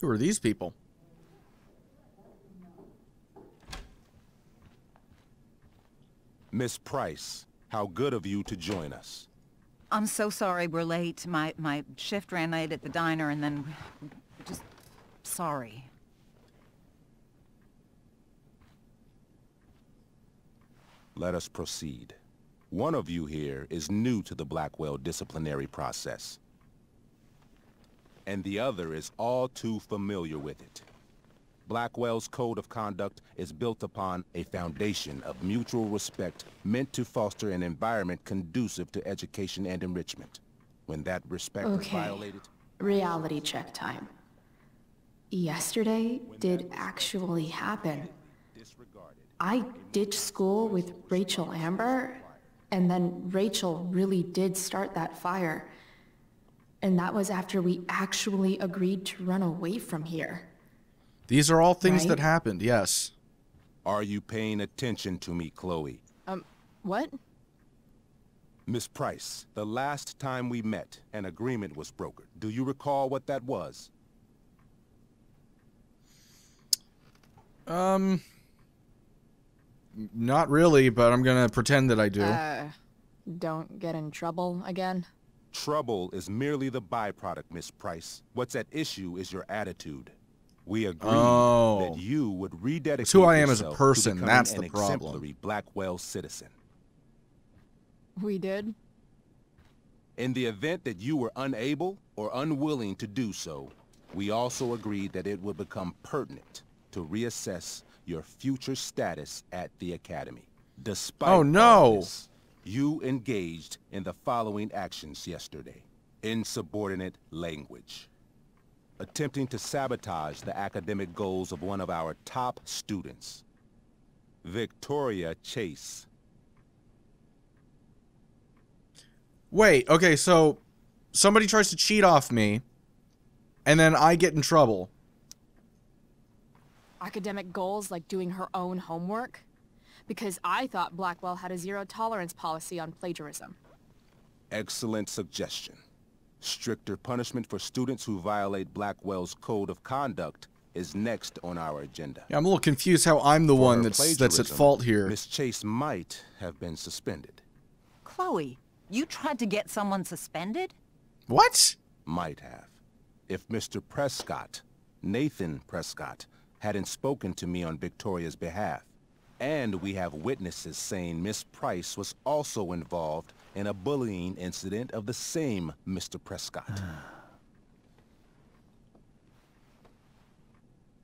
Who are these people? Miss Price, how good of you to join us. I'm so sorry we're late. My shift ran late at the diner and then... just... sorry. Let us proceed. One of you here is new to the Blackwell disciplinary process, and the other is all too familiar with it. Blackwell's code of conduct is built upon a foundation of mutual respect meant to foster an environment conducive to education and enrichment. When that respect is violated... Reality check time. Yesterday did actually happen. I ditched school with Rachel Amber, and then Rachel really did start that fire. And that was after we actually agreed to run away from here. These are all things that happened, yes. Are you paying attention to me, Chloe? What? Miss Price, the last time we met, an agreement was brokered. Do you recall what that was? Not really, but I'm gonna pretend that I do. Don't get in trouble again? Trouble is merely the byproduct, Miss Price. What's at issue is your attitude. We agreed that you would rededicate it's who I am as a yourself person. to That's an the problem. exemplary Blackwell citizen. We did? In the event that you were unable or unwilling to do so, we also agreed that it would become pertinent to reassess your future status at the Academy. Despite all this, you engaged in the following actions yesterday. Insubordinate language. Attempting to sabotage the academic goals of one of our top students, Victoria Chase. Wait, okay, so somebody tries to cheat off me, and then I get in trouble. Academic goals like doing her own homework? Because I thought Blackwell had a zero-tolerance policy on plagiarism. Excellent suggestion. Stricter punishment for students who violate Blackwell's code of conduct is next on our agenda. Yeah, I'm a little confused how I'm the one that's at fault here. Miss Chase might have been suspended. Chloe, you tried to get someone suspended? What? Might have. If Mr. Prescott, Nathan Prescott, hadn't spoken to me on Victoria's behalf. And we have witnesses saying Miss Price was also involved in a bullying incident of the same Mr. Prescott.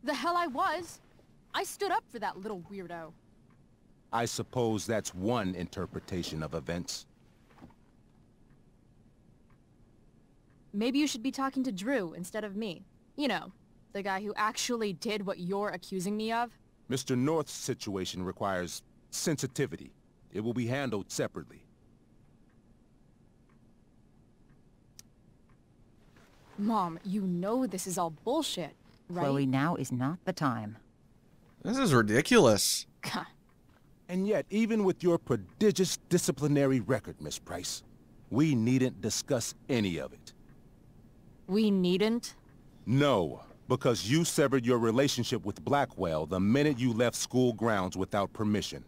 The hell I was! I stood up for that little weirdo. I suppose that's one interpretation of events. Maybe you should be talking to Drew instead of me. You know, the guy who actually did what you're accusing me of. Mr. North's situation requires sensitivity. It will be handled separately. Mom, you know this is all bullshit, right? Chloe, now is not the time. This is ridiculous. And yet, even with your prodigious disciplinary record, Miss Price, we needn't discuss any of it. We needn't? No, because you severed your relationship with Blackwell the minute you left school grounds without permission.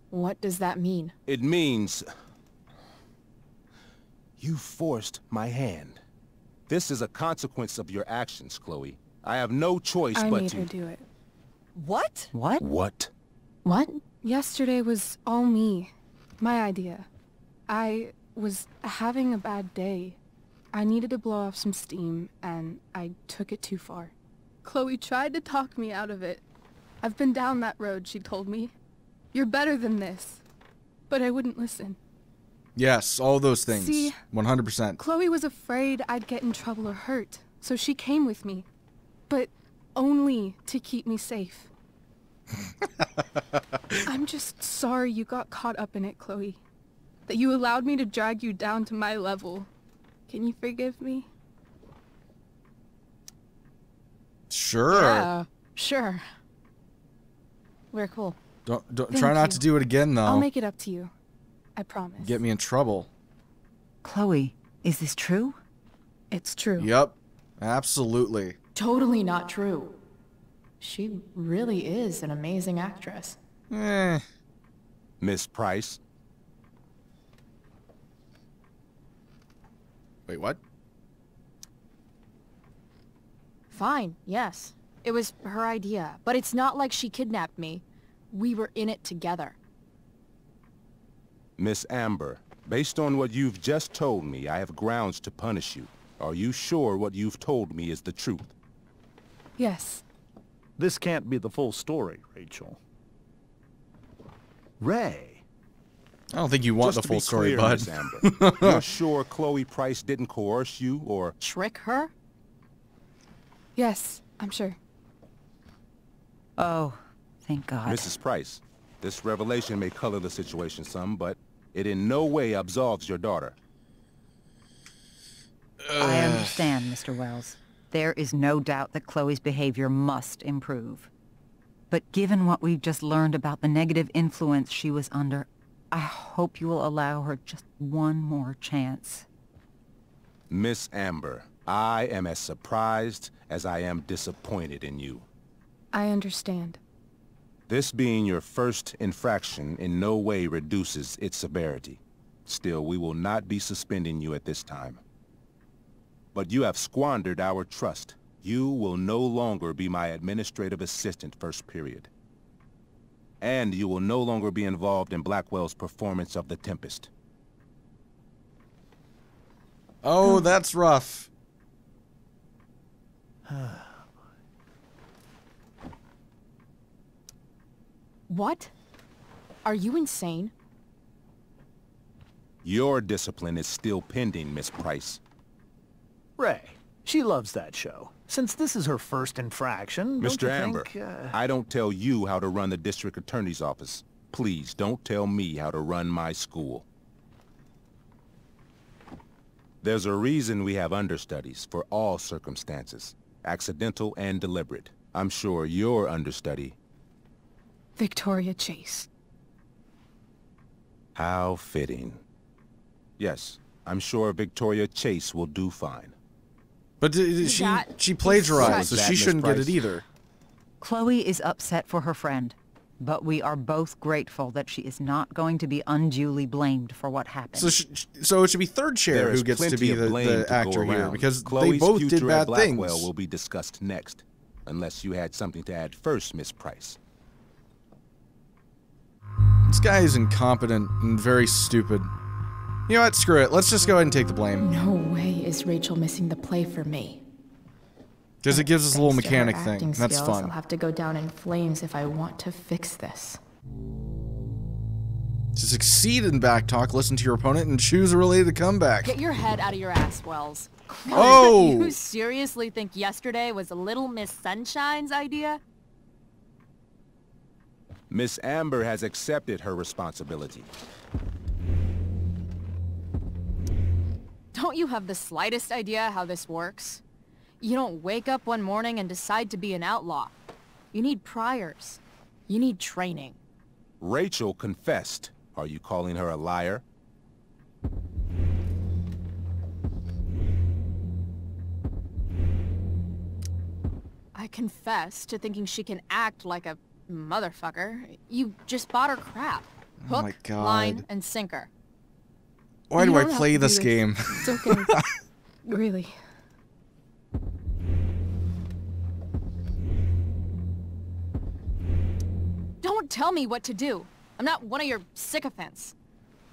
What does that mean? It means... you forced my hand. This is a consequence of your actions, Chloe. I have no choice but to... I made her do it. What? What? What? What? Yesterday was all me. My idea. I was having a bad day. I needed to blow off some steam, and I took it too far. Chloe tried to talk me out of it. I've been down that road, she told me. You're better than this. But I wouldn't listen. Yes, all those things. See, 100%. Chloe was afraid I'd get in trouble or hurt, so she came with me. But only to keep me safe. I'm just sorry you got caught up in it, Chloe. That you allowed me to drag you down to my level. Can you forgive me? Sure. Yeah, sure. We're cool. Don't Thank try not you. to do it again, though. I'll make it up to you. I promise. Get me in trouble. Chloe, is this true? It's true. Yep. Absolutely. Totally not true. She really is an amazing actress. Eh. Miss Price? Wait, what? Fine, yes. It was her idea, but it's not like she kidnapped me. We were in it together. Miss Amber, based on what you've just told me, I have grounds to punish you. Are you sure what you've told me is the truth? Yes. This can't be the full story, Rachel. Ray. I don't think you want Just the to be full story, clear, bud. Miss Amber, you're sure Chloe Price didn't coerce you or... Trick her? Yes, I'm sure. Oh, thank God. Mrs. Price, this revelation may color the situation some, but it in no way absolves your daughter. I understand, Mr. Wells. There is no doubt that Chloe's behavior must improve. But given what we've just learned about the negative influence she was under, I hope you will allow her just one more chance. Miss Amber, I am as surprised as I am disappointed in you. I understand. This being your first infraction in no way reduces its severity. Still, we will not be suspending you at this time. But you have squandered our trust. You will no longer be my administrative assistant first period. And you will no longer be involved in Blackwell's performance of The Tempest. Oh, that's rough. What? Are you insane? Your discipline is still pending, Miss Price. Ray. She loves that show. Since this is her first infraction, don't Mr. you Amber, think, I don't tell you how to run the district attorney's office. Please don't tell me how to run my school. There's a reason we have understudies for all circumstances, accidental and deliberate. I'm sure your understudy... Victoria Chase. How fitting. Yes, I'm sure Victoria Chase will do fine. But she plagiarized, so That, she Miss shouldn't get Price? it either. Chloe is upset for her friend, but we are both grateful that she is not going to be unduly blamed for what happened. So it should be third chair There who is gets to plenty be of blame the to go actor here, around. because they Chloe's both did future at bad things. Blackwell will be discussed next, unless you had something to add first, Miss Price. This guy is incompetent and very stupid. You know what? Screw it. Let's just go ahead and take the blame. No way is Rachel missing the play for me. Because it gives us a little Thanks to her mechanic thing. acting That's skills, I'll fun. have to go down in flames if I want to fix this. To succeed in backtalk, listen to your opponent and choose a related comeback. Get your head out of your ass, Wells. Oh! You seriously think yesterday was Little Miss Sunshine's idea? Miss Amber has accepted her responsibility. Don't you have the slightest idea how this works? You don't wake up one morning and decide to be an outlaw. You need priors. You need training. Rachel confessed. Are you calling her a liar? I confess to thinking she can act like a motherfucker. You just bought her crap. Oh Hook, my God. line, and sinker. Why do You I don't have play to do this game? It's okay. Really. Don't tell me what to do. I'm not one of your sycophants.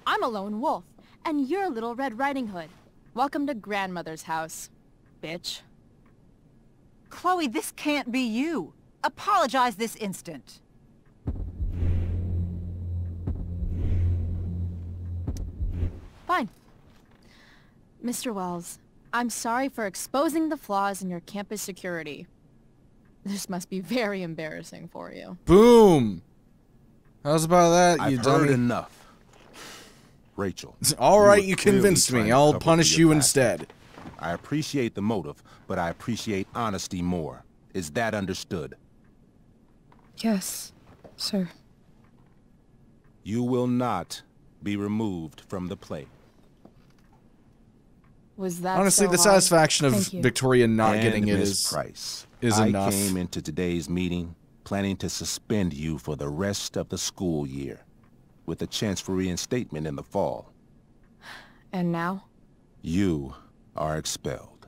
I'm a lone wolf, and you're Little Red Riding Hood. Welcome to grandmother's house, bitch. Chloe, this can't be you. Apologize this instant. Fine. Mr. Wells, I'm sorry for exposing the flaws in your campus security. This must be very embarrassing for you. Boom! How's about that, you I've heard dummy? enough. Rachel. Alright, were you clearly convinced trying me. to I'll cover for punish your you past. instead. I appreciate the motive, but I appreciate honesty more. Is that understood? Yes, sir. You will not be removed from the play. Was that Honestly, so the hard? satisfaction of Thank you. Victoria not getting it Miss Price, is enough. I came into today's meeting planning to suspend you for the rest of the school year, with a chance for reinstatement in the fall. And now? You are expelled.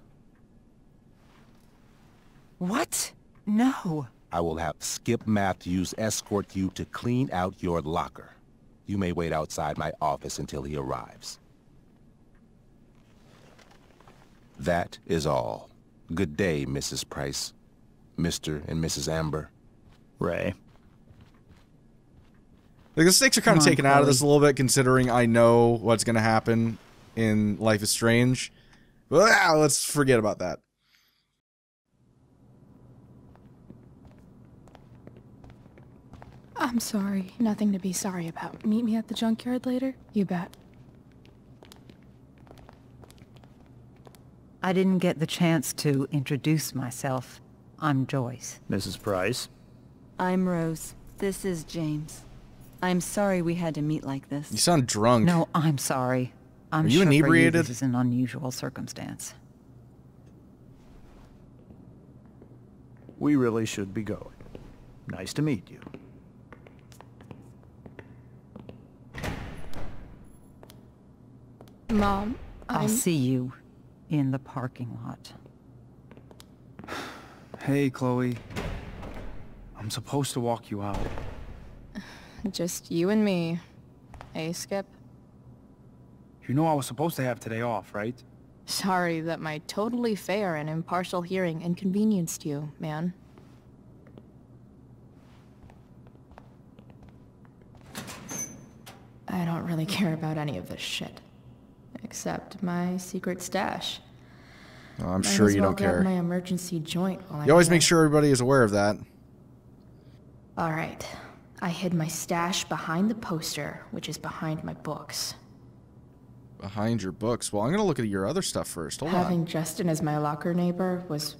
What? No. I will have Skip Matthews escort you to clean out your locker. You may wait outside my office until he arrives. That is all. Good day, Mrs. Price. Mr. and Mrs. Amber. Ray. Like, the stakes are kind of Come on, taken out of this a Chloe. little bit, considering I know what's going to happen in Life is Strange. But let's forget about that. I'm sorry. Nothing to be sorry about. Meet me at the junkyard later? You bet. I didn't get the chance to introduce myself. I'm Joyce. Mrs. Price. I'm Rose. This is James. I'm sorry we had to meet like this. You sound drunk. No, I'm sorry. I'm Are you sure inebriated? For you, this is an unusual circumstance. We really should be going. Nice to meet you. Mom, I'll see you in the parking lot. Hey, Chloe. I'm supposed to walk you out. Just you and me. Hey, Skip. You know I was supposed to have today off, right? Sorry that my totally fair and impartial hearing inconvenienced you, man. I don't really care about any of this shit. Except my secret stash. Oh, I'm Might sure as you well don't grab care. my emergency joint while I'm You always here. make sure everybody is aware of that. Alright. I hid my stash behind the poster, which is behind my books. Behind your books. Well, I'm going to look at your other stuff first. Hold Having on. Justin as my locker neighbor was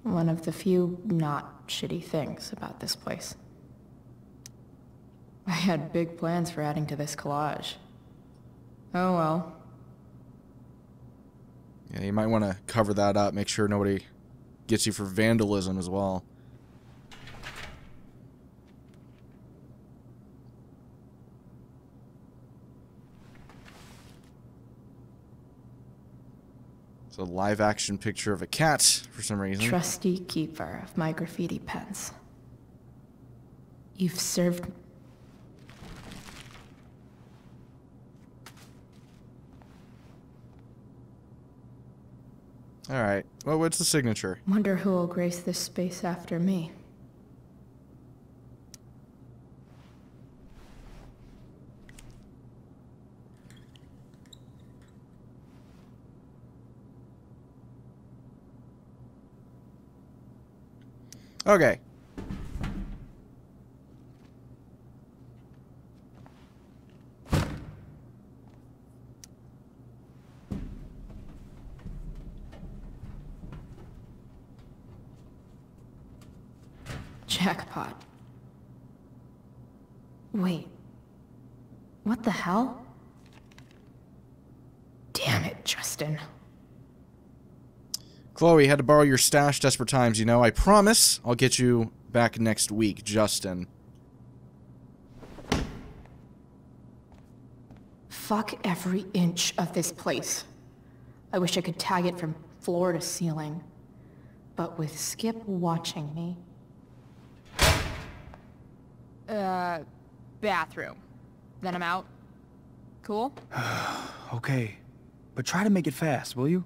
one of the few not shitty things about this place. I had big plans for adding to this collage. Oh well. Yeah, you might want to cover that up. Make sure nobody gets you for vandalism as well. It's a live action picture of a cat for some reason. Trusty keeper of my graffiti pens. You've served... Alright. Well, what's the signature? Wonder who will grace this space after me. Okay. Jackpot. Wait. What the hell? Damn it, Justin. Chloe, had to borrow your stash desperate times, you know. I promise I'll get you back next week, Justin. Fuck every inch of this place. I wish I could tag it from floor to ceiling. But with Skip watching me... Bathroom. Then I'm out. Cool? Okay. But try to make it fast, will you?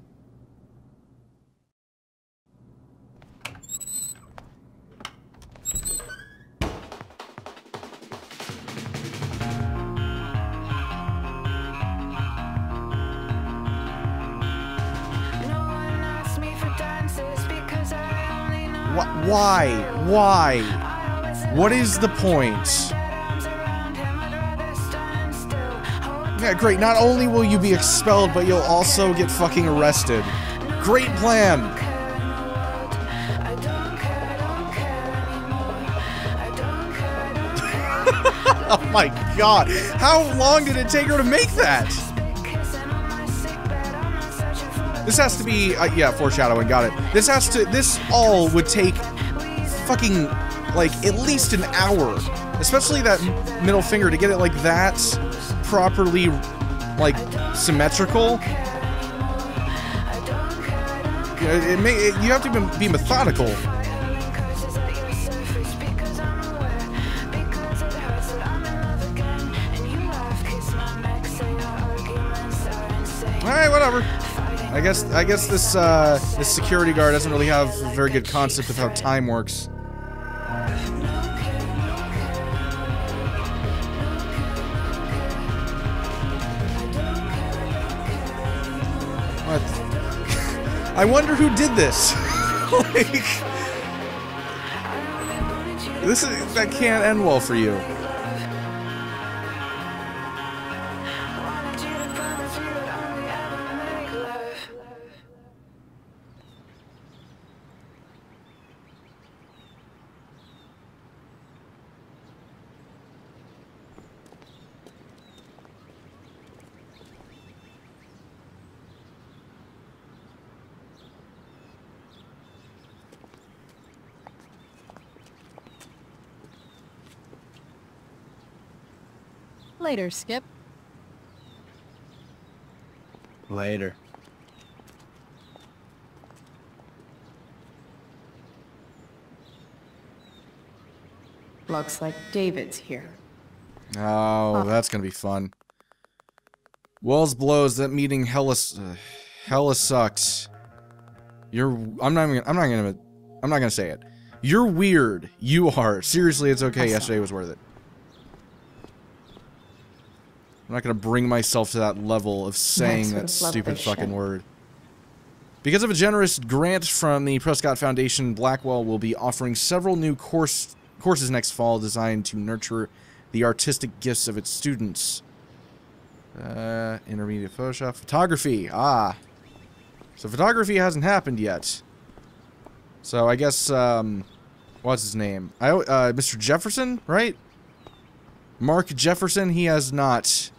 Why? Why? What is the point? Yeah, great. Not only will you be expelled, but you'll also get fucking arrested. Great plan. Oh my god. How long did it take her to make that? This has to be, yeah, foreshadowing, got it. This all would take fucking, like, at least an hour. Especially that middle finger, to get it like that, properly, like, symmetrical. You have to be methodical. Alright, whatever. I guess this security guard doesn't really have a very good concept of how time works. What? I wonder who did this. Like, that can't end well for you. Later, Skip. Later. Looks like David's here. Oh, that's gonna be fun. Wells blows. That meeting hella sucks. I'm not gonna say it. You're weird. You are. Seriously, it's okay. Yesterday was worth it. I'm not gonna bring myself to that level of saying that stupid fucking word. Because of a generous grant from the Prescott Foundation, Blackwell will be offering several new courses next fall designed to nurture the artistic gifts of its students. Intermediate Photoshop. Photography. Ah. So photography hasn't happened yet. So I guess, what's his name? Mr. Jefferson, right? Mark Jefferson, he has not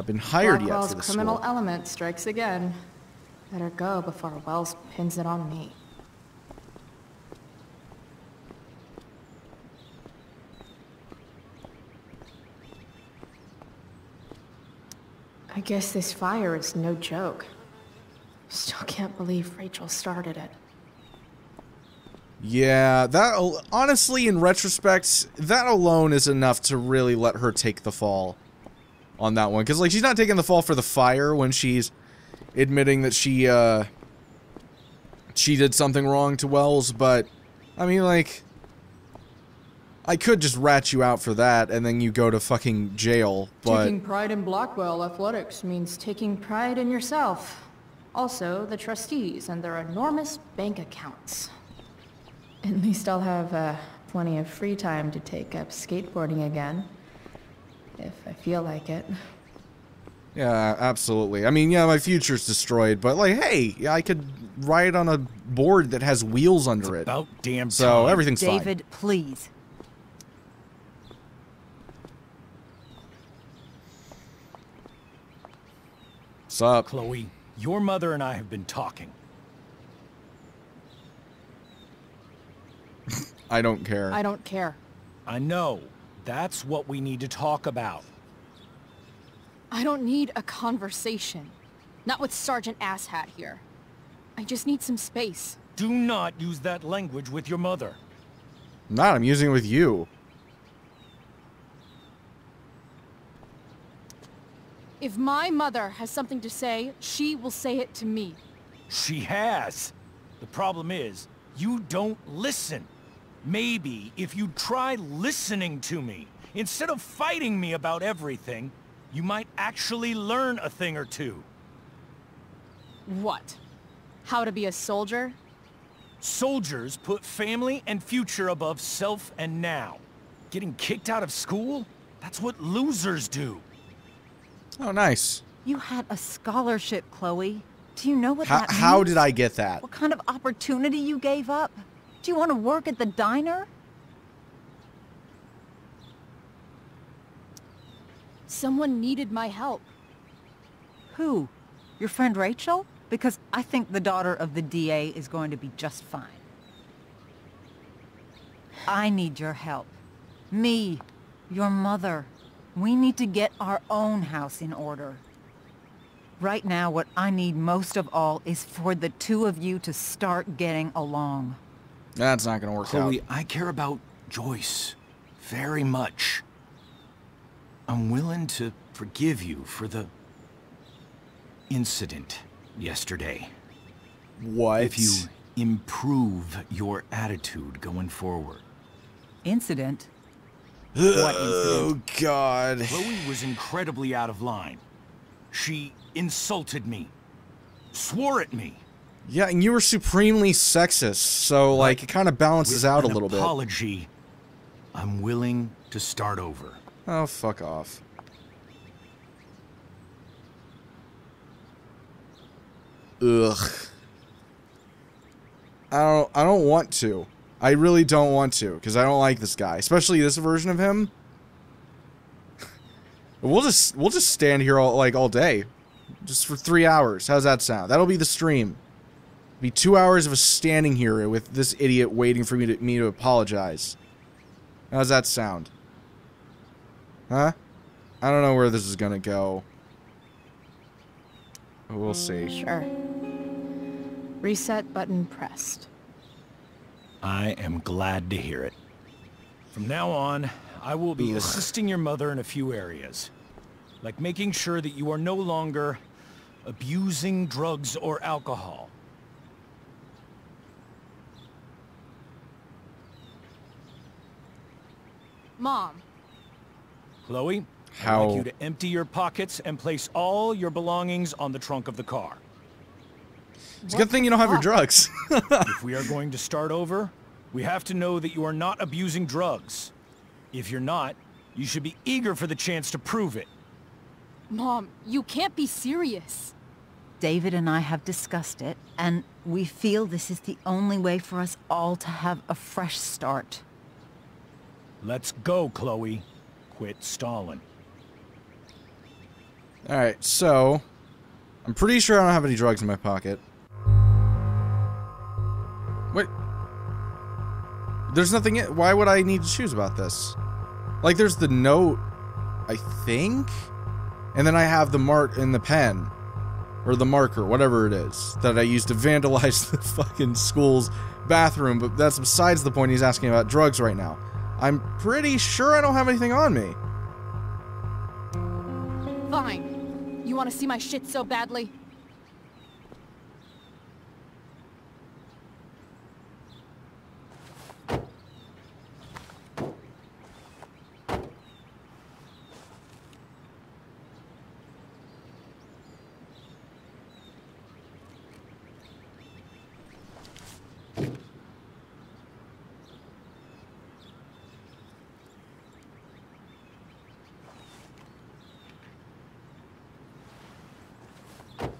been hired yet for this criminal school. element strikes again. Better go before Wells pins it on me. I guess this fire is no joke. Still can't believe Rachel started it. Yeah, that honestly, in retrospect, that alone is enough to really let her take the fall on that one. Because, like, she's not taking the fall for the fire when she's admitting that she did something wrong to Wells, but, I mean, like, I could just rat you out for that, and then you go to fucking jail, but... Taking pride in Blackwell athletics means taking pride in yourself. Also, the trustees and their enormous bank accounts. At least I'll have plenty of free time to take up skateboarding again. If I feel like it. Yeah, absolutely. I mean, yeah, my future's destroyed, but, like, hey, I could ride on a board that has wheels under it. About damn time. So everything's fine. David, please. What's up? Chloe, your mother and I have been talking. I don't care. I don't care. I know. That's what we need to talk about. I don't need a conversation. Not with Sergeant Asshat here. I just need some space. Do not use that language with your mother. I'm using it with you. If my mother has something to say, she will say it to me. She has. The problem is, you don't listen. Maybe if you'd try listening to me, instead of fighting me about everything, you might actually learn a thing or two. What? How to be a soldier? Soldiers put family and future above self and now. Getting kicked out of school? That's what losers do. Oh, nice. You had a scholarship, Chloe. Do you know what that means? How did I get that? What kind of opportunity you gave up? Do you want to work at the diner? Someone needed my help. Who? Your friend Rachel? because I think the daughter of the DA is going to be just fine. I need your help. Me, your mother. We need to get our own house in order. Right now, what I need most of all is for the two of you to start getting along. That's not gonna work out. Chloe, I care about Joyce very much. I'm willing to forgive you for the incident yesterday. What? If you improve your attitude going forward. Incident? What incident? Oh, God. Chloe was incredibly out of line. She insulted me, swore at me. Yeah, and you were supremely sexist, so, like, it kind of balances out a little bit. With an apology, I'm willing to start over. Oh, fuck off. Ugh. I don't want to. I really don't want to, because I don't like this guy, especially this version of him. We'll just stand here all day, just for 3 hours. How's that sound? That'll be the stream. It'll be 2 hours of us standing here with this idiot waiting for me to apologize. How's that sound? Huh? I don't know where this is gonna go. We'll see. Sure. Reset button pressed. I am glad to hear it. From now on, I will be assisting your mother in a few areas. Like making sure that you are no longer abusing drugs or alcohol. Mom. Chloe, How? I'd like you to empty your pockets and place all your belongings on the trunk of the car. It's a good thing you don't have your drugs. If we are going to start over, we have to know that you are not abusing drugs. If you're not, you should be eager for the chance to prove it. Mom, you can't be serious. David and I have discussed it, and we feel this is the only way for us all to have a fresh start. Let's go, Chloe. Quit stalling. Alright, so... I'm pretty sure I don't have any drugs in my pocket. Wait. There's nothing in... Why would I need to choose about this? Like, there's the note, I think? And then I have the mark in the pen. Or the marker, whatever it is, that I used to vandalize the fucking school's bathroom, but that's besides the point. He's asking about drugs right now. I'm pretty sure I don't have anything on me. Fine. You want to see my shit so badly?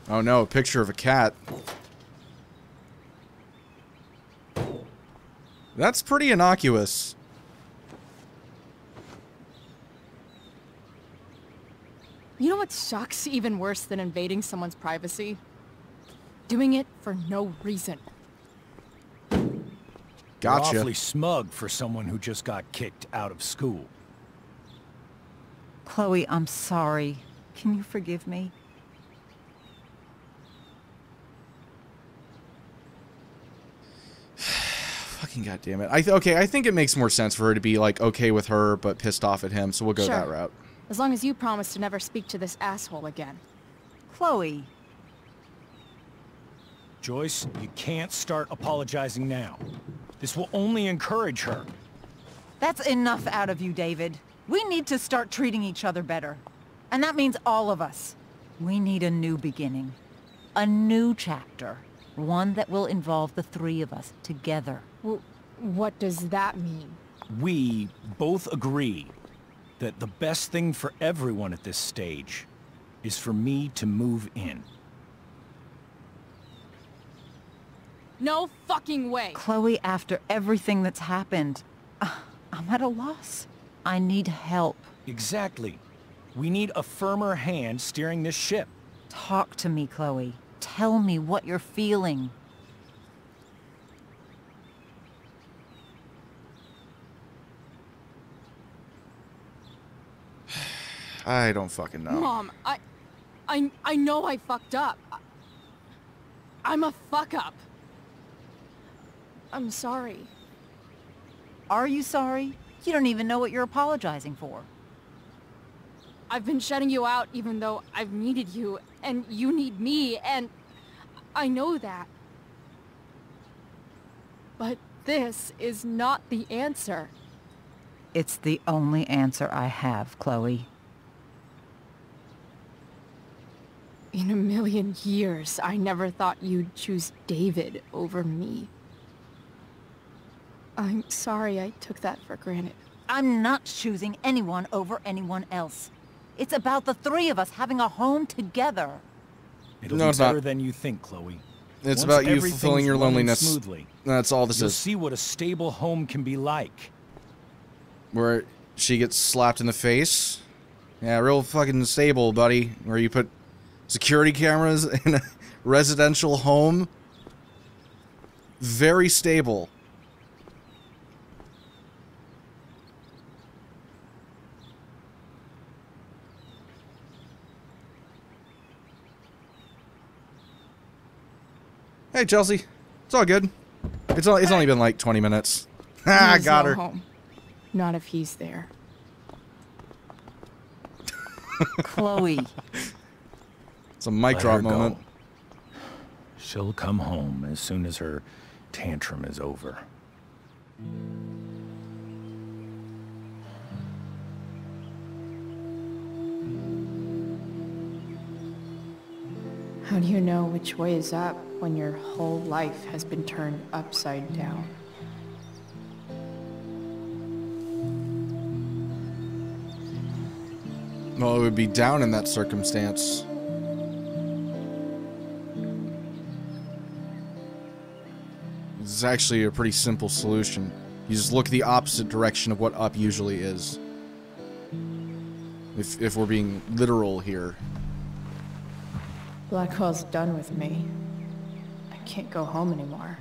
Oh no, a picture of a cat. That's pretty innocuous. You know what sucks even worse than invading someone's privacy? Doing it for no reason. Gotcha. You're awfully smug for someone who just got kicked out of school. Chloe, I'm sorry. Can you forgive me? Fucking goddamn it. Okay, I think it makes more sense for her to be, like, okay with her, but pissed off at him, so we'll go that route. As long as you promise to never speak to this asshole again. Chloe. Joyce, you can't start apologizing now. This will only encourage her. That's enough out of you, David. We need to start treating each other better. And that means all of us. We need a new beginning. A new chapter. One that will involve the three of us together. What does that mean? We both agree that the best thing for everyone at this stage is for me to move in. No fucking way! Chloe, after everything that's happened, I'm at a loss. I need help. Exactly. We need a firmer hand steering this ship. Talk to me, Chloe. tell me what you're feeling. I don't fucking know. Mom, I know I fucked up. I'm a fuck-up. I'm sorry. Are you sorry? You don't even know what you're apologizing for. I've been shutting you out even though I've needed you, and you need me, and I know that. But this is not the answer. It's the only answer I have, Chloe. In a million years, I never thought you'd choose David over me. I'm sorry I took that for granted. I'm not choosing anyone over anyone else. It's about the three of us having a home together. It'll No, be it's better not. than you think, Chloe. It's Once about you everything's fulfilling your running loneliness. smoothly, That's all this you'll is. see what a stable home can be like. Where she gets slapped in the face. Yeah, real fucking stable, buddy. Where you put security cameras in a residential home. Very stable. Hey, Chelsea. It's all good. It's only been like 20 minutes. Ah, I He's got no her. home. Not if he's there. Chloe. It's a mic Let drop her go. moment. She'll come home as soon as her tantrum is over. How do you know which way is up when your whole life has been turned upside down? Well, it would be down in that circumstance. This is actually a pretty simple solution. You just look the opposite direction of what up usually is. If we're being literal here. Blackwell's done with me. I can't go home anymore.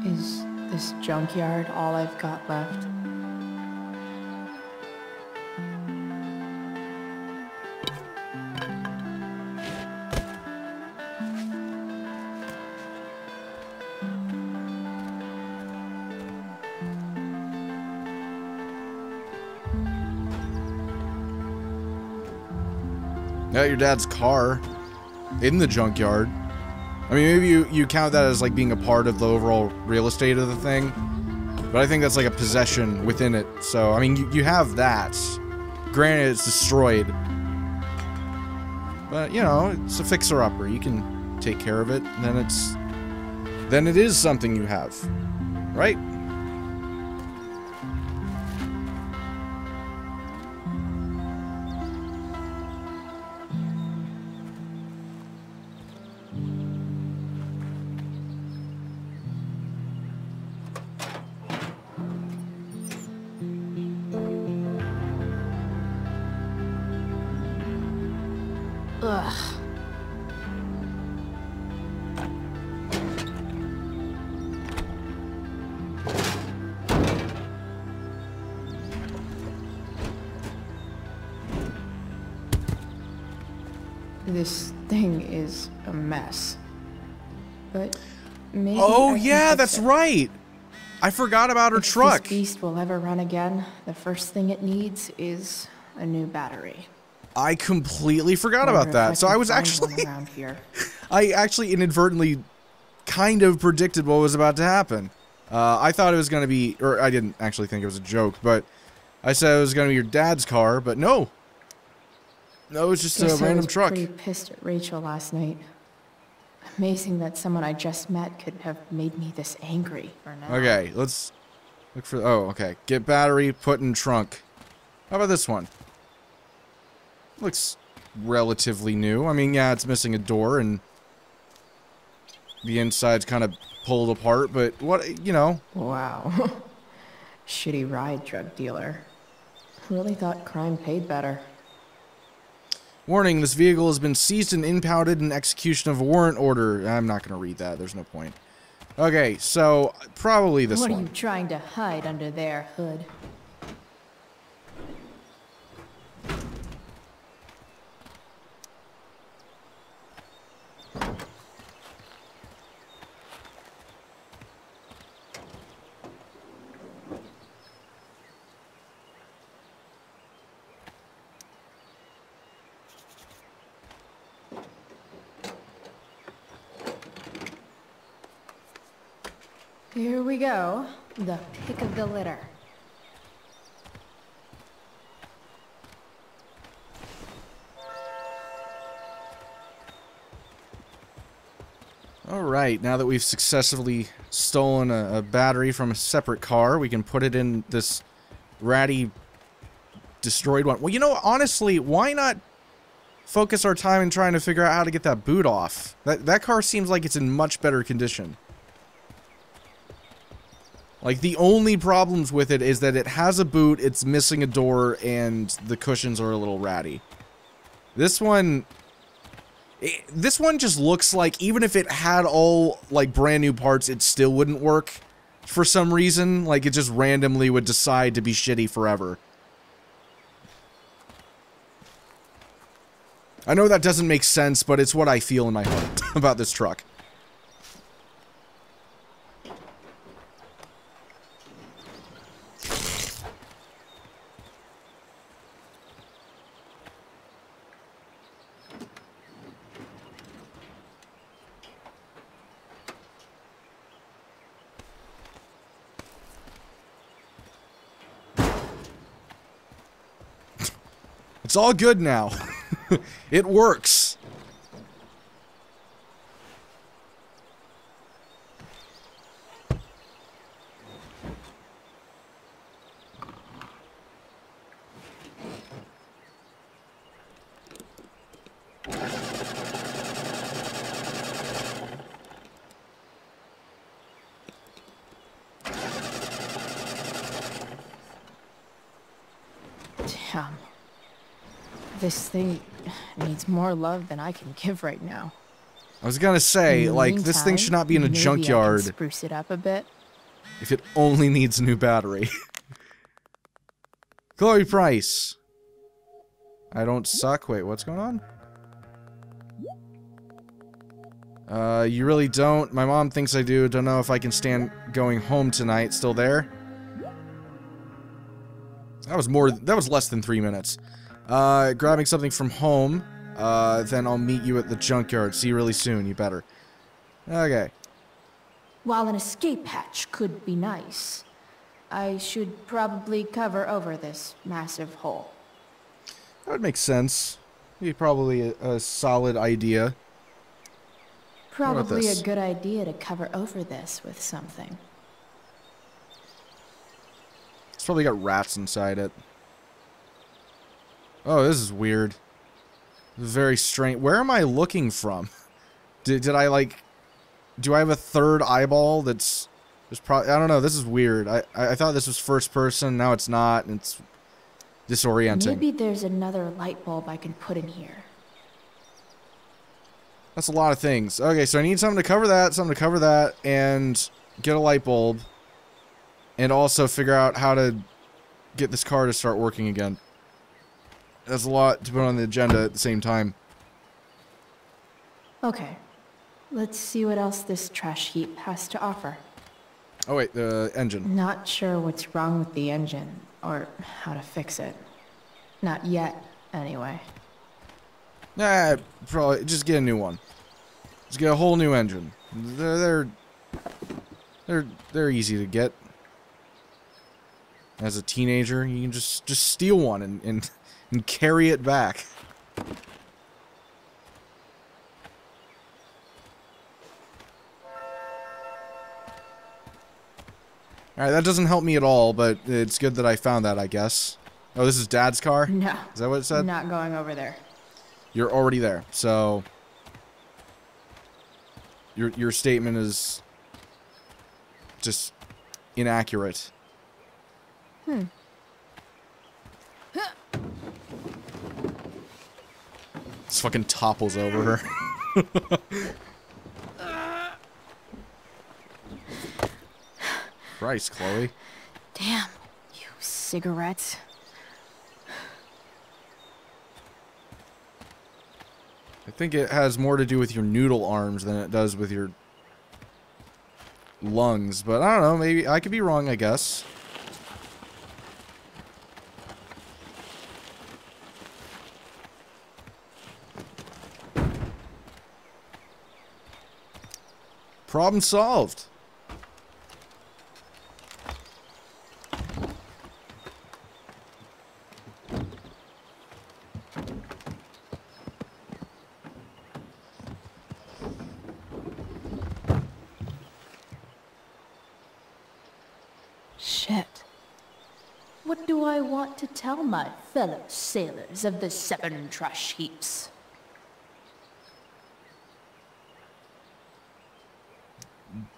Is this junkyard all I've got left? Yeah, your dad's car in the junkyard. I mean, maybe you count that as like being a part of the overall real estate of the thing, but I think that's like a possession within it. So, I mean, you have that. Granted, it's destroyed, but you know, it's a fixer-upper. You can take care of it, and then it is something you have, right? Ugh. This thing is a mess. But maybe Oh I can yeah, fix that's it. right. I forgot about her If truck. this beast will ever run again, the first thing it needs is a new battery. I completely forgot Wonder about if that. So can I was find actually one around here. I actually inadvertently kind of predicted what was about to happen. I thought it was going to be, or I didn't actually think it was a joke, but I said it was going to be your dad's car, but no. No, it's just Guess a I random was truck. pretty pissed at Rachel last night. Amazing that someone I just met could have made me this angry. For now. Okay, let's look for, oh, okay. Get battery, put in trunk. How about this one? Looks relatively new. I mean, yeah, it's missing a door and the inside's kind of pulled apart, but what, you know. Wow. Shitty ride, drug dealer. Really thought crime paid better. Warning, this vehicle has been seized and impounded in execution of a warrant order. I'm not going to read that. There's no point. Okay, so probably this one. What are you trying to hide under there, Hood? Here we go. The pick of the litter. Alright, now that we've successfully stolen a battery from a separate car, we can put it in this ratty, destroyed one. Well, you know, honestly, why not focus our time in trying to figure out how to get that boot off? That car seems like it's in much better condition. Like, the only problems with it is that it has a boot, it's missing a door, and the cushions are a little ratty. This one just looks like, even if it had all, like, brand new parts, it still wouldn't work for some reason. Like, it just randomly would decide to be shitty forever. I know that doesn't make sense, but it's what I feel in my heart about this truck. It's all good now. It works. Damn. This thing needs more love than I can give right now. I was gonna say, like, this thing should not be in a junkyard. I can spruce it up a bit. If it only needs a new battery. Chloe Price. I don't suck. Wait, what's going on? You really don't? My mom thinks I do. Don't know if I can stand going home tonight. Still there? That was less than 3 minutes. Grabbing something from home. Then I'll meet you at the junkyard. See you really soon. You better. Okay. While an escape hatch could be nice, I should probably cover over this massive hole. That would make sense. Be probably a solid idea. Probably a good idea to cover over this with something. It's probably got rats inside it. Oh, this is weird. Very strange. Where am I looking from? Did I, like... Do I have a third eyeball that's... There's probably... I don't know, this is weird. I thought this was first person, now it's not, and it's disorienting. Maybe there's another light bulb I can put in here. That's a lot of things. Okay, so I need something to cover that, and get a light bulb. And also figure out how to get this car to start working again. That's a lot to put on the agenda at the same time. Okay. Let's see what else this trash heap has to offer. Oh wait, the engine. Not sure what's wrong with the engine, or how to fix it. Not yet, anyway. Nah, probably just get a new one. Just get a whole new engine. They're easy to get. As a teenager, you can just steal one and carry it back. Alright, that doesn't help me at all, but it's good that I found that, I guess. Oh, this is Dad's car? No. Is that what it said? Not going over there. You're already there, so... Your statement is... just... inaccurate. Just fucking topples over her. Christ, Chloe. Damn, you cigarettes. I think it has more to do with your noodle arms than it does with your lungs, but I don't know, maybe I could be wrong, I guess. Problem solved. Shit. What do I want to tell my fellow sailors of the 7 trash heaps?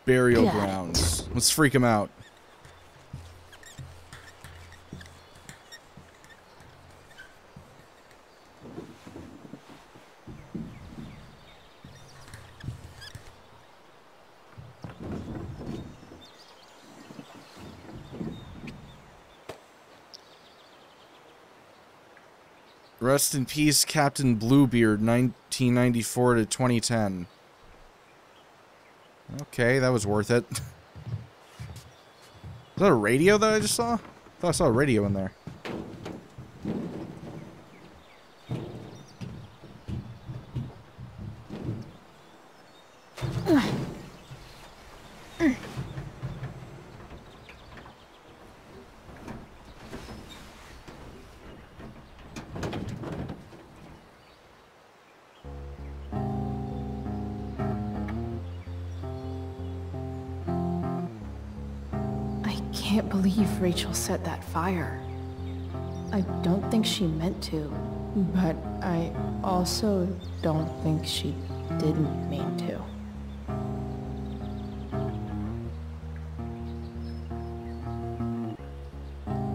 Burial Yeah. grounds. Let's freak him out. Rest in peace, Captain Bluebeard, 1994 to 2010. Okay, that was worth it. Is that a radio that I just saw? I thought I saw a radio in there. I can't believe Rachel set that fire. I don't think she meant to, but I also don't think she didn't mean to.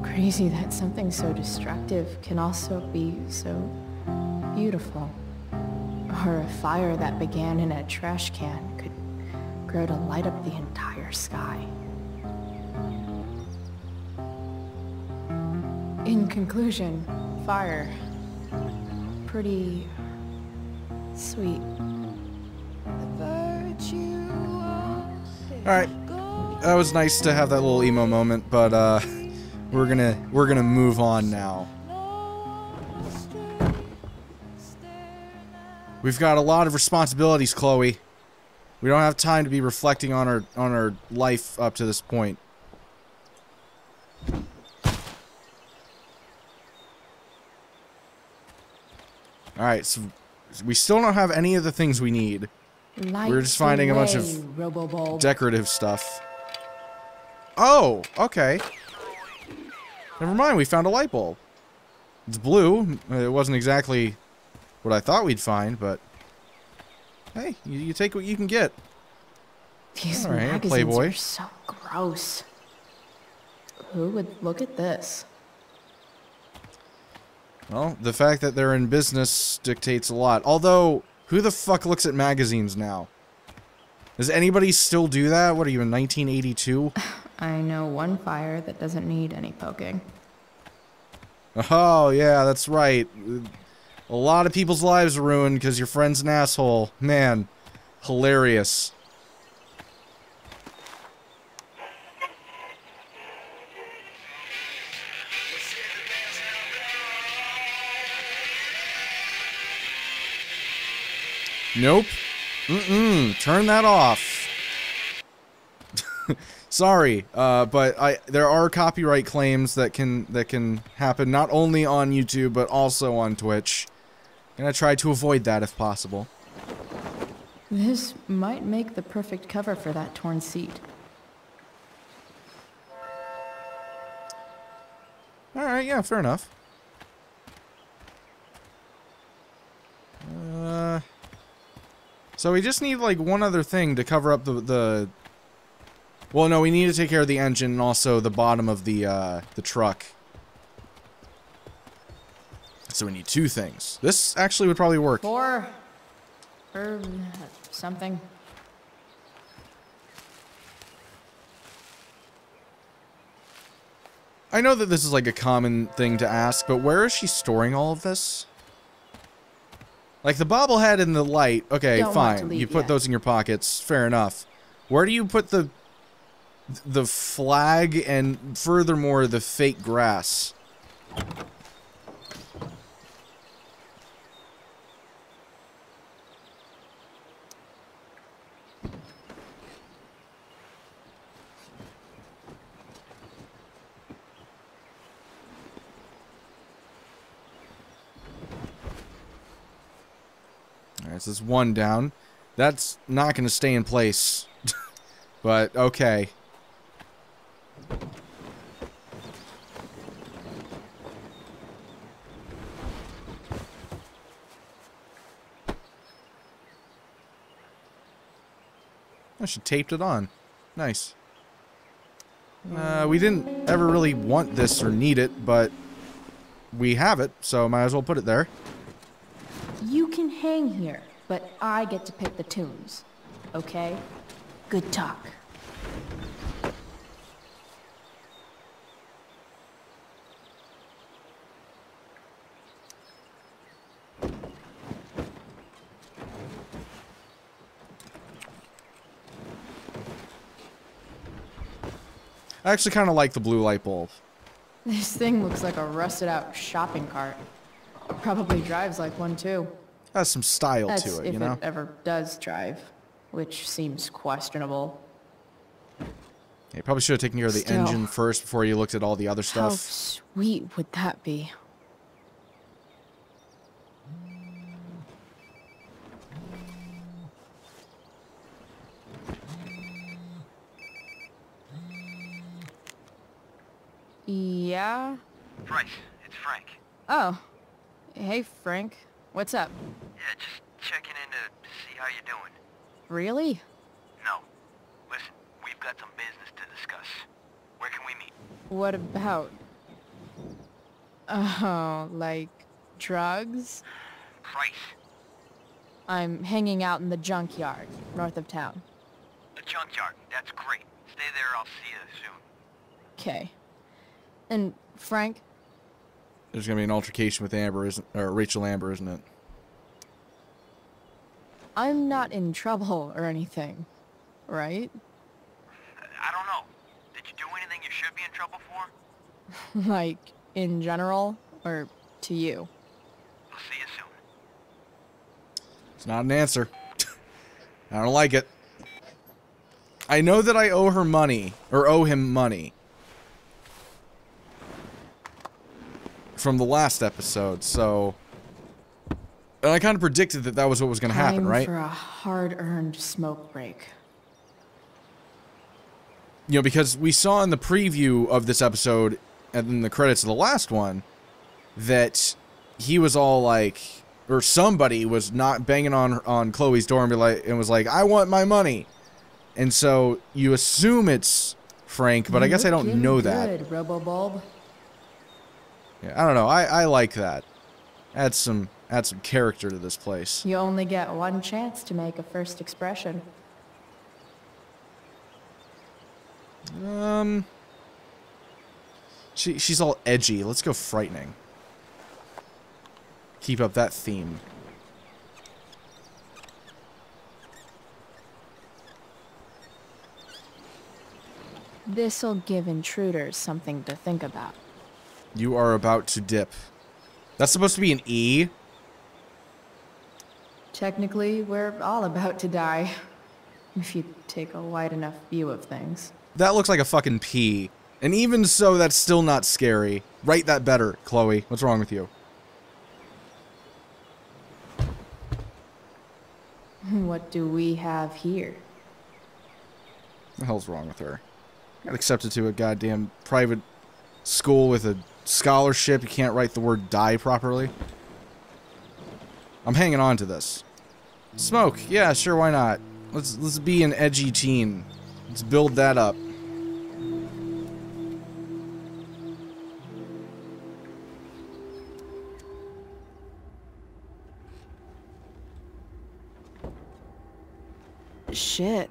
Crazy that something so destructive can also be so beautiful. Or a fire that began in a trash can could grow to light up the entire sky. In conclusion, fire. Pretty sweet. Alright. That was nice to have that little emo moment, but we're gonna move on now. We've got a lot of responsibilities, Chloe. We don't have time to be reflecting on our life up to this point. Alright, so we still don't have any of the things we need. We're just finding a bunch of decorative stuff. Oh, okay. Never mind, we found a light bulb. It's blue. It wasn't exactly what I thought we'd find, but hey, you take what you can get. These All right, magazines Playboy. are so gross. Who would look at this? Well, the fact that they're in business dictates a lot. Although, who the fuck looks at magazines now? Does anybody still do that? What are you, in 1982? I know one fire that doesn't need any poking. Oh, yeah, that's right. A lot of people's lives are ruined because your friend's an asshole. Man, hilarious. Nope. Turn that off. Sorry, but there are copyright claims that can happen not only on YouTube but also on Twitch. I'm gonna try to avoid that if possible. This might make the perfect cover for that torn seat. Alright, yeah, fair enough. So we just need, like, one other thing to cover up the... Well, no, we need to take care of the engine and also the bottom of the truck. So we need 2 things. This actually would probably work. 4 or something. I know that this is like a common thing to ask, but where is she storing all of this? Like the bobblehead and the light, okay, Don't want to fine. leave You put yet. those in your pockets, fair enough. Where do you put the flag and furthermore the fake grass? Alright, so there's 1 down. That's not going to stay in place. But, okay. I should taped it on. Nice. We didn't ever really want this or need it, but we have it, so might as well put it there. You can hang here, but I get to pick the tunes. Okay? Good talk. I actually kind of like the blue light bulb. This thing looks like a rusted out shopping cart. Probably drives like one too. Has some style That's to it, if you know? it ever does drive, which seems questionable. You probably should have taken care of the Still. engine first before you looked at all the other How stuff. sweet would that be? Yeah? Bryce, it's Frank. Oh. Hey, Frank. What's up? Yeah, just checking in to see how you're doing. Really? No. Listen, we've got some business to discuss. Where can we meet? What about? Oh, like drugs? Price. I'm hanging out in the junkyard, north of town. The junkyard. That's great. Stay there, I'll see you soon. Okay. And Frank, There's gonna be an altercation with Amber, or Rachel Amber, isn't it? I'm not in trouble or anything, right? I don't know. Did you do anything you should be in trouble for? Like, in general, or to you? I'll see you soon. It's not an answer. I don't like it. I know that I owe her money, or owe him money. From the last episode, so... And I kind of predicted that that was what was going to happen, right? Time for a hard-earned smoke break. You know, because we saw in the preview of this episode, and in the credits of the last one, that he was all like... Or somebody was not banging on Chloe's door and, was like, I want my money! And so, you assume it's Frank, but I guess I don't know that. Good, Robo-Bulb. Yeah, I don't know. I like that. Add some character to this place. You only get one chance to make a first expression. She's all edgy. Let's go frightening. Keep up that theme. This'll give intruders something to think about. You are about to dip. That's supposed to be an E? Technically, we're all about to die. If you take a wide enough view of things. That looks like a fucking P. And even so, that's still not scary. Write that better, Chloe. What's wrong with you? What do we have here? What the hell's wrong with her? Got accepted to a goddamn private school with a scholarship. You can't write the word die properly. I'm hanging on to this. Smoke. Yeah, sure, why not? Let's be an edgy teen. Let's build that up. Shit.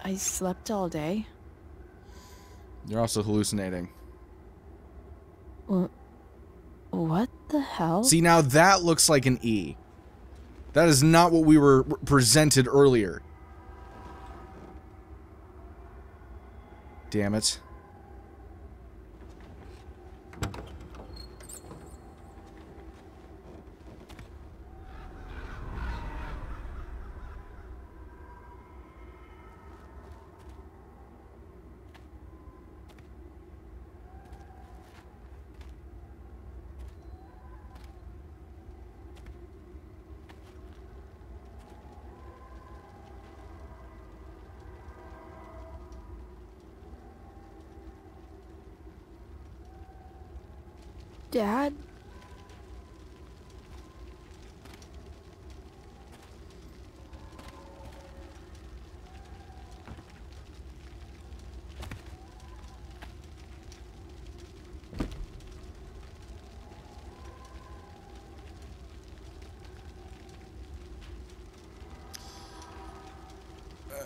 I slept all day. You're also hallucinating. What the hell? See, now that looks like an E. That is not what we were presented earlier. Damn it. Dad?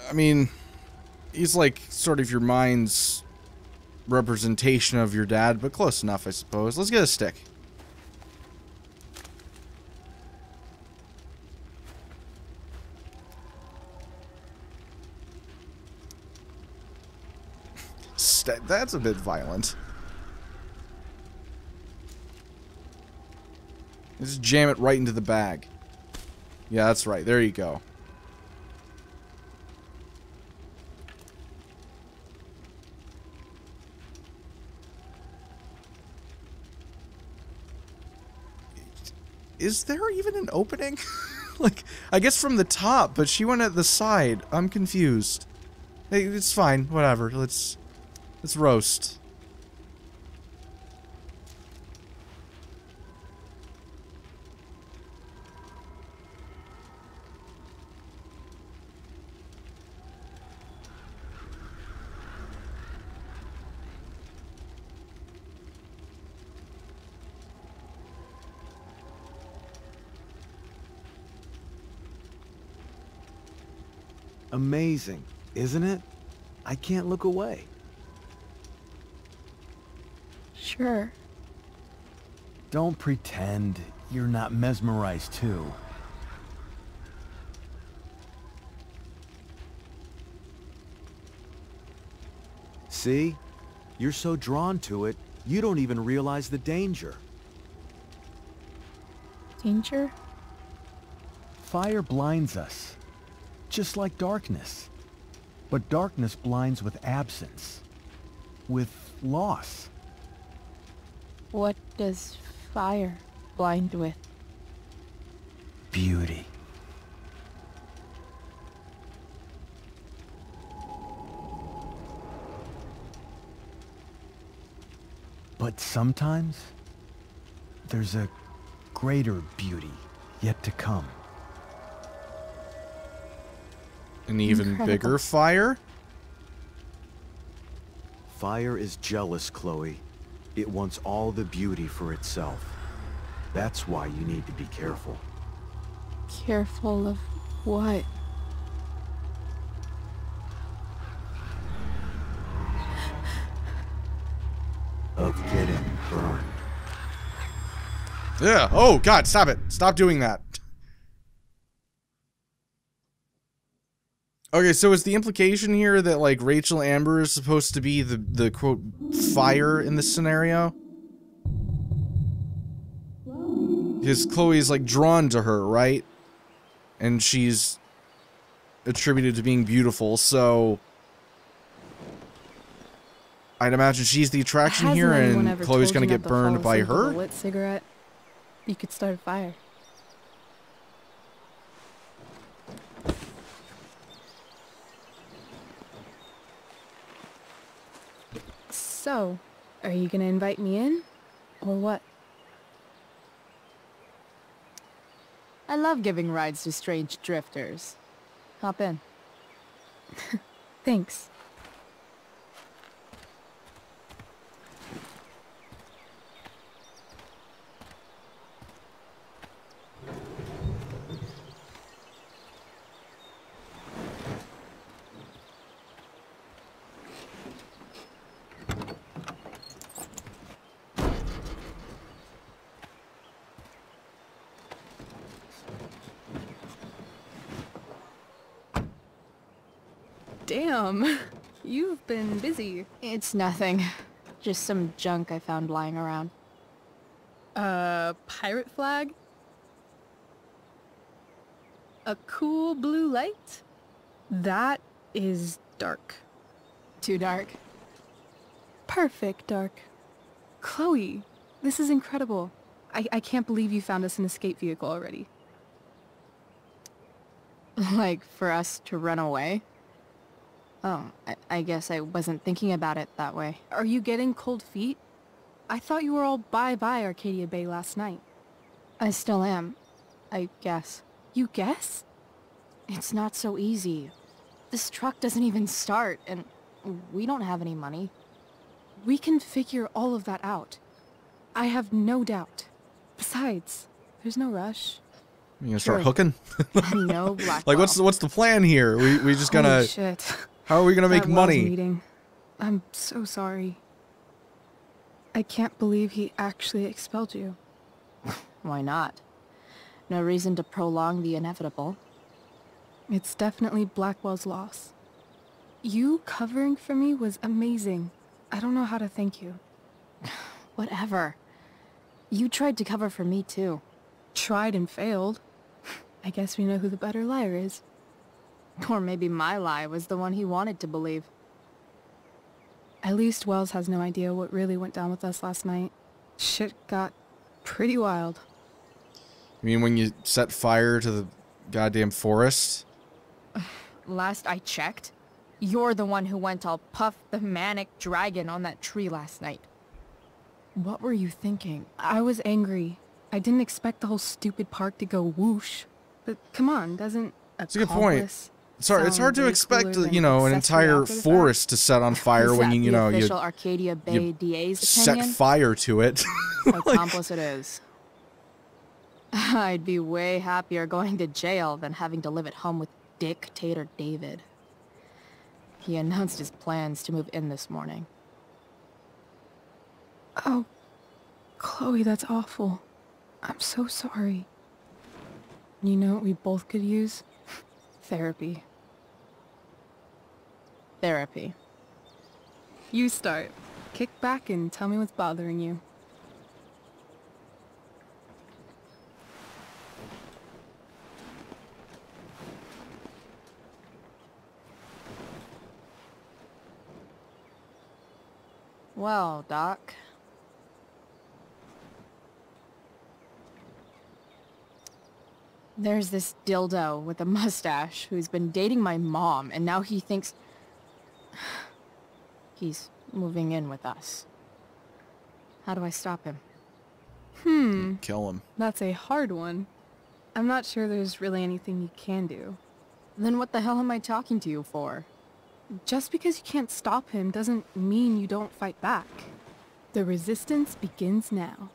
I mean, he's like sort of your mind's representation of your dad, but close enough, I suppose. Let's get a stick. That's a bit violent. Just jam it right into the bag. Yeah, that's right. There you go. Is there even an opening? Like, I guess from the top, but she went at the side. I'm confused. Hey, it's fine. Whatever. Let's roast. Amazing, isn't it? I can't look away. Sure. Don't pretend you're not mesmerized too. See? You're so drawn to it, you don't even realize the danger. Danger? Fire blinds us, just like darkness. But darkness blinds with absence, with loss. What does fire blind with? Beauty. But sometimes, there's a greater beauty yet to come. An even bigger fire? Fire is jealous, Chloe. It wants all the beauty for itself. That's why you need to be careful. Careful of what? Of getting burned. Yeah. Oh, God, stop it. Stop doing that. Okay, so is the implication here that, like, Rachel Amber is supposed to be the quote, fire in this scenario? Because Chloe's, like, drawn to her, right? And she's attributed to being beautiful, so I'd imagine she's the attraction here, and Chloe's gonna get burned by her? A lit cigarette, you could start a fire. So, are you gonna invite me in, or what? I love giving rides to strange drifters. Hop in. Thanks. Damn. You've been busy. It's nothing. Just some junk I found lying around. Pirate flag? A cool blue light? That is dark. Too dark? Perfect dark. Chloe, this is incredible. I can't believe you found us an escape vehicle already. Like, for us to run away? Oh, I guess I wasn't thinking about it that way. Are you getting cold feet? I thought you were all bye-bye Arcadia Bay last night. I still am, I guess. You guess? It's not so easy. This truck doesn't even start, and we don't have any money. We can figure all of that out. I have no doubt. Besides, there's no rush. You gonna start hooking? No, Blackwell. Like, what's the plan here? We just gonna... Holy shit. How are we gonna make That money? Wells meeting. I'm so sorry. I can't believe he actually expelled you. Why not? No reason to prolong the inevitable. It's definitely Blackwell's loss. You covering for me was amazing. I don't know how to thank you. Whatever. You tried to cover for me too. Tried and failed. I guess we know who the better liar is. Or maybe my lie was the one he wanted to believe. At least Wells has no idea what really went down with us last night. Shit got pretty wild. You mean when you set fire to the goddamn forest? Last I checked, you're the one who went all Puff the Manic Dragon on that tree last night. What were you thinking? I was angry. I didn't expect the whole stupid park to go whoosh. But come on, doesn't That's a good point. Sorry, it's hard to expect, cooler you than know, an accessory entire after the fact? forest to set on fire Is when that you the know, official Arcadia Bay you DA's set opinion? fire to it. Accomplice it is. I'd be way happier going to jail than having to live at home with Dictator David. He announced his plans to move in this morning. Oh, Chloe, that's awful. I'm so sorry. You know what we both could use? Therapy. Therapy. You start. Kick back and tell me what's bothering you. Well, Doc. There's this dildo with a mustache who's been dating my mom, and now he thinks he's moving in with us. How do I stop him? Kill him. That's a hard one. I'm not sure there's really anything you can do. Then what the hell am I talking to you for? Just because you can't stop him doesn't mean you don't fight back. The resistance begins now.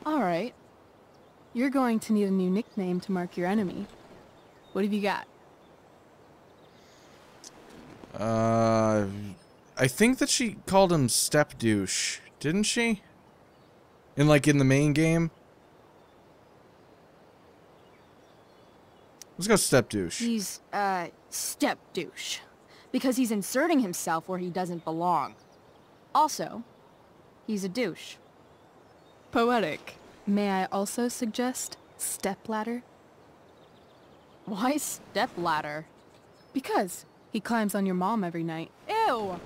Alright. You're going to need a new nickname to mark your enemy. What have you got? I think that she called him Step Douche, didn't she? In the main game? Let's go Step Douche. He's, step douche. Because he's inserting himself where he doesn't belong. Also, he's a douche. Poetic. May I also suggest stepladder? Why stepladder? Because he climbs on your mom every night. Ew!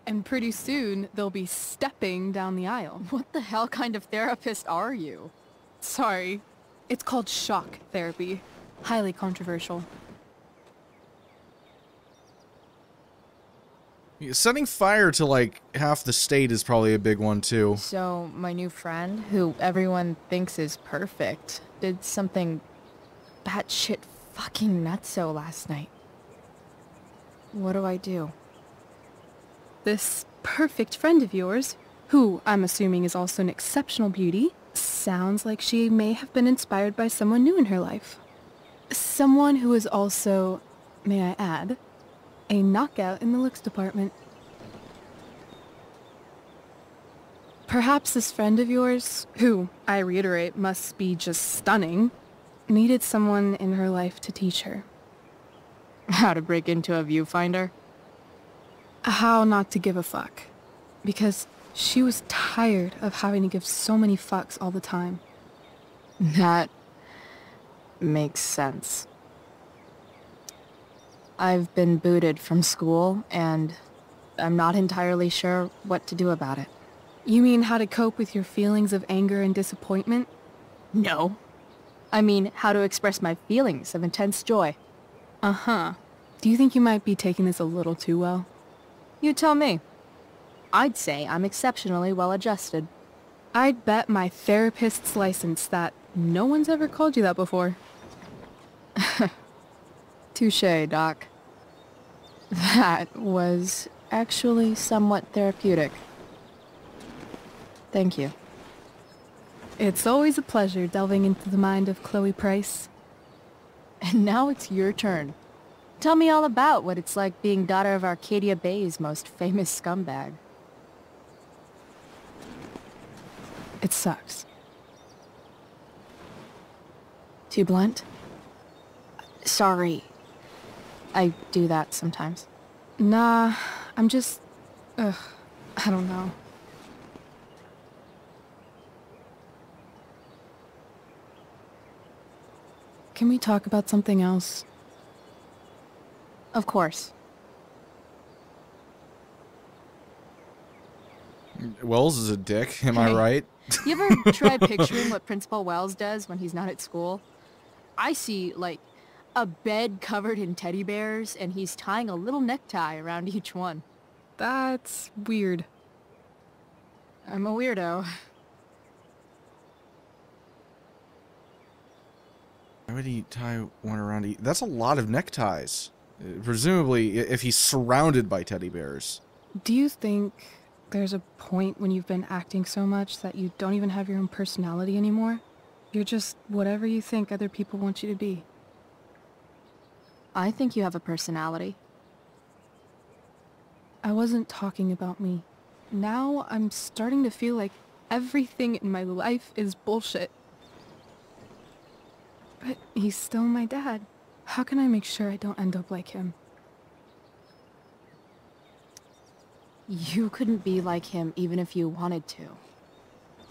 And pretty soon, they'll be stepping down the aisle. What the hell kind of therapist are you? Sorry. It's called shock therapy. Highly controversial. Setting fire to, half the state is probably a big one, too. So, my new friend, who everyone thinks is perfect, did something batshit fucking nutso last night. What do I do? This perfect friend of yours, who I'm assuming is also an exceptional beauty, sounds like she may have been inspired by someone new in her life. Someone who is also, may I add, a knockout in the looks department. Perhaps this friend of yours, who, I reiterate, must be just stunning, needed someone in her life to teach her. How to break into a viewfinder? How not to give a fuck. Because she was tired of having to give so many fucks all the time. That makes sense. I've been booted from school, and I'm not entirely sure what to do about it. You mean how to cope with your feelings of anger and disappointment? No. I mean, how to express my feelings of intense joy. Uh-huh. Do you think you might be taking this a little too well? You tell me. I'd say I'm exceptionally well adjusted. I'd bet my therapist's license that no one's ever called you that before. Touché, Doc. That was actually somewhat therapeutic. Thank you. It's always a pleasure delving into the mind of Chloe Price. And now it's your turn. Tell me all about what it's like being daughter of Arcadia Bay's most famous scumbag. It sucks. Too blunt? Sorry. I do that sometimes. Nah, I'm just... I don't know. Can we talk about something else? Of course. Wells is a dick, am I right? You ever try picturing what Principal Wells does when he's not at school? I see, like, a bed covered in teddy bears, and he's tying a little necktie around each one. That's weird. I'm a weirdo. Why would he tie one around each? That's a lot of neckties. Presumably, if he's surrounded by teddy bears. Do you think there's a point when you've been acting so much that you don't even have your own personality anymore? You're just whatever you think other people want you to be. I think you have a personality. I wasn't talking about me. Now I'm starting to feel like everything in my life is bullshit. But he's still my dad. How can I make sure I don't end up like him? You couldn't be like him even if you wanted to.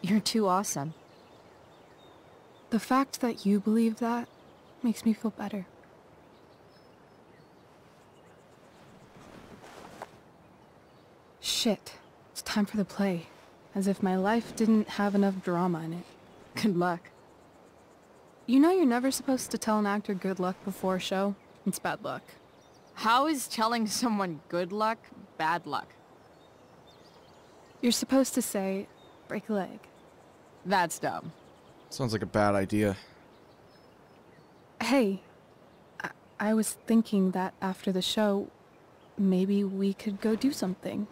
You're too awesome. The fact that you believe that makes me feel better. Shit. It's time for the play. As if my life didn't have enough drama in it. Good luck. You know you're never supposed to tell an actor good luck before a show? It's bad luck. How is telling someone good luck bad luck? You're supposed to say, break a leg. That's dumb. Sounds like a bad idea. Hey, I was thinking that after the show, maybe we could go do something.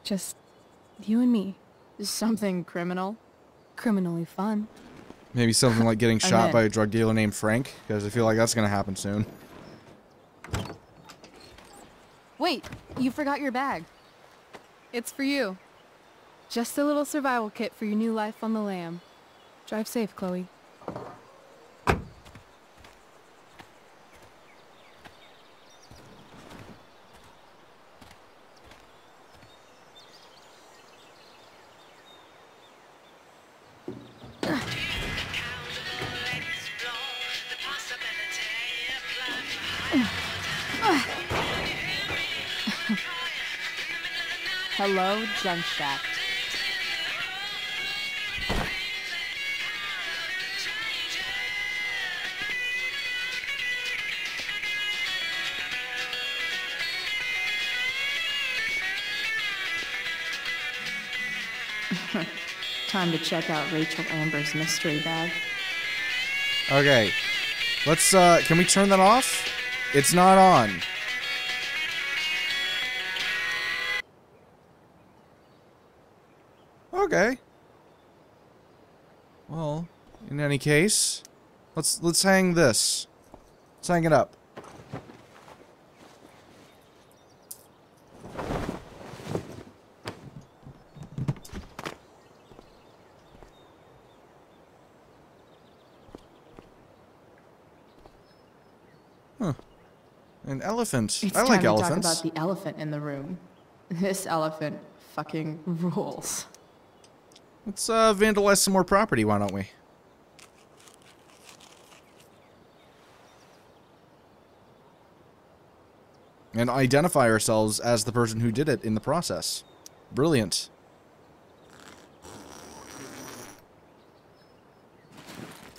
Just you and me. Something criminal? Criminally fun. Maybe something like getting I'm shot in. by a drug dealer named Frank, because I feel like that's going to happen soon. Wait, you forgot your bag. It's for you. Just a little survival kit for your new life on the lam. Drive safe, Chloe. Hello, Junk Shack. Time to check out Rachel Amber's mystery bag. Okay. Let's, can we turn that off? It's not on. Okay. Well, in any case, let's hang this. Let's hang it up. Huh. An elephant. It's I like time to elephants. talk about the elephant in the room. This elephant fucking rules. Let's vandalize some more property, why don't we? And identify ourselves as the person who did it in the process. Brilliant.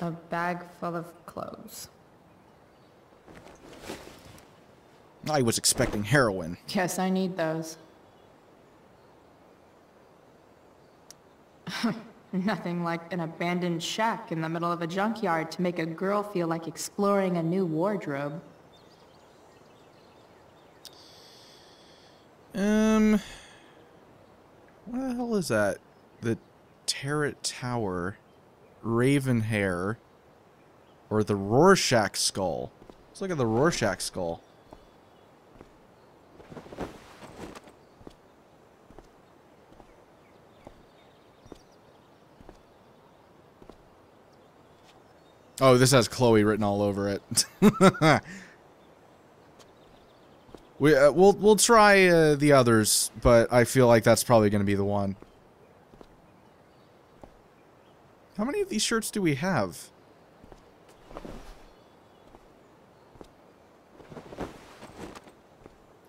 A bag full of clothes. I was expecting heroin. Yes, I need those. Nothing like an abandoned shack in the middle of a junkyard to make a girl feel like exploring a new wardrobe. What the hell is that? The Tarot Tower, Ravenhair, or the Rorschach Skull? Let's look at the Rorschach Skull. Oh, this has Chloe written all over it. We'll try the others, but I feel like that's probably going to be the one. How many of these shirts do we have?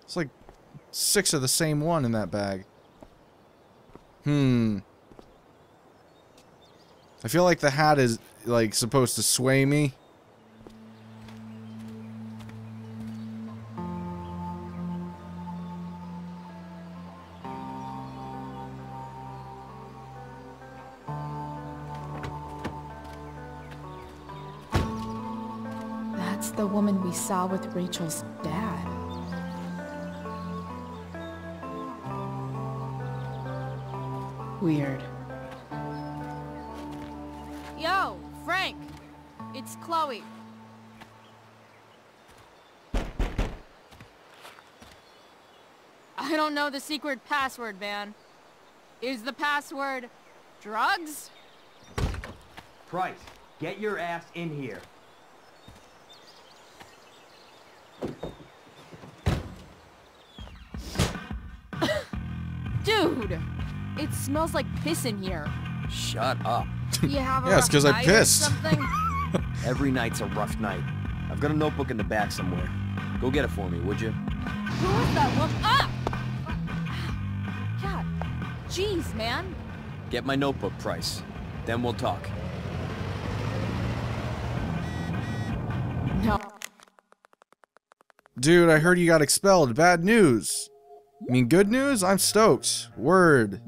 It's like 6 of the same one in that bag. I feel like the hat is like supposed to sway me. That's the woman we saw with Rachel's dad. Weird. Yo, Frank! It's Chloe. I don't know the secret password, man. Is the password drugs? Price, get your ass in here. Dude! It smells like piss in here. Shut up. You have a Yeah, it's rough 'cause I night or pissed. something? Every night's a rough night. I've got a notebook in the back somewhere. Go get it for me, would you? Who is that woman? Ah! God, jeez, man. Get my notebook, Price. Then we'll talk. No. Dude, I heard you got expelled. Bad news. I mean, good news? I'm stoked. Word.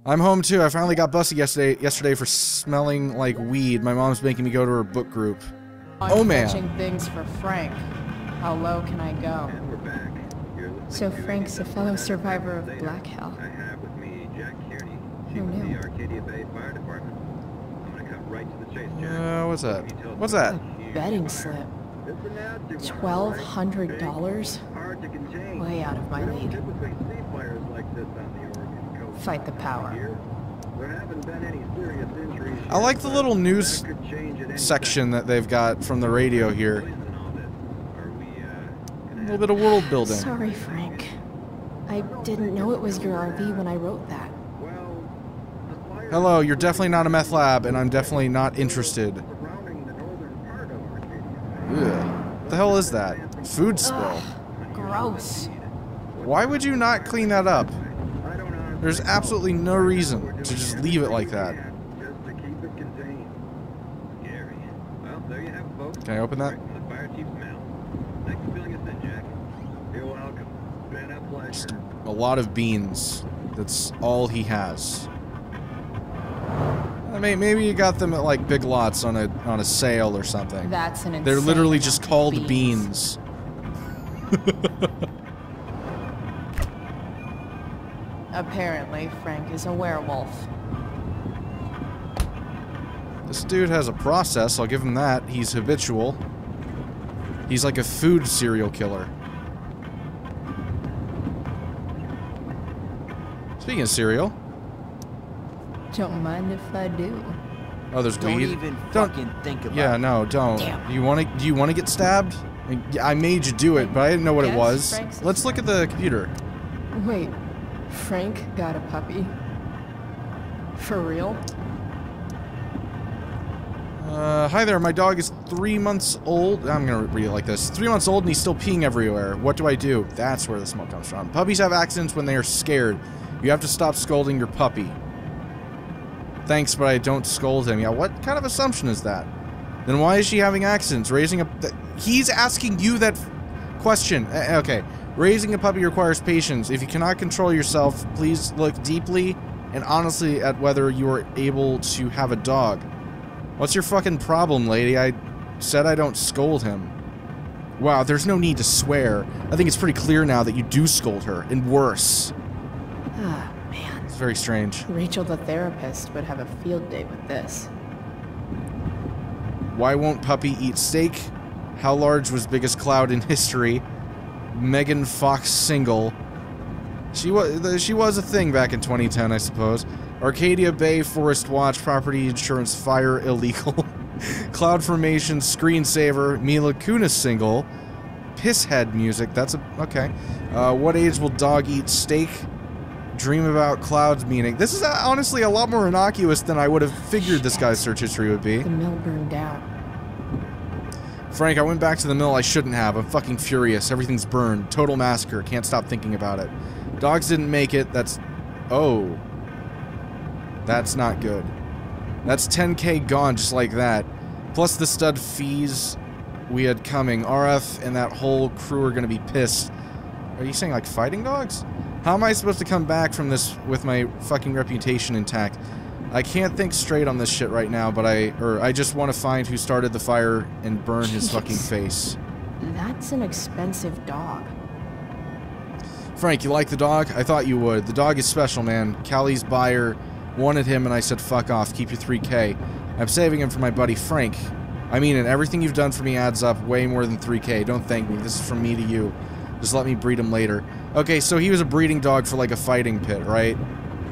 I'm home too. I finally got busted yesterday for smelling like weed. My mom's making me go to her book group. Oh man. Fetching things for Frank. How low can I go? So Frank's a fellow survivor of Black Hell. Who knew? What's that? What's that? Betting slip. $1,200? Way out of my league. Fight the power. I like the little news section that they've got from the radio here. A little bit of world building. Sorry, Frank. I didn't know it was your RV when I wrote that. Hello, you're definitely not a meth lab, and I'm definitely not interested. Ugh. What the hell is that? Food spill. Ugh, gross. Why would you not clean that up? There's absolutely no reason to just leave it like that. Can I open that? Just a lot of beans. That's all he has. I mean, maybe you got them at like Big Lots on a sale or something. That's an insane They're literally amount just of called beans. Apparently, Frank is a werewolf. This dude has a process, I'll give him that. He's habitual. He's like a food serial killer. Speaking of cereal. Don't mind if I do. Oh, there's Don't weed. even fucking think about it. Yeah, no, don't. Damn. Do you want to get stabbed? I made you do it, but I didn't know what it was. Frank's Let's look at the computer. Wait, Frank got a puppy? For real? Hi there, my dog is 3 months old. I'm gonna read it like this. 3 months old and he's still peeing everywhere. What do I do? That's where the smoke comes from. Puppies have accidents when they are scared. You have to stop scolding your puppy. Thanks, but I don't scold him. Yeah, what kind of assumption is that? Then why is she having accidents? Raising a... He's asking you that question. Okay. Raising a puppy requires patience. If you cannot control yourself, please look deeply and honestly at whether you are able to have a dog. What's your fucking problem, lady? I said I don't scold him. Wow, there's no need to swear. I think it's pretty clear now that you do scold her, and worse. Ah, man. It's very strange. Rachel the therapist would have a field day with this. Why won't puppy eat steak? How large was biggest cloud in history? Megan Fox single. She was a thing back in 2010, I suppose. Arcadia Bay Forest Watch property insurance fire illegal. Cloud formation screensaver. Mila Kunis single. Pisshead music. That's a okay. What age will dog eat steak? Dream about clouds meaning. This is honestly a lot more innocuous than I would have figured this guy's search history would be. The mill burned down. Frank, I went back to the mill I shouldn't have. I'm fucking furious. Everything's burned. Total massacre. Can't stop thinking about it. Dogs didn't make it. That's... Oh. That's not good. That's 10K gone just like that. Plus the stud fees we had coming. RF and that whole crew are gonna be pissed. Are you saying like fighting dogs? How am I supposed to come back from this with my fucking reputation intact? I can't think straight on this shit right now, but I just want to find who started the fire and burn his fucking face. That's an expensive dog. Frank, you like the dog? I thought you would. The dog is special, man. Callie's buyer wanted him and I said fuck off, keep your 3K. I'm saving him for my buddy Frank. I mean it, everything you've done for me adds up way more than 3K. Don't thank me, this is from me to you. Just let me breed him later. Okay, so he was a breeding dog for like a fighting pit, right?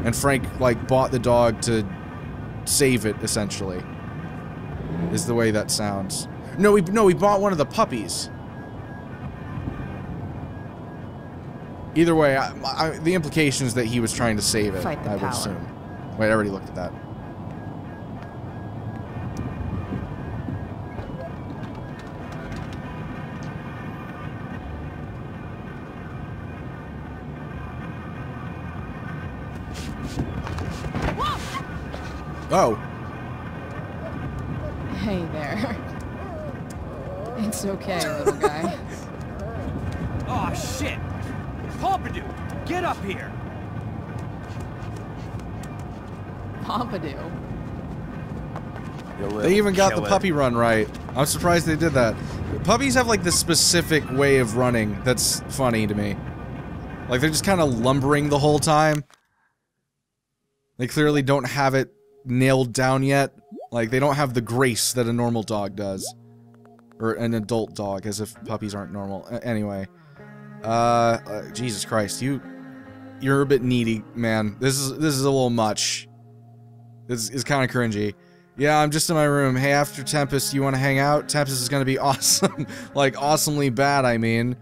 And Frank, like, bought the dog to save it, essentially. Is the way that sounds. No, he bought one of the puppies. Either way, the implication is that he was trying to save it, Fight the I would power. assume. Wait, I already looked at that. Oh. Hey there. It's okay, little guy. Oh shit! Pompidou, get up here! Pompidou. They even got the puppy run right. I'm surprised they did that. Puppies have like this specific way of running that's funny to me. Like they're just kind of lumbering the whole time. They clearly don't have it nailed down yet. Like they don't have the grace that a normal dog does. Or an adult dog, as if puppies aren't normal. Anyway. Jesus Christ, you're a bit needy, man. This is a little much. This is kind of cringy. Yeah, I'm just in my room. Hey, after Tempest, you want to hang out? Tempest is gonna be awesome. Like, awesomely bad, I mean.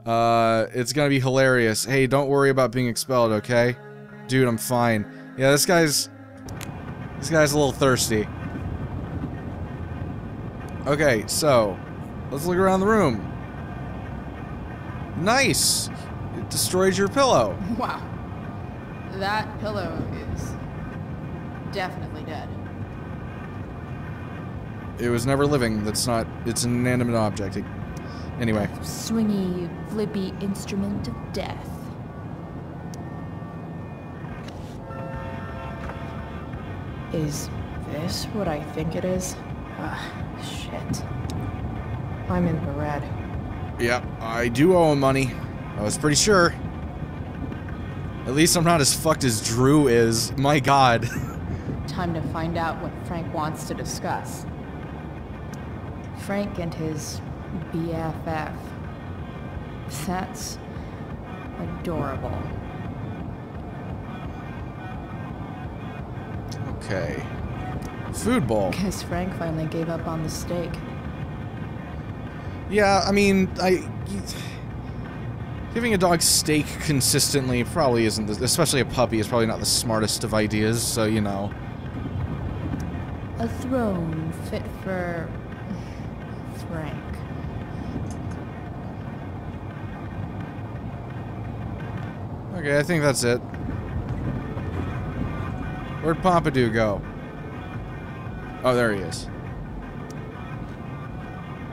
It's gonna be hilarious. Hey, don't worry about being expelled, okay? Dude, I'm fine. Yeah, this guy's a little thirsty. Okay, so, let's look around the room. Nice! It destroyed your pillow. Wow. That pillow is definitely dead. It was never living. That's not... It's an inanimate object. Anyway. Swingy, flippy instrument of death. Is this what I think it is? Shit. I'm in the red. Yeah, I do owe him money. I was pretty sure. At least I'm not as fucked as Drew is. My god. Time to find out what Frank wants to discuss. Frank and his BFF. That's adorable. Okay. Food bowl. Guess Frank finally gave up on the steak. Yeah, I mean, giving a dog steak consistently probably isn't, especially a puppy, is probably not the smartest of ideas, so, you know. A throne fit for Frank. Okay, I think that's it. Where'd Pompidou go? Oh, there he is.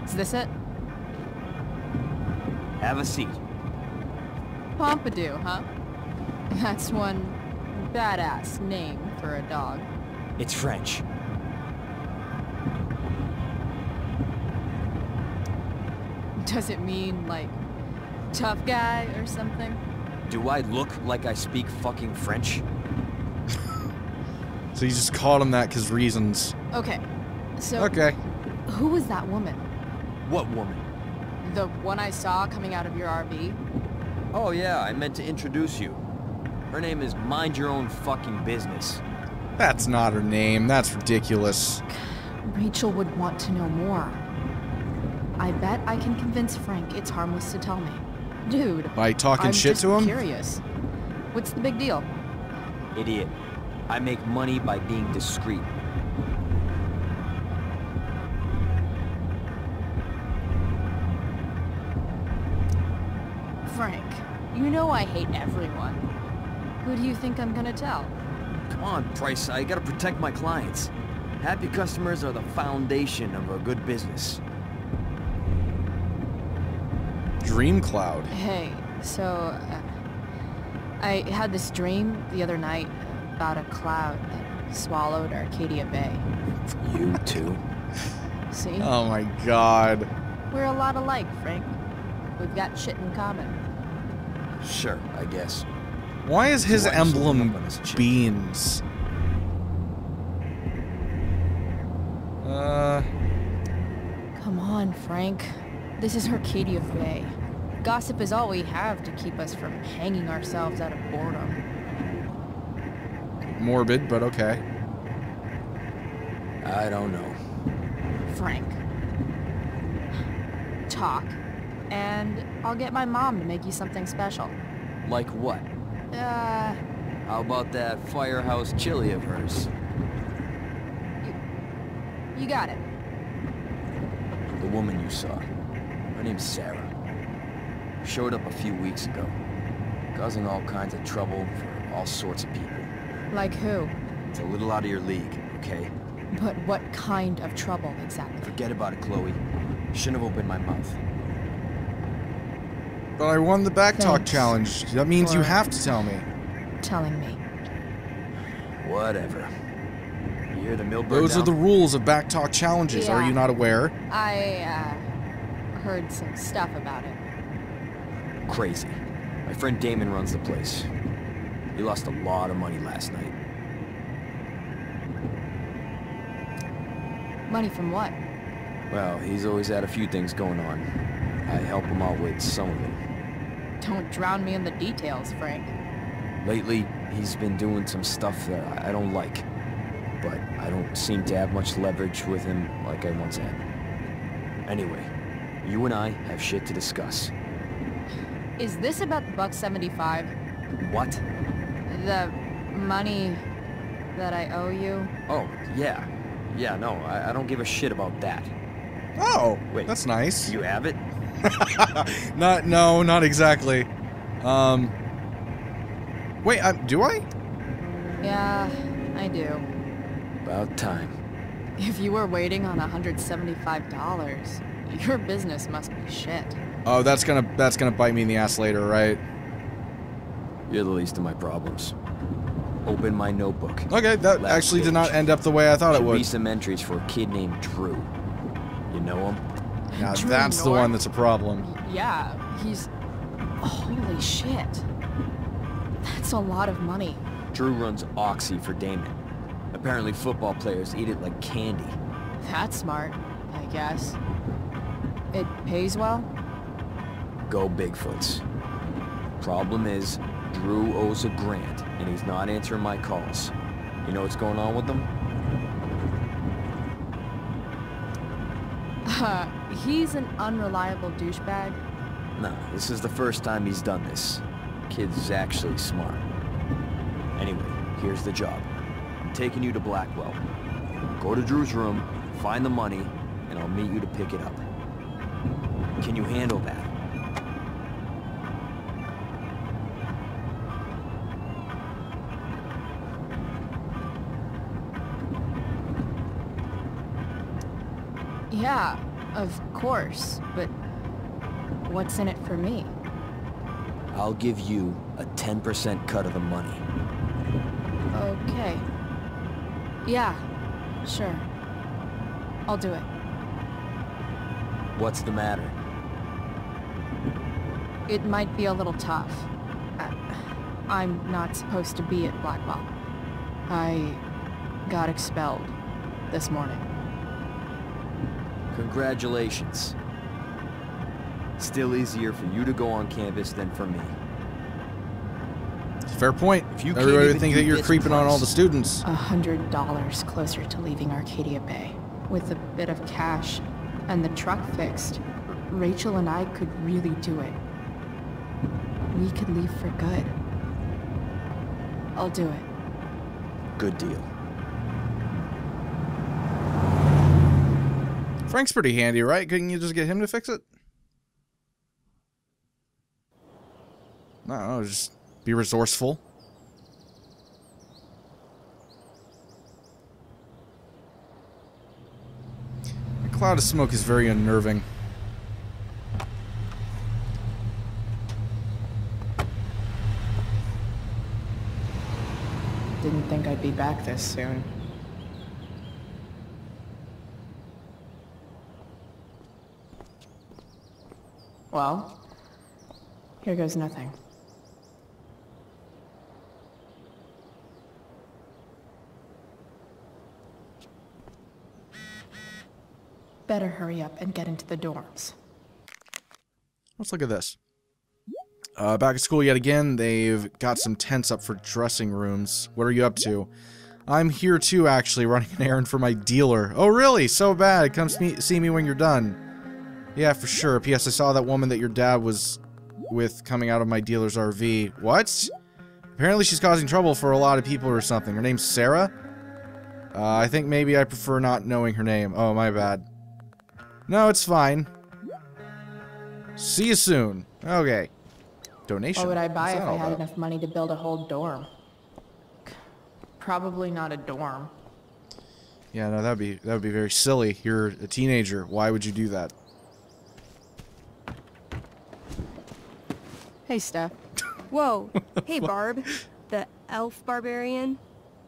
Is this it? Have a seat. Pompidou, huh? That's one badass name for a dog. It's French. Does it mean, like, tough guy or something? Do I look like I speak fucking French? So you just called him that because reasons. Okay, so... Okay. Who was that woman? What woman? The one I saw coming out of your RV? Oh yeah, I meant to introduce you. Her name is Mind Your Own Fucking Business. That's not her name. That's ridiculous. Rachel would want to know more. I bet I can convince Frank it's harmless to tell me. Dude, By talking I'm shit just to him? Curious. What's the big deal? Idiot. I make money by being discreet. Frank, you know I hate everyone. Who do you think I'm gonna tell? Come on, Price, I gotta protect my clients. Happy customers are the foundation of a good business. Dream Cloud. Hey, so... I had this dream the other night about a cloud that swallowed Arcadia Bay. You too? See? Oh my god. We're a lot alike, Frank. We've got shit in common. Sure, I guess. Why is his Why are you so emblem hung up on this chick? beans? Come on, Frank. This is Arcadia Bay. Gossip is all we have to keep us from hanging ourselves out of boredom. Morbid, but okay. I don't know. Frank. Talk, and I'll get my mom to make you something special. Like what? How about that firehouse chili of hers? You got it. The woman you saw. Her name's Sarah. Showed up a few weeks ago. Causing all kinds of trouble for all sorts of people. Like who? It's a little out of your league, okay? But what kind of trouble, exactly? Forget about it, Chloe. Shouldn't have opened my mouth. But I won the backtalk Thanks challenge. That means you for- have to tell me. Telling me. Whatever. You hear the mill burn Those down? are the rules of backtalk challenges. Are Yeah. you not aware? I, heard some stuff about it. Crazy. My friend Damon runs the place. He lost a lot of money last night. Money from what? Well, he's always had a few things going on. I help him out with some of it. Don't drown me in the details, Frank. Lately, he's been doing some stuff that I don't like. But I don't seem to have much leverage with him like I once had. Anyway, you and I have shit to discuss. Is this about the $1.75? What? The money that I owe you? Oh, yeah. Yeah, no, I don't give a shit about that. Oh, Wait, that's nice. You have it? No, not exactly. Wait, do I? Yeah, I do. About time. If you were waiting on $175, your business must be shit. Oh, that's gonna bite me in the ass later, right? You're the least of my problems. Open my notebook. Okay, that Last actually did not page. end up the way I thought it Should would. be some entries for a kid named Drew. You know him? Now Drew that's the North? one that's a problem. Yeah, he's... Holy shit. That's a lot of money. Drew runs Oxy for Damon. Apparently football players eat it like candy. That's smart, I guess. It pays well? Go Bigfoots. Problem is, Drew owes a grant, and he's not answering my calls. You know what's going on with him? He's an unreliable douchebag. No, this is the first time he's done this. Kid's actually smart. Anyway, here's the job. I'm taking you to Blackwell. Go to Drew's room, find the money, and I'll meet you to pick it up. Can you handle that? Yeah, of course, but what's in it for me? I'll give you a 10% cut of the money. Okay. Yeah, sure. I'll do it. What's the matter? It might be a little tough. I'm not supposed to be at Blackwell. I got expelled this morning. Congratulations. Still easier for you to go on campus than for me. Fair point. If you Everybody would can't think even that you're get creeping on all the price. students. $100 closer to leaving Arcadia Bay. With a bit of cash and the truck fixed, Rachel and I could really do it. We could leave for good. I'll do it. Good deal. Frank's pretty handy, right? Couldn't you just get him to fix it? No, just be resourceful. A cloud of smoke is very unnerving. Didn't think I'd be back this soon. Well, here goes nothing. Better hurry up and get into the dorms. Let's look at this. Back at school yet again. They've got some tents up for dressing rooms. What are you up to? I'm here too, actually, running an errand for my dealer. Oh, really? So bad. Come see me when you're done. Yeah, for sure. P.S. I saw that woman that your dad was with coming out of my dealer's RV. What? Apparently she's causing trouble for a lot of people or something. Her name's Sarah? I think maybe I prefer not knowing her name. Oh, my bad. No, it's fine. See you soon. Okay. Donation. What would I buy What's if that I all had about? enough money to build a whole dorm? Probably not a dorm. Yeah, no, that would be very silly. You're a teenager. Why would you do that? Hey, Steph. Whoa. Hey, Barb. The elf barbarian.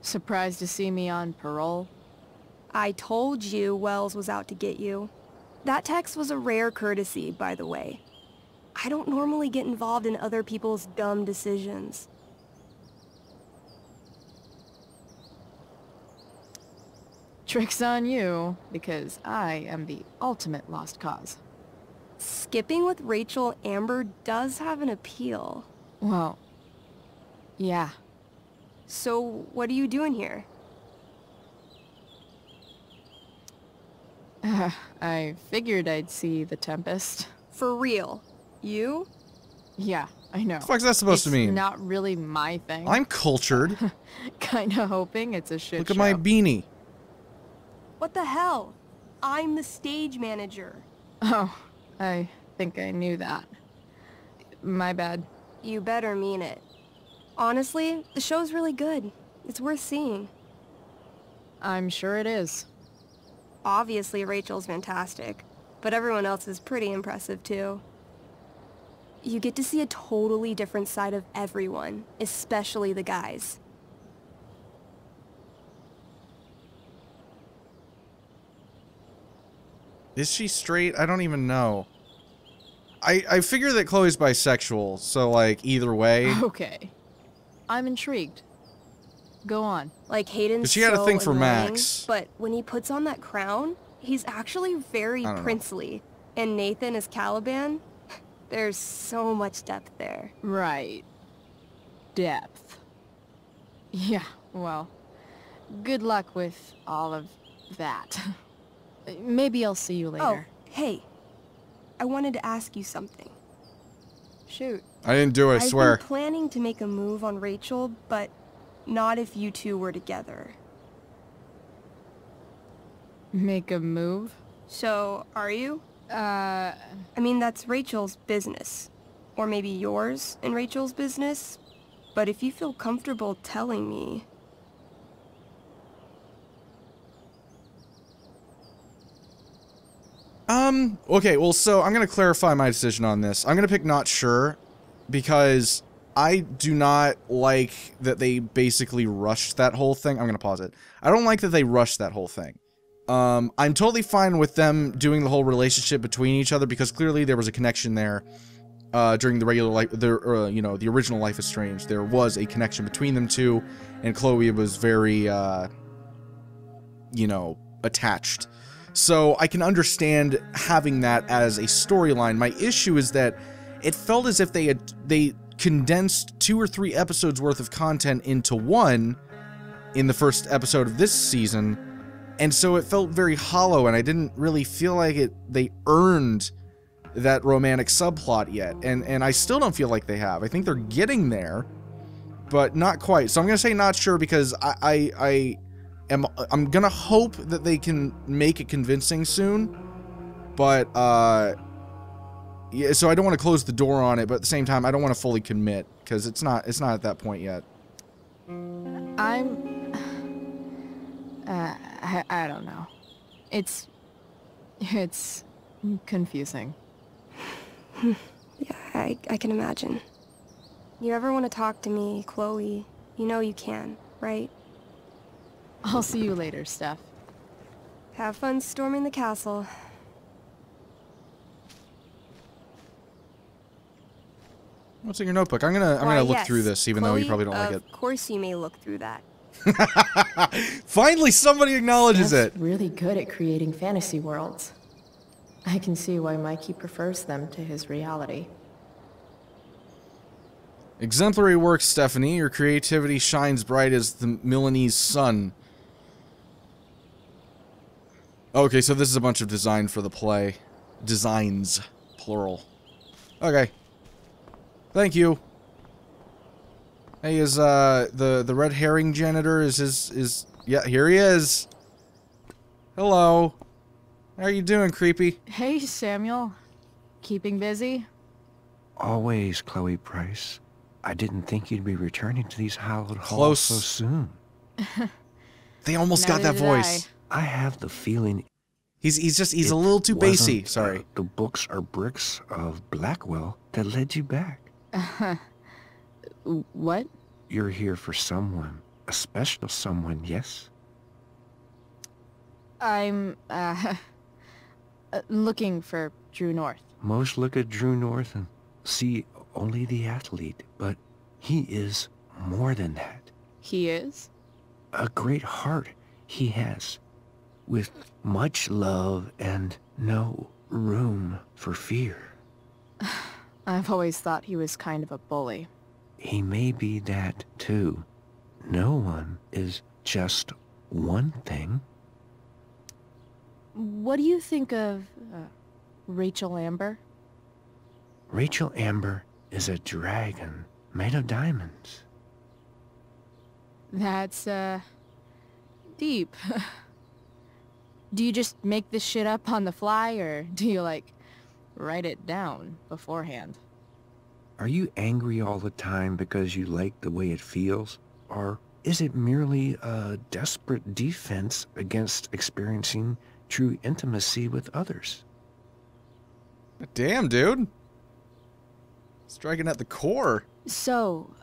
Surprised to see me on parole? I told you Wells was out to get you. That text was a rare courtesy, by the way. I don't normally get involved in other people's dumb decisions. Trick's on you, because I am the ultimate lost cause. Skipping with Rachel Amber does have an appeal. Well, yeah. So, what are you doing here? I figured I'd see the Tempest. For real? You? Yeah, I know. What the fuck's that supposed to mean? It's not really my thing. I'm cultured. Kinda hoping it's a shit Look show. at my beanie. What the hell? I'm the stage manager. Oh, I think I knew that. My bad. You better mean it. Honestly, the show's really good. It's worth seeing. I'm sure it is. Obviously, Rachel's fantastic, but everyone else is pretty impressive too. You get to see a totally different side of everyone, especially the guys. Is she straight? I don't even know. I figure that Chloe's bisexual, so like either way. Okay. I'm intrigued. Go on. Like Hayden's 'Cause she had a so thing for annoying, Max. but when he puts on that crown, he's actually very I don't know. princely. And Nathan is Caliban. There's so much depth there. Right. Depth. Yeah, well, good luck with all of that. Maybe I'll see you later. Oh, Hey, I wanted to ask you something. Shoot. I didn't do it, I swear. I've been planning to make a move on Rachel, but not if you two were together. Make a move? So, are you? I mean, that's Rachel's business. Or maybe yours and Rachel's business. But if you feel comfortable telling me... Okay, well, so I'm gonna clarify my decision on this. I'm gonna pick not sure, because I do not like that they basically rushed that whole thing. I'm gonna pause it. I don't like that they rushed that whole thing. I'm totally fine with them doing the whole relationship between each other, because clearly there was a connection there, during the regular life, you know, the original Life is Strange. There was a connection between them two, and Chloe was very, you know, attached. So I can understand having that as a storyline. My issue is that it felt as if they condensed 2 or 3 episodes worth of content into one in the first episode of this season, and so it felt very hollow, and I didn't really feel like they earned that romantic subplot yet, and I still don't feel like they have. I think they're getting there, but not quite. So I'm gonna say not sure, because I'm gonna hope that they can make it convincing soon, but yeah, so I don't want to close the door on it, but at the same time I don't want to fully commit, because it's not at that point yet. I don't know. It's confusing. Yeah, I can imagine. You ever want to talk to me, Chloe, you know you can, right? I'll see you later, Steph. Have fun storming the castle. What's in your notebook? I'm gonna look through this, even though you probably don't like it. Of course you may look through that. Finally, somebody acknowledges it. Really good at creating fantasy worlds. I can see why Mikey prefers them to his reality. Exemplary work, Stephanie. Your creativity shines bright as the Milanese sun. Okay, so this is a bunch of design for the play. Designs, plural. Okay. Thank you. Hey, is the red herring janitor is yeah, here he is. Hello. How are you doing, creepy? Hey, Samuel. Keeping busy? Always, Chloe Price. I didn't think you'd be returning to these hallowed halls so soon. They almost got that voice. I have the feeling he's a little too bassy. Sorry. The books or bricks of Blackwell that led you back. What? You're here for someone. A special someone, yes? I'm, looking for Drew North. Most look at Drew North and see only the athlete, but he is more than that. He is? A great heart he has, with much love and no room for fear. I've always thought he was kind of a bully. He may be that, too. No one is just one thing. What do you think of, Rachel Amber? Rachel Amber is a dragon made of diamonds. That's, deep. Do you just make this shit up on the fly, or do you, like, write it down beforehand? Are you angry all the time because you like the way it feels? Or is it merely a desperate defense against experiencing true intimacy with others? Damn, dude. Striking at the core. So,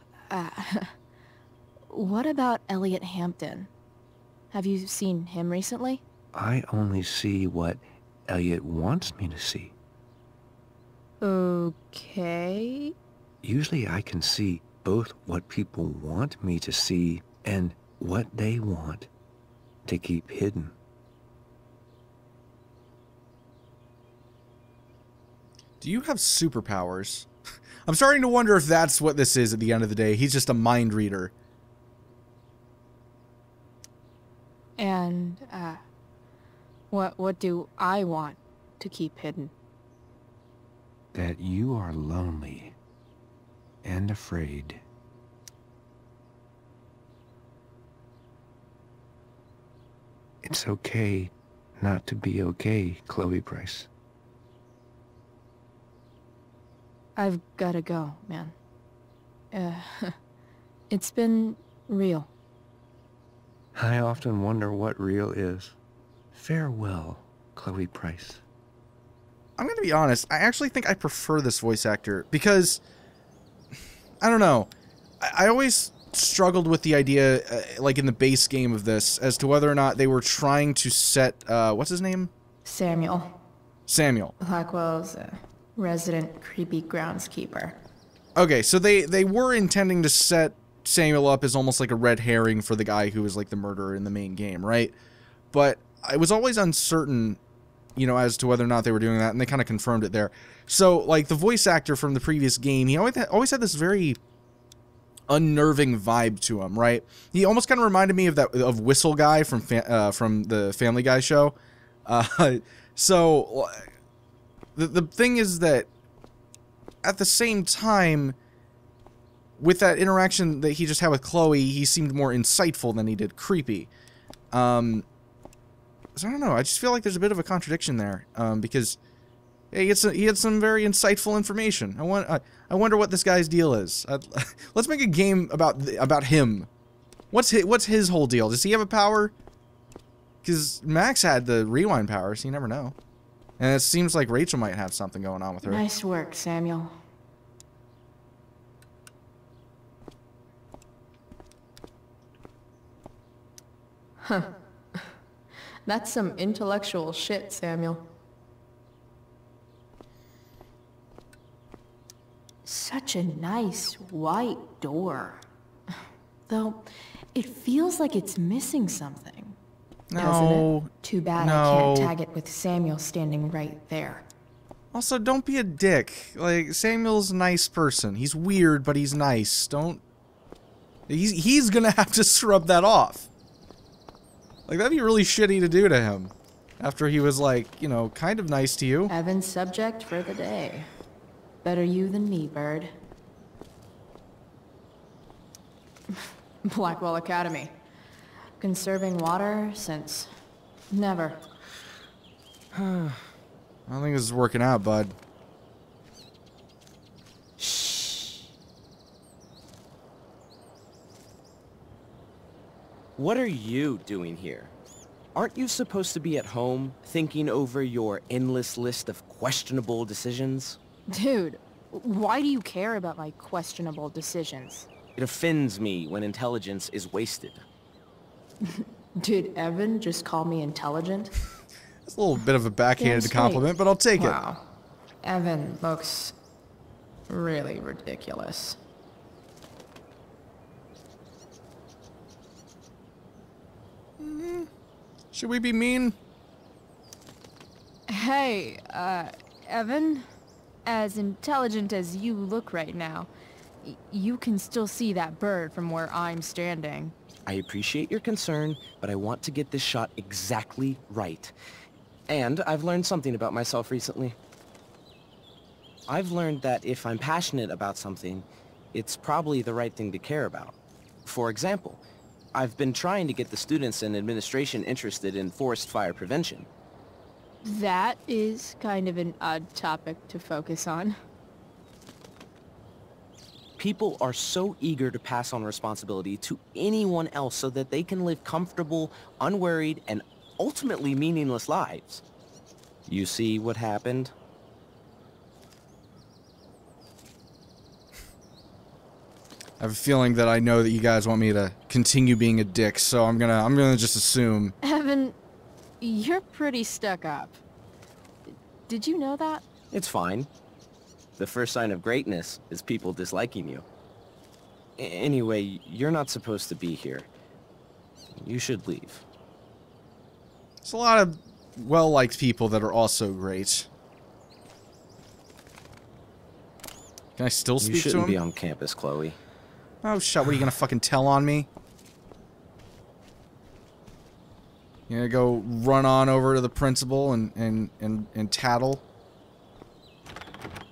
what about Elliot Hampton? Have you seen him recently? I only see what Elliot wants me to see. Okay. Usually I can see both what people want me to see and what they want to keep hidden. Do you have superpowers? I'm starting to wonder if that's what this is at the end of the day. He's just a mind reader. And, what do I want to keep hidden. That you are lonely and afraid. It's okay not to be okay, Chloe Price. I've gotta go, man. It's been real. I often wonder what real is. Farewell, Chloe Price. I'm gonna be honest, I actually think I prefer this voice actor because, I don't know, I always struggled with the idea, like in the base game of this, as to whether or not they were trying to set, what's his name? Samuel. Samuel. Blackwell's resident creepy groundskeeper. Okay, so they were intending to set Samuel up as almost like a red herring for the guy who was like the murderer in the main game, right? But I was always uncertain, you know, as to whether or not they were doing that, and they kind of confirmed it there. So, like, the voice actor from the previous game, he always had this very unnerving vibe to him, right? He almost kind of reminded me of Whistle Guy from the Family Guy show. So, the thing is that at the same time, with that interaction that he just had with Chloe, he seemed more insightful than he did creepy. So I don't know. I just feel like there's a bit of a contradiction there, because he had some very insightful information. I wonder what this guy's deal is. Let's make a game about him. What's his whole deal? Does he have a power? Because Max had the rewind power, so you never know. And it seems like Rachel might have something going on with her. Nice work, Samuel. Huh. That's some intellectual shit, Samuel. Such a nice white door. Though, it feels like it's missing something. No. It? Too bad no. I can't tag it with Samuel standing right there. Also, don't be a dick. Like, Samuel's a nice person. He's weird, but he's nice. Don't... He's gonna have to scrub that off. Like, that'd be really shitty to do to him. After he was, like, you know, kind of nice to you. Evan's subject for the day. Better you than me, bird. Blackwell Academy. Conserving water since... never. I don't think this is working out, bud. Shh. What are you doing here? Aren't you supposed to be at home, thinking over your endless list of questionable decisions? Dude, why do you care about my questionable decisions? It offends me when intelligence is wasted. Did Evan just call me intelligent? It's a little bit of a backhanded compliment, but I'll take it. Wow. Evan looks really ridiculous. Should we be mean? Hey, Evan? As intelligent as you look right now, you can still see that bird from where I'm standing. I appreciate your concern, but I want to get this shot exactly right. And I've learned something about myself recently. I've learned that if I'm passionate about something, it's probably the right thing to care about. For example, I've been trying to get the students and administration interested in forest fire prevention. That is kind of an odd topic to focus on. People are so eager to pass on responsibility to anyone else so that they can live comfortable, unworried, and ultimately meaningless lives. You see what happened? I have a feeling that I know that you guys want me to continue being a dick, so I'm gonna just assume. Evan, you're pretty stuck up. Did you know that? It's fine. The first sign of greatness is people disliking you. Anyway, you're not supposed to be here. You should leave. There's a lot of well-liked people that are also great. Can I still speak to him? You shouldn't be on campus, Chloe. Oh, shut. What, are you gonna fucking tell on me? You gonna go run on over to the principal and tattle?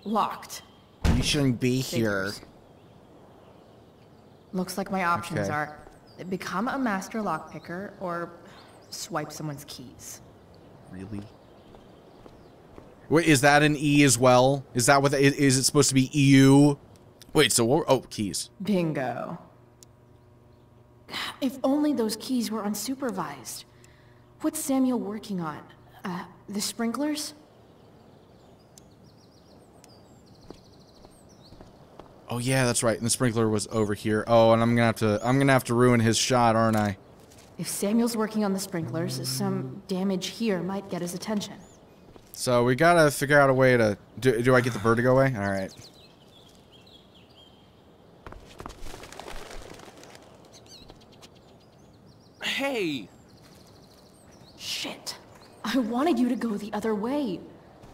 Locked. You shouldn't be here. Figures. Looks like my options Okay. are become a master lockpicker or swipe someone's keys. Really? Wait, is that an E as well? Is that what? Is it supposed to be EU? Wait, so what? Oh, keys. Bingo. If only those keys were unsupervised. What's Samuel working on? The sprinklers? Oh yeah, that's right. And the sprinkler was over here. Oh, and I'm gonna have to ruin his shot, aren't I? If Samuel's working on the sprinklers, some damage here might get his attention. So we gotta figure out a way to. Do I get the bird to go away? All right. Hey! Shit. I wanted you to go the other way.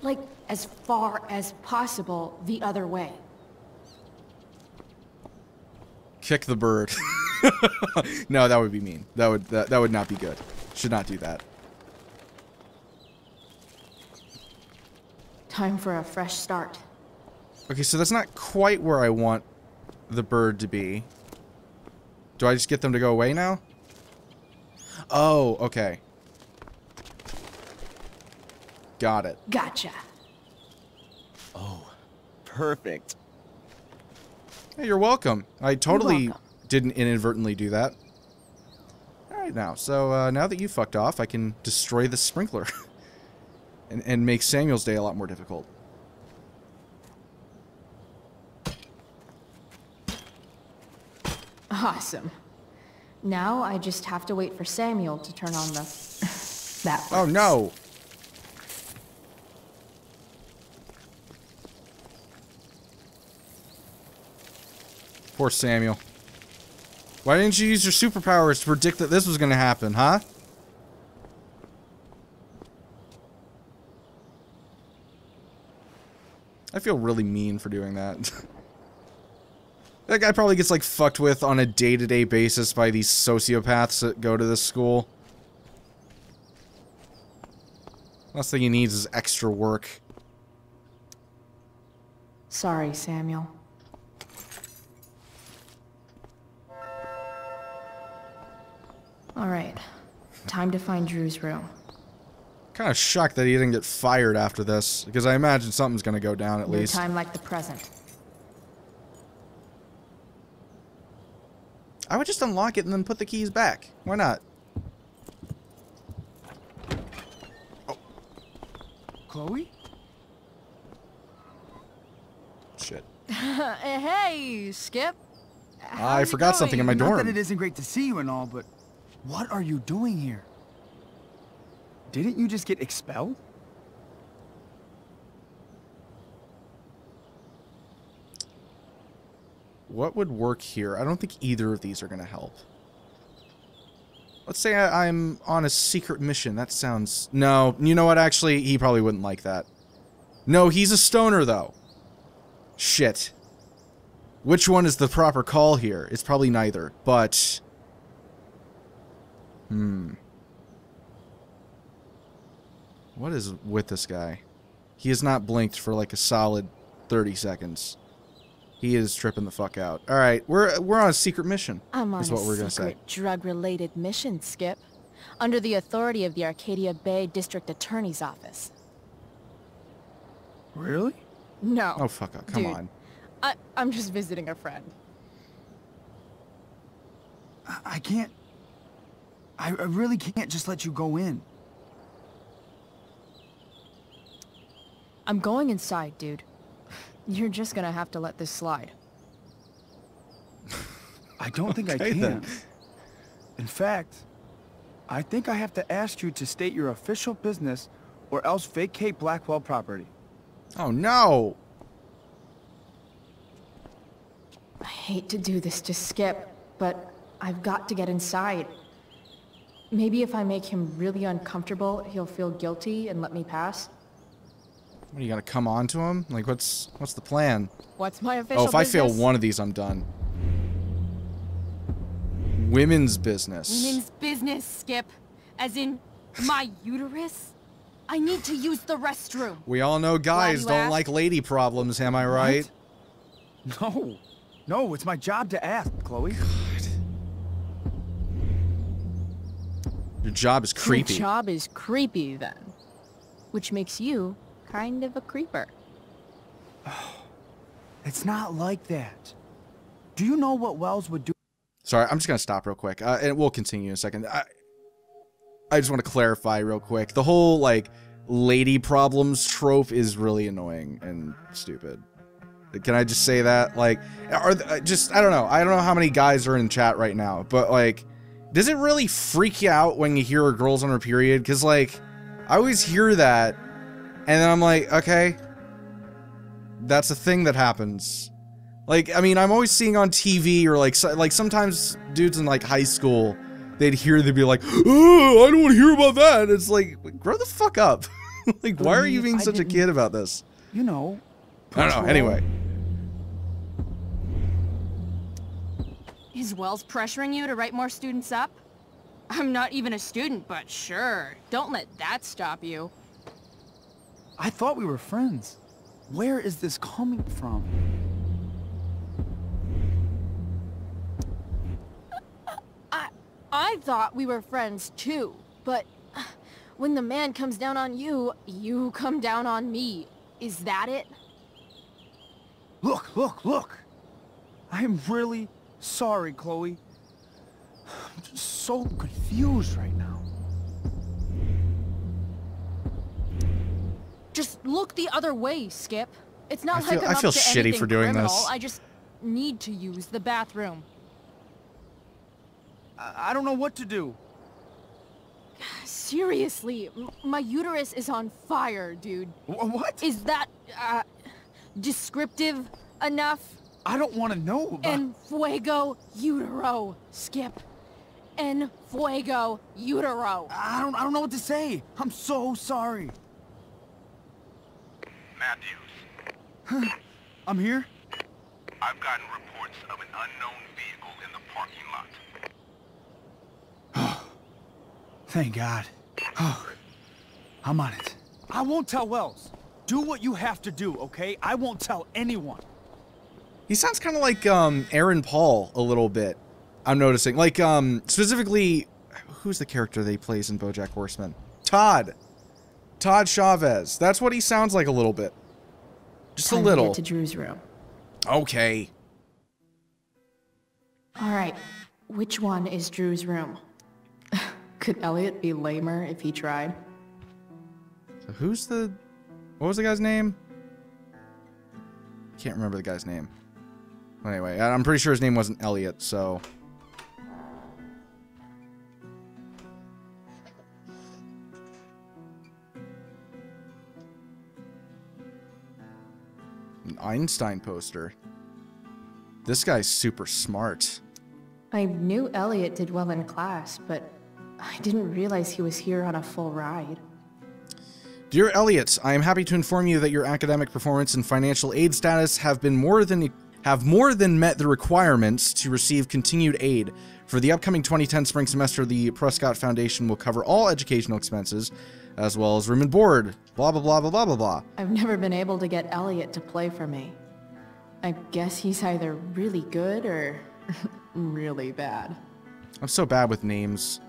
Like, as far as possible the other way. Kick the bird. No, that would be mean. That would not be good. Should not do that. Time for a fresh start. Okay, so that's not quite where I want the bird to be. Do I just get them to go away now? Oh, okay. Got it. Gotcha. Oh, perfect. Hey, you're welcome. I totally didn't inadvertently do that. Alright now, so now that you fucked off, I can destroy the sprinkler. and make Samuel's day a lot more difficult. Awesome. Now I just have to wait for Samuel to turn on the... that works. Oh no! Poor Samuel. Why didn't you use your superpowers to predict that this was gonna happen, huh? I feel really mean for doing that. That guy probably gets, like, fucked with on a day-to-day basis by these sociopaths that go to this school. Last thing he needs is extra work. Sorry, Samuel. Alright. Time to find Drew's room. Kind of shocked that he didn't get fired after this, because I imagine something's gonna go down at No least. time like the present. I would just unlock it and then put the keys back. Why not? Oh. Chloe? Shit. Hey, Skip. I forgot something in my dorm. Not that it isn't great to see you and all, but what are you doing here? Didn't you just get expelled? What would work here? I don't think either of these are going to help. Let's say I'm on a secret mission. That sounds... No, you know what? Actually, he probably wouldn't like that. No, he's a stoner, though. Shit. Which one is the proper call here? It's probably neither, but... What is with this guy? He has not blinked for like a solid 30 seconds. He is tripping the fuck out. All right, we're on a secret mission. I'm on is what a we're gonna say. secret drug-related mission, Skip. Under the authority of the Arcadia Bay District Attorney's Office. Really? No. Oh, fuck up. Come Dude, on. I'm just visiting a friend. I can't... I really can't just let you go in. I'm going inside, dude. You're just gonna have to let this slide. I don't think I Okay, can. then. In fact, I think I have to ask you to state your official business or else vacate Blackwell property. Oh, no! I hate to do this to Skip, but I've got to get inside. Maybe if I make him really uncomfortable, he'll feel guilty and let me pass. What, you gotta come on to him? Like, what's the plan? What's my official Oh, if I business? fail one of these, I'm done. Women's business. Women's business, Skip. As in, My uterus? I need to use the restroom. We all know guys you don't asked. like lady problems, am I right? No. No, it's my job to ask, Chloe. Your job is creepy. Your job is creepy, then. Which makes you kind of a creeper. It's not like that. Do you know what Wells would do? Sorry, I'm just going to stop real quick. And we'll continue in a second. I just want to clarify real quick. The whole, like, lady problems trope is really annoying and stupid. Can I just say that? Like, I don't know. I don't know how many guys are in chat right now, but, like, does it really freak you out when you hear a girl's on her period? Because, like, I always hear that, and then I'm like, okay, that's a thing that happens. Like, I mean, I'm always seeing on TV, or, like sometimes dudes in, like, high school, they'd be like, oh, I don't want to hear about that. It's like, grow the fuck up. Like, why are you being such a kid about this? You know. I don't know, anyway. Is Wells pressuring you to write more students up? I'm not even a student, but sure. Don't let that stop you. I thought we were friends. Where is this coming from? I thought we were friends too, but when the man comes down on you, you come down on me. Is that it? Look! I'm really sorry, Chloe. I'm just so confused right now. Just look the other way, Skip. It's not like I'm I feel up to shitty anything for doing criminal. this. I just need to use the bathroom. I don't know what to do. Seriously, my uterus is on fire, dude. What? Is that, descriptive enough? I don't want to know about... En fuego utero, Skip. En fuego utero. I don't know what to say. I'm so sorry. Matthews. I'm here? I've gotten reports of an unknown vehicle in the parking lot. Thank God. Oh, I'm on it. I won't tell Wells. Do what you have to do, okay? I won't tell anyone. He sounds kind of like Aaron Paul a little bit. I'm noticing. Like, specifically, who's the character that he plays in BoJack Horseman? Todd Chavez. That's what he sounds like a little bit. Just a little. Get to Drew's room. Okay. All right. Which one is Drew's room? Could Elliot be lamer if he tried? So who's the... What was the guy's name? Can't remember the guy's name. Anyway, I'm pretty sure his name wasn't Elliot, so... An Einstein poster. This guy's super smart. I knew Elliot did well in class, but I didn't realize he was here on a full ride. Dear Elliot, I am happy to inform you that your academic performance and financial aid status have more than met the requirements to receive continued aid. For the upcoming 2010 spring semester, the Prescott Foundation will cover all educational expenses, as well as room and board, blah blah blah blah blah blah blah. I've never been able to get Elliot to play for me. I guess he's either really good or really bad. I'm so bad with names.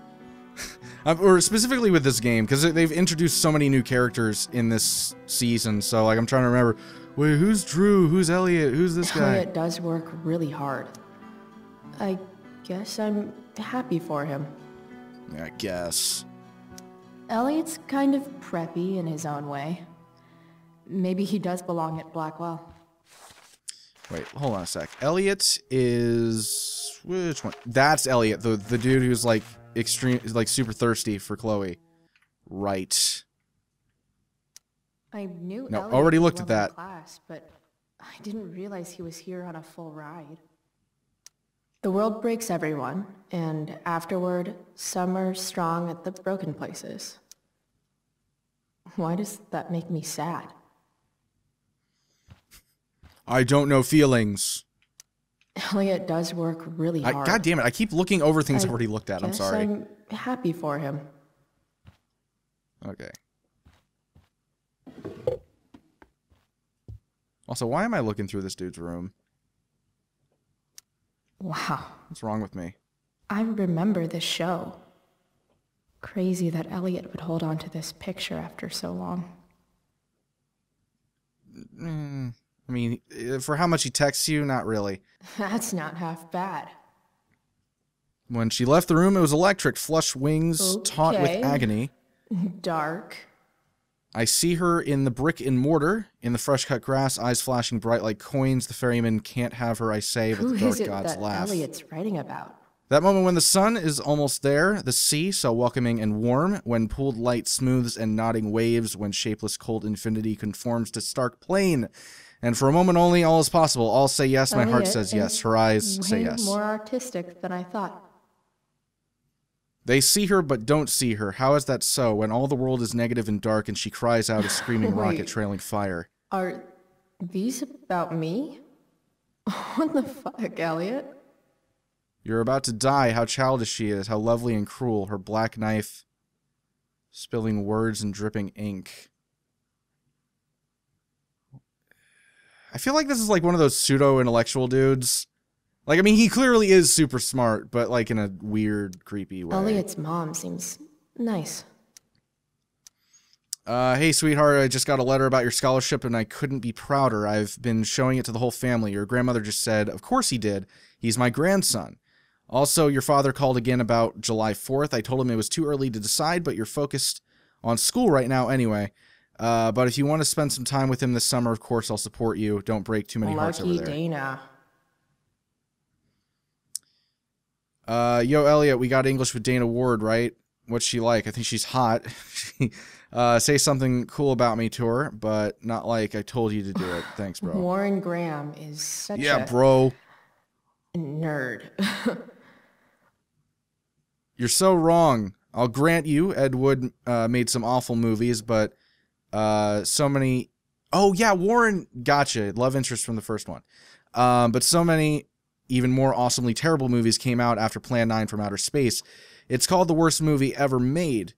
Or specifically with this game, because they've introduced so many new characters in this season, so like I'm trying to remember, wait, who's Drew, who's Elliot, who's this guy? Elliot does work really hard. I guess I'm happy for him. I guess. Elliot's kind of preppy in his own way. Maybe he does belong at Blackwell. Wait, hold on a sec. Elliot is... which one? That's Elliot, the dude who's like super thirsty for Chloe. Right. I knew No, Elliot already did looked at well in that. class, but I didn't realize he was here on a full ride. The world breaks everyone, and afterward, some are strong at the broken places. Why does that make me sad? I don't know feelings. Elliot does work really hard. God damn it, I keep looking over things I've already looked at. I'm Guess sorry. I'm happy for him. Okay. Also, why am I looking through this dude's room? Wow. What's wrong with me? I remember this show. Crazy that Elliot would hold on to this picture after so long. I mean, for how much he texts you, not really. That's not half bad. When she left the room, it was electric. Flush wings, taut with agony. Dark. I see her in the brick and mortar, in the fresh-cut grass, eyes flashing bright like coins. The ferryman can't have her, I say, but the dark gods laugh. Who is it that Elliot's writing about? That moment when the sun is almost there, the sea so welcoming and warm, when pooled light smooths and nodding waves, when shapeless cold infinity conforms to stark plain. And for a moment only, all is possible. All say yes, my heart says yes. Her eyes say yes. More artistic than I thought. They see her but don't see her. How is that so, when all the world is negative and dark and she cries out a screaming rocket trailing fire? Are these about me? What the fuck, Elliot? You're about to die. How childish she is. How lovely and cruel. Her black knife spilling words and dripping ink. I feel like this is like one of those pseudo-intellectual dudes. Like, I mean, he clearly is super smart, but like in a weird, creepy way. Elliot's mom seems nice. Hey, sweetheart, I just got a letter about your scholarship and I couldn't be prouder. I've been showing it to the whole family. Your grandmother just said, of course he did. He's my grandson. Also, your father called again about July 4th. I told him it was too early to decide, but you're focused on school right now anyway. But if you want to spend some time with him this summer, of course, I'll support you. Don't break too many hearts over there. Lucky Dana. Yo, Elliot, we got English with Dana Ward, right? What's she like? I think she's hot. Say something cool about me to her, but not like I told you to do it. Thanks, bro. Warren Graham is such a bro. Nerd. You're so wrong. I'll grant you, Ed Wood made some awful movies, but so many... Oh, yeah, Warren, gotcha. Love interest from the first one. But so many even more awesomely terrible movies came out after Plan 9 from Outer Space. It's called the worst movie ever made.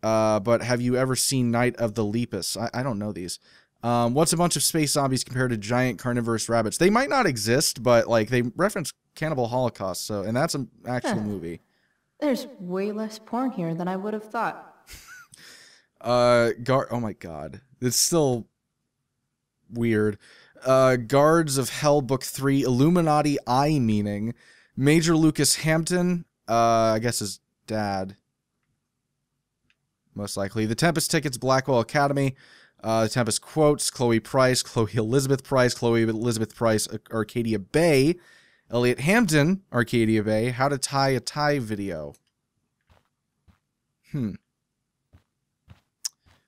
But have you ever seen Night of the Lepus? I don't know these. What's a bunch of space zombies compared to giant carnivorous rabbits? They might not exist, but like they reference Cannibal Holocaust, so and that's an actual movie. There's way less porn here than I would have thought. Oh my god. It's still weird. Guards of Hell Book 3, Illuminati Eye Meaning. Major Lucas Hampton, I guess his dad. Most likely. The Tempest Tickets, Blackwell Academy. The Tempest Quotes, Chloe Price, Chloe Elizabeth Price, Arcadia Bay. Elliot Hampton, Arcadia Bay. How to Tie a Tie video.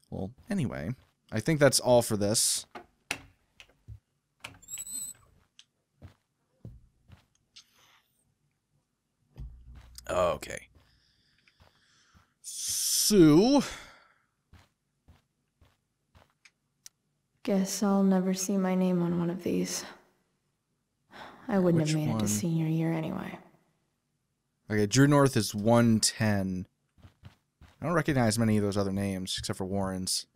Well, anyway, I think that's all for this. Okay. So... Guess I'll never see my name on one of these. I wouldn't have made it to senior year anyway. Okay, Drew North is 110. I don't recognize many of those other names, except for Warren's.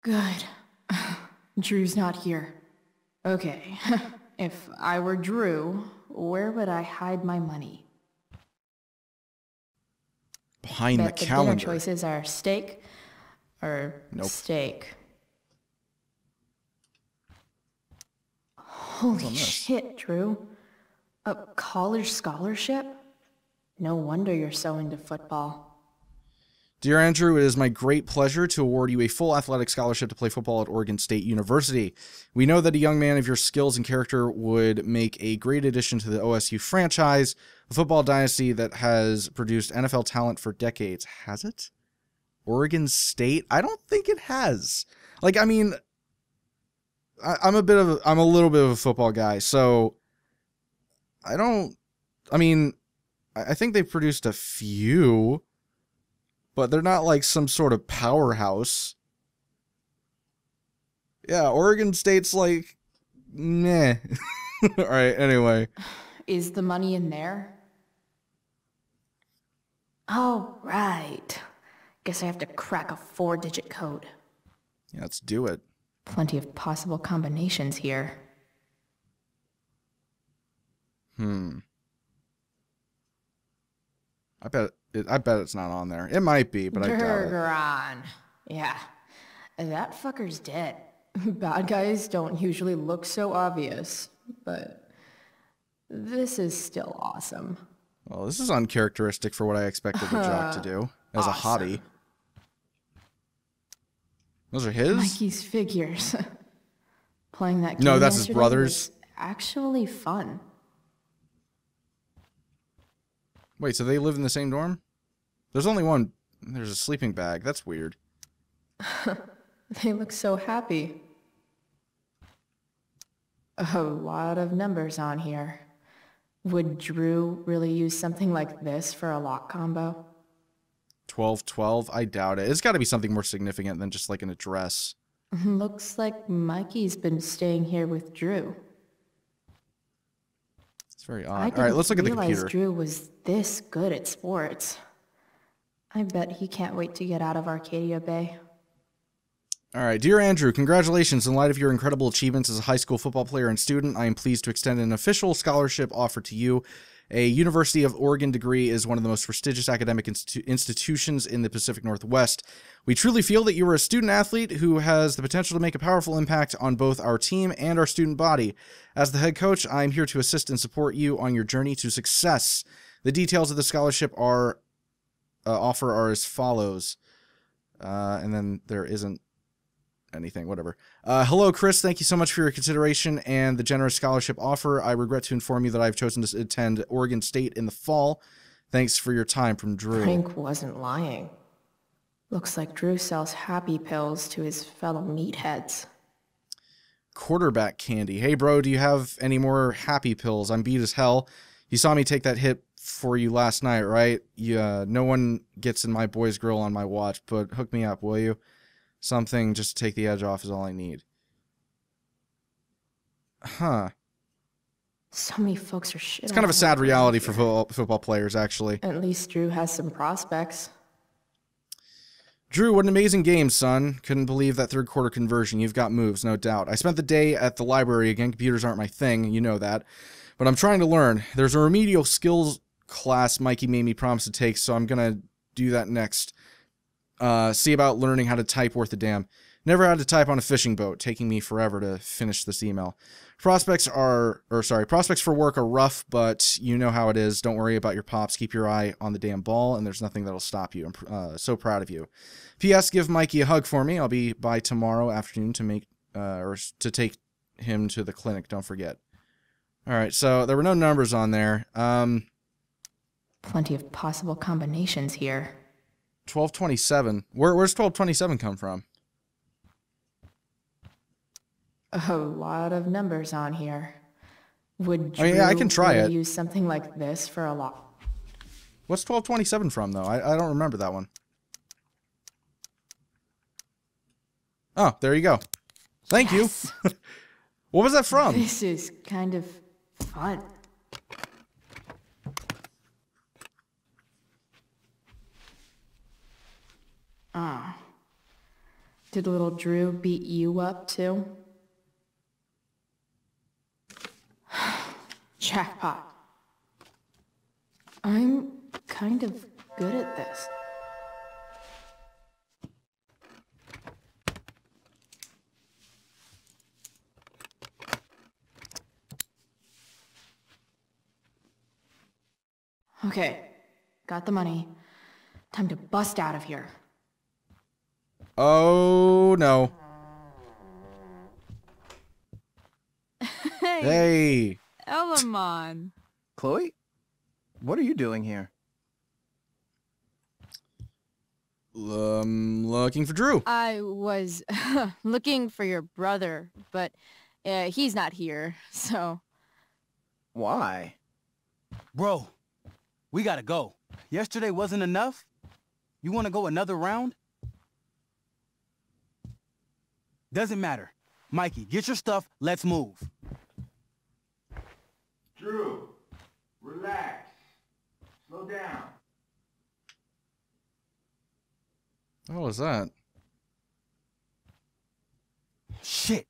Good. Drew's not here. Okay. If I were Drew, where would I hide my money? Behind the calendar. The dinner choices are steak or steak. Holy shit, Drew. A college scholarship? No wonder you're so into football. Dear Andrew, it is my great pleasure to award you a full athletic scholarship to play football at Oregon State University. We know that a young man of your skills and character would make a great addition to the OSU franchise, a football dynasty that has produced NFL talent for decades. Has it? Oregon State? I don't think it has. Like, I mean, I'm a little bit of a football guy, so I think they've produced a few. but they're not like some sort of powerhouse. Yeah, Oregon State's like, meh. Alright, anyway. Is the money in there? Oh, right. Guess I have to crack a 4-digit code. Yeah, let's do it. Plenty of possible combinations here. I bet it's not on there. It might be, but I doubt it. Durgaron. Yeah. That fucker's dead. Bad guys don't usually look so obvious, but this is still awesome. Well, this is uncharacteristic for what I expected the jock to do as a hottie. Those are his? Mikey's figures. Playing that game No, that's his yesterday brother's. was actually fun. Wait, so they live in the same dorm? There's only one. There's a sleeping bag. That's weird. They look so happy. A lot of numbers on here. Would Drew really use something like this for a lock combo? 1212? I doubt it. It's got to be something more significant than just like an address. Looks like Mikey's been staying here with Drew. It's very odd. All right, let's look at the computer. I didn't realize Drew was this good at sports. I bet he can't wait to get out of Arcadia Bay. All right, dear Andrew, congratulations. In light of your incredible achievements as a high school football player and student, I am pleased to extend an official scholarship offer to you. A University of Oregon degree is one of the most prestigious academic institutions in the Pacific Northwest. We truly feel that you are a student athlete who has the potential to make a powerful impact on both our team and our student body. As the head coach, I am here to assist and support you on your journey to success. The details of the scholarship offer are as follows. And then there isn't anything, whatever. Hello, Chris. Thank you so much for your consideration and the generous scholarship offer. I regret to inform you that I've chosen to attend Oregon State in the fall. Thanks for your time, from Drew. Frank wasn't lying. Looks like Drew sells happy pills to his fellow meatheads. Quarterback candy. Hey, bro, do you have any more happy pills? I'm beat as hell. You saw me take that hit for you last night, right? No one gets in my boy's grill on my watch, but hook me up, will you? Something just to take the edge off is all I need. Huh. So many folks are shit. It's kind of a sad reality for football players, actually. At least Drew has some prospects. Drew, what an amazing game, son. Couldn't believe that third quarter conversion. You've got moves, no doubt. I spent the day at the library again. Computers aren't my thing, you know that. But I'm trying to learn. There's a remedial skills class Mikey made me promise to take, so I'm going to do that next. See about learning how to type worth a damn. Never had to type on a fishing boat, taking me forever to finish this email. Prospects for work are rough, but you know how it is. Don't worry about your pops. Keep your eye on the damn ball, and there's nothing that'll stop you. I'm so proud of you. P.S. Give Mikey a hug for me. I'll be by tomorrow afternoon to take him to the clinic. Don't forget. All right, so there were no numbers on there. Plenty of possible combinations here. 1227. Where's 1227 come from? A lot of numbers on here. Would Drew yeah, I can try it. Use something like this for a lot? What's 1227 from, though? I don't remember that one. Oh, there you go. Thank you. What was that from? This is kind of fun. Ah. Did little Drew beat you up, too? Jackpot. I'm kind of good at this. Okay, got the money. Time to bust out of here. Oh, no. Hey. Elamon. Chloe? What are you doing here? Looking for Drew. I was looking for your brother, but he's not here, so... Why? Bro, we gotta go. Yesterday wasn't enough? You want to go another round? Doesn't matter. Mikey, get your stuff. Let's move. Drew, relax. Slow down. What was that? Shit.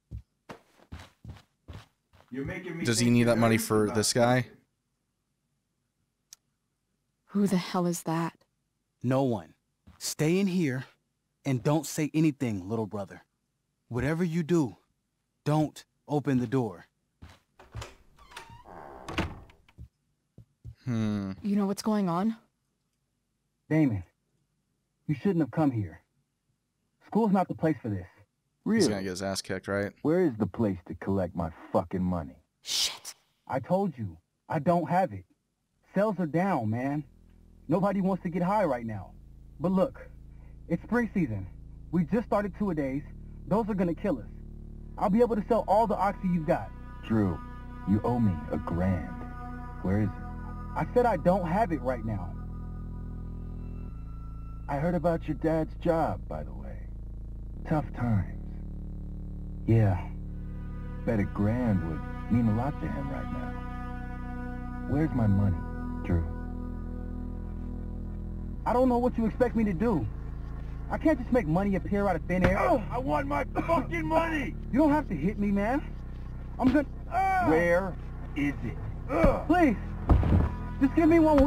You're making me Does he need that money for this guy? Who the hell is that? No one. Stay in here and don't say anything, little brother. Whatever you do, don't open the door. You know what's going on? Damon, you shouldn't have come here. School's not the place for this. He's gonna get his ass kicked, right? Where is the place to collect my fucking money? Shit. I told you, I don't have it. Sales are down, man. Nobody wants to get high right now. But look, it's spring season. We just started two-a-days. Those are gonna kill us. I'll be able to sell all the oxy you've got. Drew, you owe me $1,000. Where is it? I said I don't have it right now. I heard about your dad's job, by the way. Tough times. Yeah, bet $1,000 would mean a lot to him right now. Where's my money, Drew? I don't know what you expect me to do. I can't just make money appear out of thin air. Oh, I want my fucking money! You don't have to hit me, man. I'm gonna... Where is it? Please, just give me one...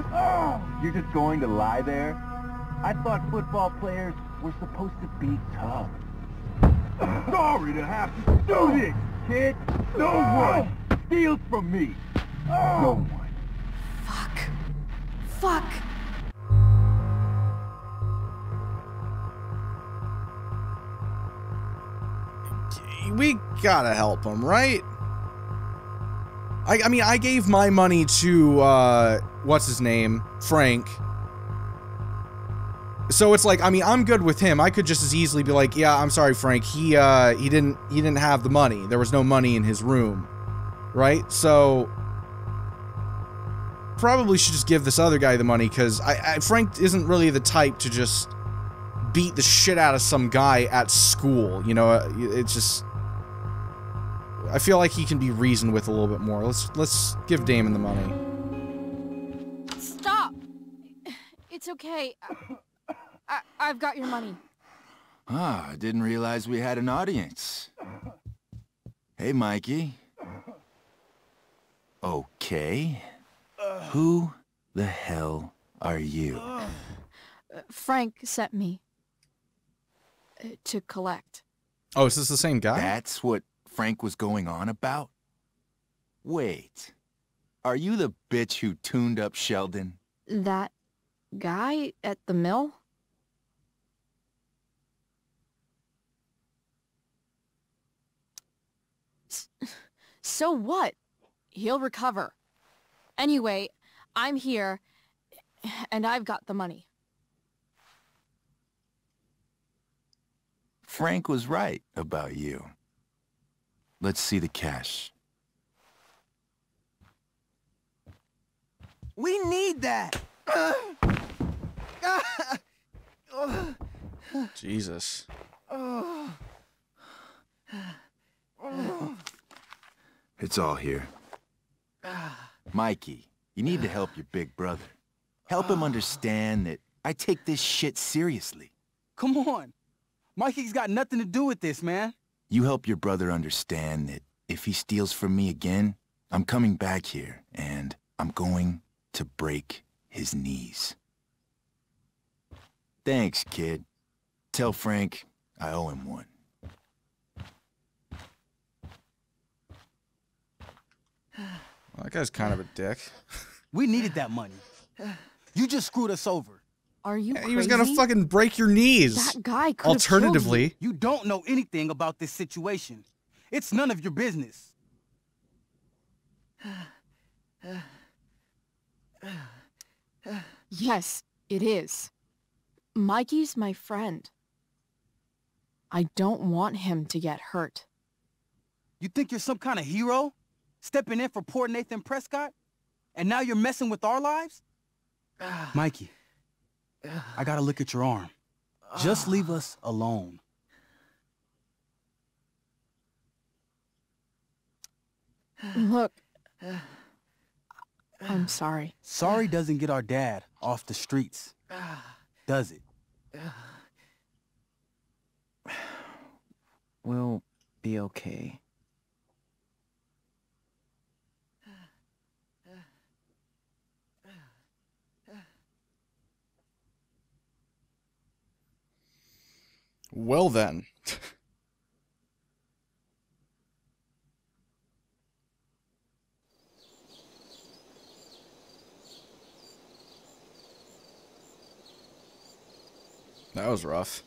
You're just going to lie there? I thought football players were supposed to be tough. Sorry to have to do this, kid. No one steals from me. No one. Fuck. We gotta help him, right? I mean, I gave my money to, what's his name? Frank. So it's like, I mean, I'm good with him. I could just as easily be like, yeah, I'm sorry, Frank. He didn't have the money. There was no money in his room. Right? So probably should just give this other guy the money, because Frank isn't really the type to just beat the shit out of some guy at school. You know, it's just... I feel like he can be reasoned with a little bit more. Let's give Damon the money. Stop! It's okay. I've got your money. Ah, I didn't realize we had an audience. Hey, Mikey. Okay. Who the hell are you? Frank sent me to collect. Oh, is this the same guy? That's what Frank was going on about? Wait. Are you the bitch who tuned up Sheldon? That guy at the mill? So what? He'll recover. Anyway, I'm here, and I've got the money. Frank was right about you. Let's see the cash. We need that! Jesus. It's all here. Mikey, you need to help your big brother. Help him understand that I take this shit seriously. Come on. Mikey's got nothing to do with this, man. You help your brother understand that if he steals from me again, I'm coming back here, and I'm going to break his knees. Thanks, kid. Tell Frank I owe him one. Well, that guy's kind of a dick. We needed that money. You just screwed us over. Are you crazy? He was gonna fucking break your knees. That guy could Alternatively, have killed you don't know anything about this situation. It's none of your business. Yes, it is. Mikey's my friend. I don't want him to get hurt. You think you're some kind of hero? Stepping in for poor Nathan Prescott? And now you're messing with our lives? Mikey, I gotta look at your arm. Just leave us alone. Look, I'm sorry. Sorry doesn't get our dad off the streets, does it? We'll be okay. Well then. That was rough.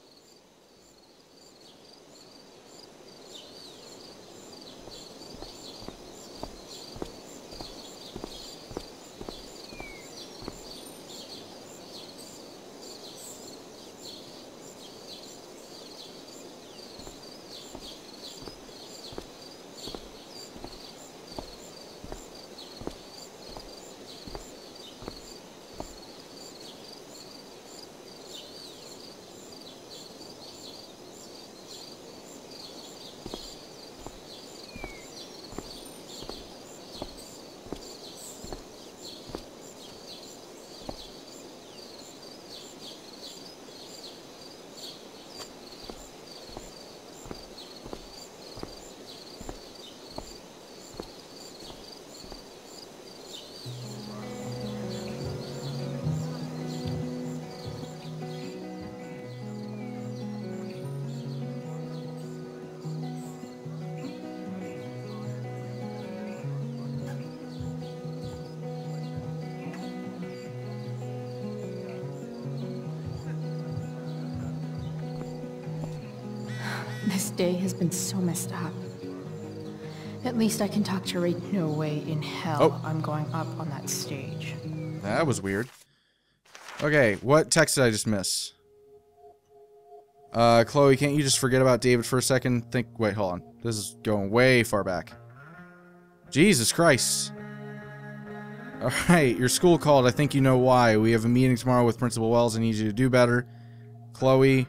This day has been so messed up. At least I can talk to Ray. No way in hell I'm going up on that stage. That was weird. Okay, what text did I just miss? Chloe, can't you just forget about David for a second? Wait, hold on. This is going way far back. Jesus Christ. Alright, your school called. I think you know why. We have a meeting tomorrow with Principal Wells. I need you to do better. Chloe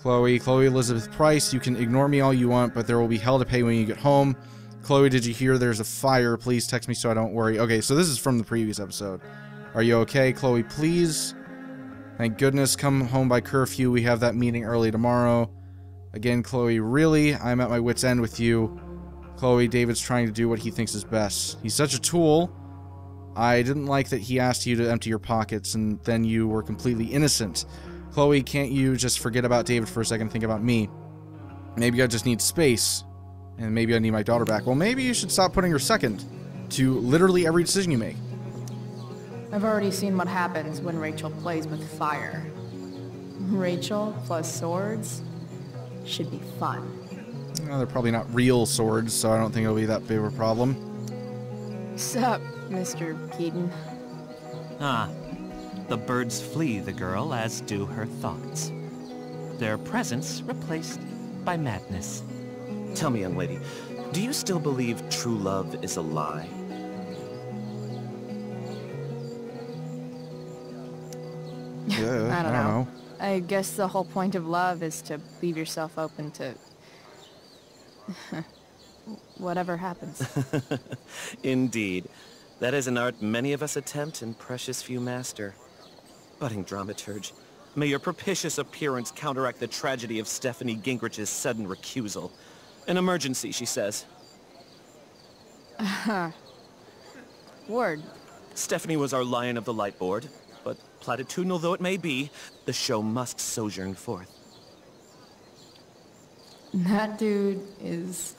Elizabeth Price, you can ignore me all you want, but there will be hell to pay when you get home. Chloe, did you hear there's a fire? Please text me so I don't worry. Okay, so this is from the previous episode. Are you okay? Chloe, please. Thank goodness, come home by curfew. We have that meeting early tomorrow. Again, Chloe, really? I'm at my wit's end with you. Chloe, David's trying to do what he thinks is best. He's such a tool. I didn't like that he asked you to empty your pockets and then you were completely innocent. Chloe, can't you just forget about David for a second and think about me? Maybe I just need space. And maybe I need my daughter back. Well, maybe you should stop putting her second to literally every decision you make. I've already seen what happens when Rachel plays with fire. Rachel plus swords should be fun. Well, they're probably not real swords, so I don't think it'll be that big of a problem. Sup, Mr. Keaton? Ah. The birds flee the girl, as do her thoughts. Their presence replaced by madness. Tell me, young lady, do you still believe true love is a lie? I don't know. I guess the whole point of love is to leave yourself open to whatever happens. Indeed. That is an art many of us attempt and precious few master. Budding dramaturge, may your propitious appearance counteract the tragedy of Stephanie Gingrich's sudden recusal. An emergency, she says. Word. Stephanie was our lion of the light board, but platitudinal though it may be, the show must sojourn forth. That dude is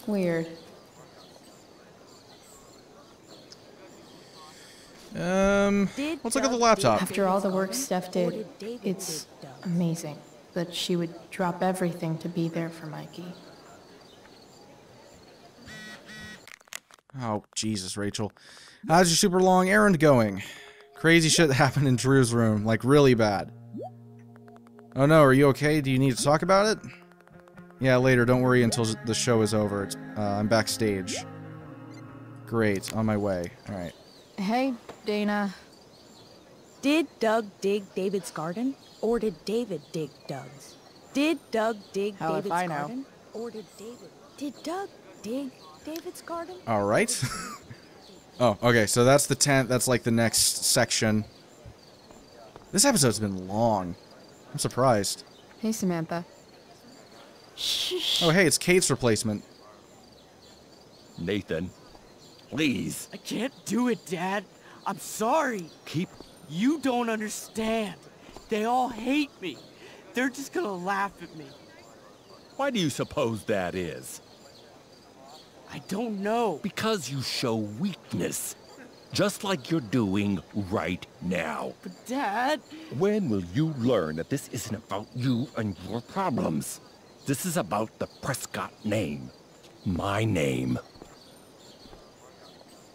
weird. Let's look at the laptop. After all the work Steph did, it's amazing that she would drop everything to be there for Mikey. Oh, Jesus, Rachel. How's your super long errand going? Crazy shit happened in Drew's room, like really bad. Oh no, are you okay? Do you need to talk about it? Yeah, later, don't worry until the show is over. I'm backstage. Great, on my way. Alright. Hey, Dana. Did Doug dig David's garden, or did David dig Doug's? Did Doug dig Hell if David's I know. garden, or did Doug dig David's garden? All right. Oh, okay. So that's the tent. That's like the next section. This episode's been long. I'm surprised. Hey, Samantha. Oh, hey, it's Kate's replacement. Nathan, please. I can't do it, Dad. I'm sorry. You don't understand. They all hate me. They're just gonna laugh at me. Why do you suppose that is? I don't know. Because you show weakness. Just like you're doing right now. But Dad... When will you learn that this isn't about you and your problems? This is about the Prescott name. My name.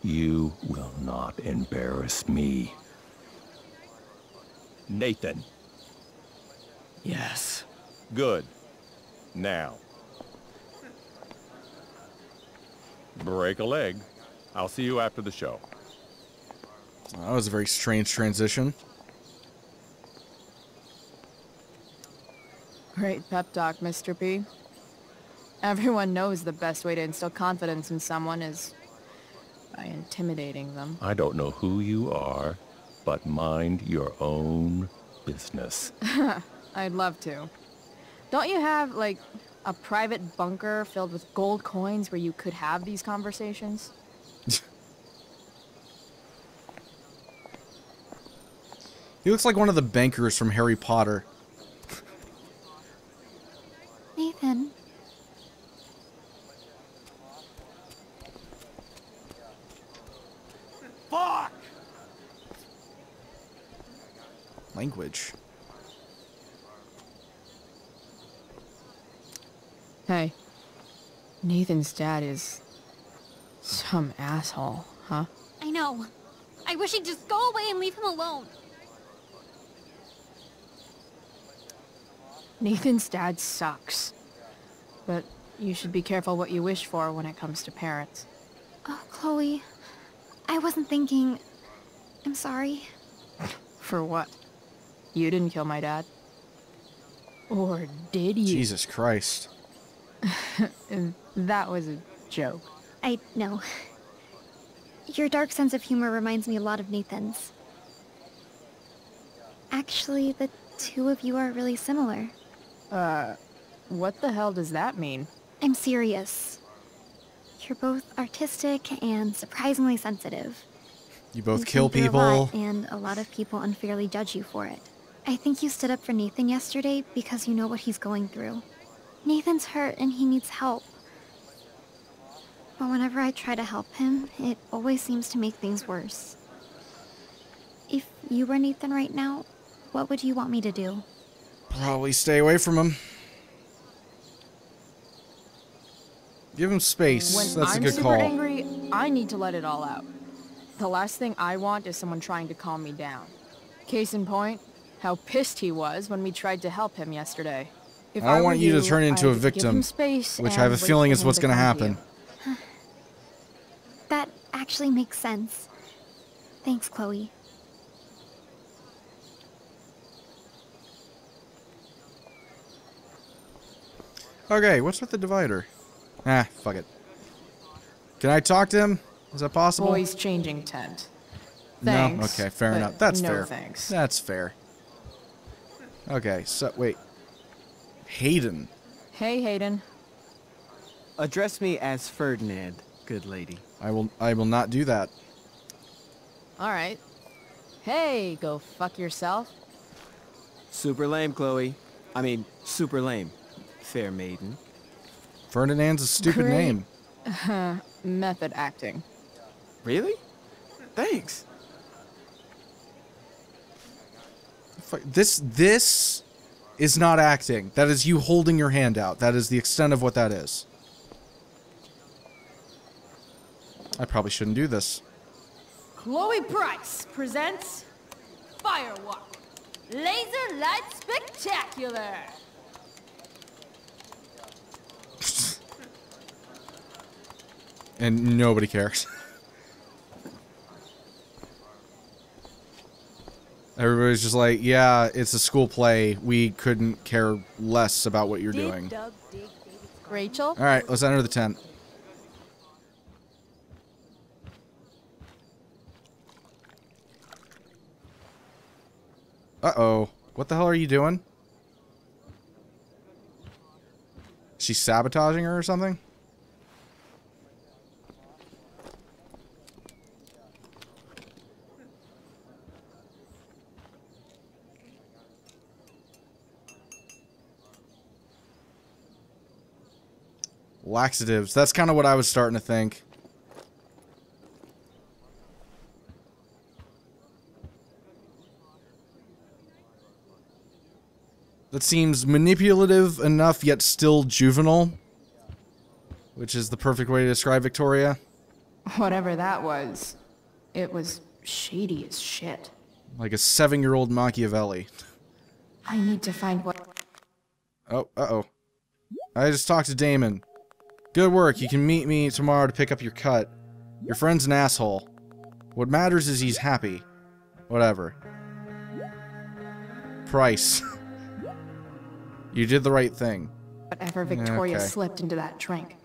You will not embarrass me. Nathan. Yes. Good. Now. Break a leg. I'll see you after the show. That was a very strange transition. Great pep talk, Mr. P. Everyone knows the best way to instill confidence in someone is by intimidating them. I don't know who you are, but mind your own business. I'd love to. Don't you have, like, a private bunker filled with gold coins where you could have these conversations? He looks like one of the bankers from Harry Potter. Nathan. Fuck! Language. Hey. Nathan's dad is some asshole, huh? I know. I wish he'd just go away and leave him alone. Nathan's dad sucks. But you should be careful what you wish for when it comes to parents. Oh, Chloe. I wasn't thinking... I'm sorry. For what? You didn't kill my dad? Or did you? Jesus Christ. That was a joke. I know. Your dark sense of humor reminds me a lot of Nathan's. Actually, the two of you are really similar. What the hell does that mean? I'm serious. You're both artistic and surprisingly sensitive. You both You kill can do a people. lot, and a lot of people unfairly judge you for it. I think you stood up for Nathan yesterday because you know what he's going through. Nathan's hurt and he needs help. But whenever I try to help him, it always seems to make things worse. If you were Nathan right now, what would you want me to do? Probably stay away from him. Give him space. When That's I'm a good super call. angry, I need to let it all out. The last thing I want is someone trying to calm me down. Case in point, how pissed he was when we tried to help him yesterday. If I don't were want you to turn into a I'd give victim, him space which and I have a wait feeling for is him what's to going to come happen. you. That actually makes sense. Thanks, Chloe. Okay, what's with the divider? Ah, fuck it. Can I talk to him? Is that possible? Boys changing tent. No? Thanks, Okay, fair but enough. That's no fair. thanks. That's fair. Okay, so, wait. Hayden. Hey, Hayden. Address me as Ferdinand, good lady. I will not do that. Alright. Hey, go fuck yourself. Super lame, Chloe. I mean, super lame. Fair maiden. Ferdinand's a stupid Great. name. Method acting. Really? Thanks. This is not acting. That is you holding your hand out. That is the extent of what that is. I probably shouldn't do this. Chloe Price presents Firewalk Laser Light Spectacular. And nobody cares. Everybody's just like, yeah, it's a school play. We couldn't care less about what you're doing. Rachel? Alright, let's enter the tent. Uh-oh. What the hell are you doing? She's sabotaging her or something? Laxatives. That's kind of what I was starting to think. That seems manipulative enough, yet still juvenile. Which is the perfect way to describe Victoria. Whatever that was, it was shady as shit. Like a 7-year-old Machiavelli. I need to find what... Oh, uh-oh. I just talked to Damon. Good work. You can meet me tomorrow to pick up your cut. Your friend's an asshole. What matters is he's happy. Whatever. Price. You did the right thing. Whatever Victoria Okay. slipped into that drink.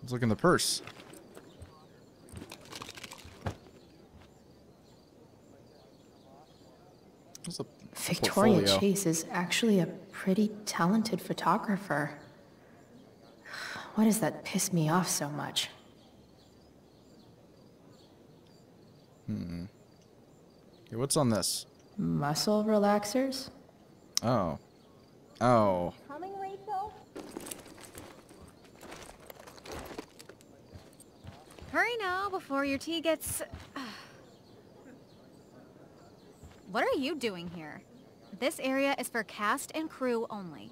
Let's look in the purse. What's the Victoria portfolio? Chase is actually a pretty talented photographer. Why does that piss me off so much? Hmm. Okay, what's on this? Muscle relaxers? Oh. Oh. Coming, Rachel? Hurry now before your tea gets... What are you doing here? This area is for cast and crew only.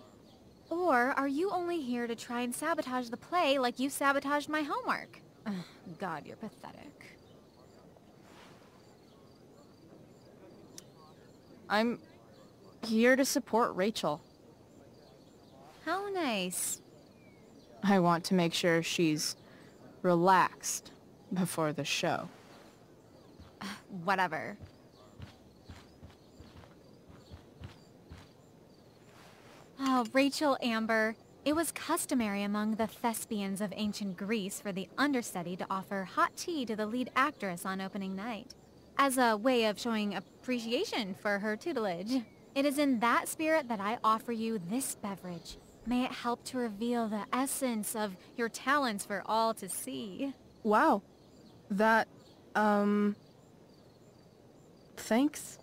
Or are you only here to try and sabotage the play like you sabotaged my homework? God, you're pathetic. I'm here to support Rachel. How nice. I want to make sure she's relaxed before the show. Whatever. Oh, Rachel Amber. It was customary among the thespians of ancient Greece for the understudy to offer hot tea to the lead actress on opening night, as a way of showing appreciation for her tutelage. It is in that spirit that I offer you this beverage. May it help to reveal the essence of your talents for all to see. Wow. That, thanks.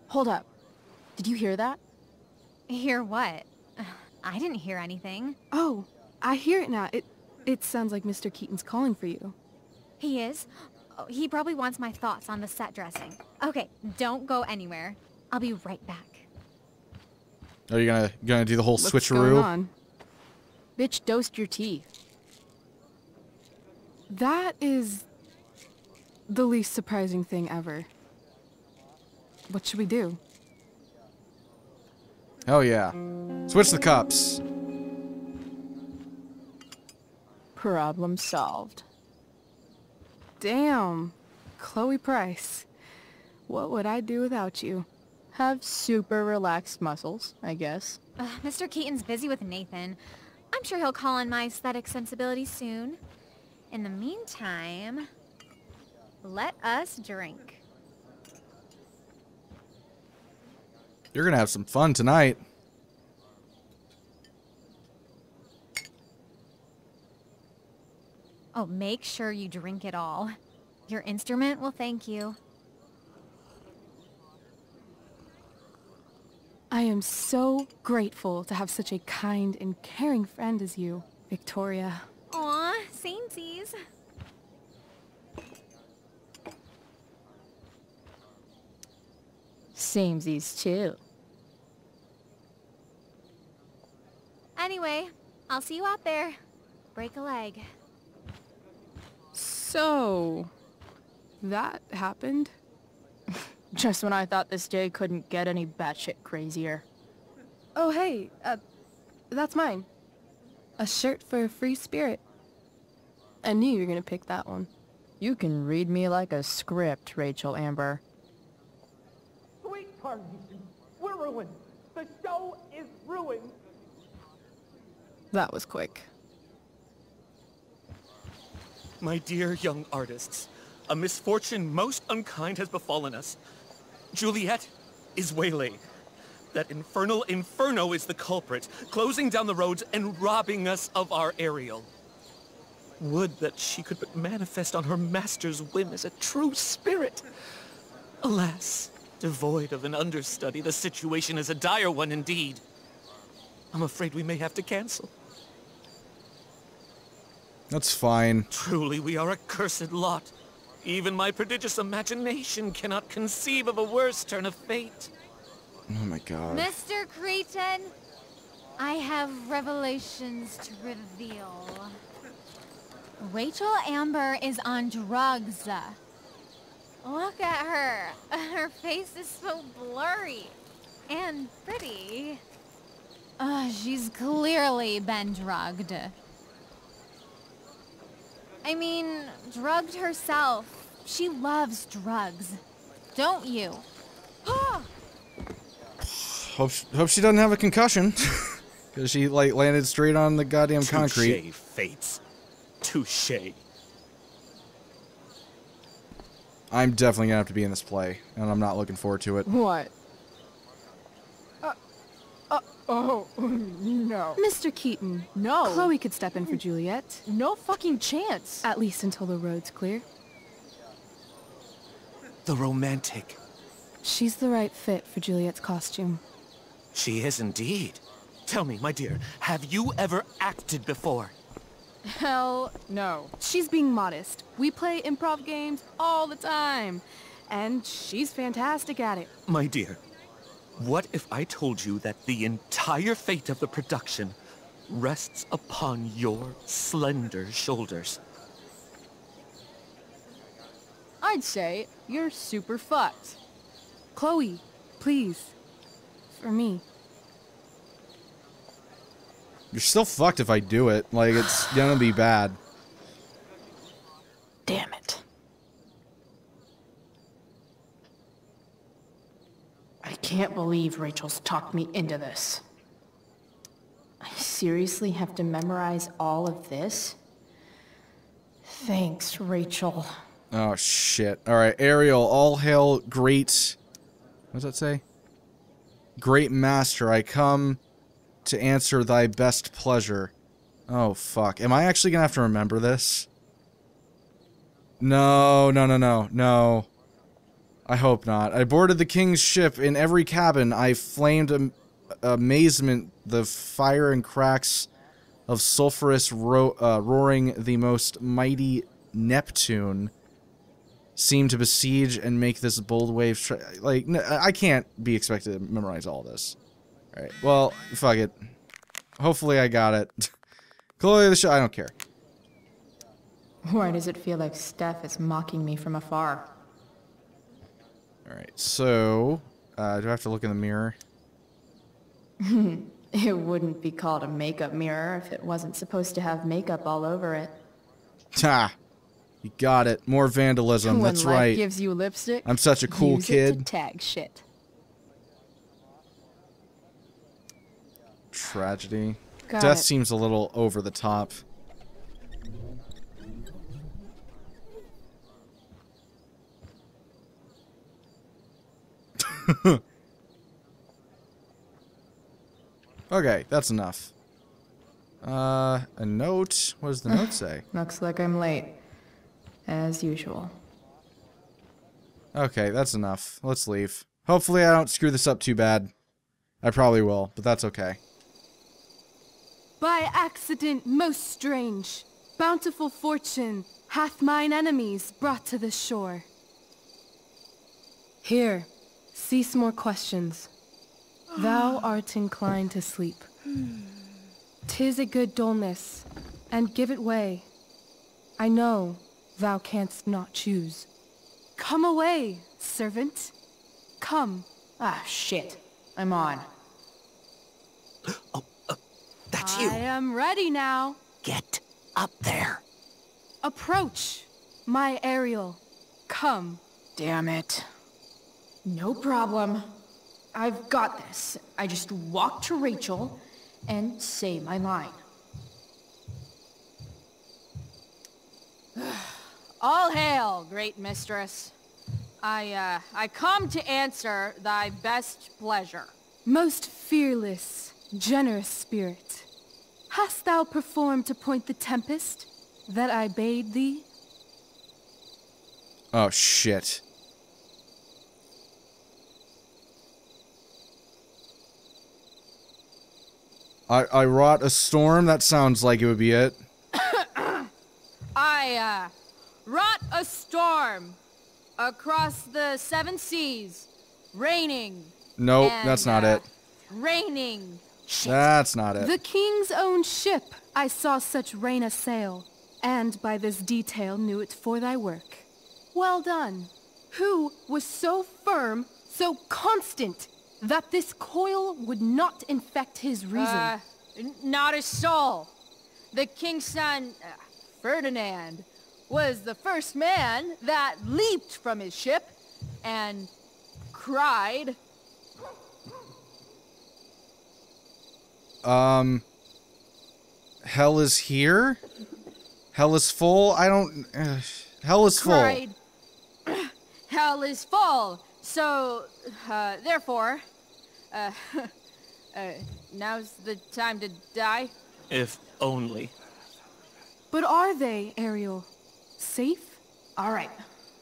Hold up. Did you hear that? Hear what? I didn't hear anything. Oh, I hear it now. It sounds like Mr. Keaton's calling for you. He is? Oh, he probably wants my thoughts on the set dressing. Okay, don't go anywhere. I'll be right back. Are you gonna do the whole What's switcheroo? going on? Bitch, dosed your tea. That is the least surprising thing ever. What should we do? Hell yeah. Switch the cups. Problem solved. Damn. Chloe Price. What would I do without you? Have super relaxed muscles, I guess. Mr. Keaton's busy with Nathan. I'm sure he'll call on my aesthetic sensibilities soon. In the meantime, let us drink. You're gonna have some fun tonight. Oh, make sure you drink it all. Your instrument will thank you. I am so grateful to have such a kind and caring friend as you, Victoria. Aw, samesies. Samesies too. Anyway, I'll see you out there. Break a leg. So, that happened? Just when I thought this day couldn't get any batshit crazier. Oh, hey, that's mine. A shirt for a free spirit. I knew you were gonna pick that one. You can read me like a script, Rachel Amber. Sweet Carnation, we're ruined. The show is ruined. That was quick. My dear young artists, a misfortune most unkind has befallen us. Juliet is waylaid. That infernal Inferno is the culprit, closing down the roads and robbing us of our Ariel. Would that she could but manifest on her master's whim as a true spirit. Alas, devoid of an understudy, the situation is a dire one indeed. I'm afraid we may have to cancel. That's fine. Truly, we are a cursed lot. Even my prodigious imagination cannot conceive of a worse turn of fate. Oh my god. Mr. Cretan, I have revelations to reveal. Rachel Amber is on drugs. Look at her. Her face is so blurry and pretty. She's clearly been drugged. I mean, drugged herself. She loves drugs. Don't you? Hope she doesn't have a concussion. Because she, like, landed straight on the goddamn concrete. Touché, Fates. Touché. I'm definitely gonna have to be in this play, and I'm not looking forward to it. What? Oh, no. Mr. Keaton. No. Chloe could step in for Juliet. No fucking chance. At least until the road's clear. The romantic. She's the right fit for Juliet's costume. She is indeed. Tell me, my dear, have you ever acted before? Hell no. She's being modest. We play improv games all the time. And she's fantastic at it. My dear, what if I told you that the entire fate of the production rests upon your slender shoulders? I'd say you're super fucked. Chloe, please. For me. You're still fucked if I do it. Like, it's gonna be bad. Damn it. I can't believe Rachel's talked me into this. I seriously have to memorize all of this? Thanks, Rachel. Oh, shit. Alright, Ariel, all hail great... What does that say? Great master, I come to answer thy best pleasure. Oh, fuck. Am I actually gonna have to remember this? No. I hope not. I boarded the king's ship. In every cabin, I flamed amazement, the fire and cracks of sulphurous roaring the most mighty Neptune seemed to besiege and make this bold wave like, I can't be expected to memorize all this. Alright, well, fuck it. Hopefully I got it. Chloe the show, I don't care. Why does it feel like Steph is mocking me from afar? Alright, so... do I have to look in the mirror? It wouldn't be called a makeup mirror if it wasn't supposed to have makeup all over it. Ha! You got it. More vandalism, that's When life right. gives you lipstick, I'm such a cool use kid. it to tag shit. Tragedy. Got Death it. seems a little over the top. Okay, that's enough. A note? What does the note say? Looks like I'm late. As usual. Okay, that's enough. Let's leave. Hopefully I don't screw this up too bad. I probably will, but that's okay. By accident most strange, bountiful fortune hath mine enemies brought to this shore. Here, cease more questions. Thou art inclined to sleep. 'Tis a good dullness, and give it way. I know thou canst not choose. Come away, servant. Come. Ah, shit. I'm on. That's you. I am ready now. Get up there. Approach, my Ariel. Come. Damn it. No problem. I've got this. I just walk to Rachel and say my line. All hail, great mistress. I come to answer thy best pleasure. Most fearless, generous spirit, hast thou performed to point the tempest that I bade thee? Oh, shit. I wrought a storm? That sounds like it would be it. I wrought a storm across the 7 seas, raining. Nope, and, that's not it. Raining. That's not it. The king's own ship I saw such rain a sail, and by this detail knew it for thy work. Well done. Who was so firm, so constant, that this coil would not infect his reason? Not a soul. The king's son, Ferdinand, was the first man that leaped from his ship and cried. Hell is here? Hell is full? I don't... hell is full. Cried, hell is full. So, therefore, now's the time to die. If only. But are they, Ariel? Safe? Alright.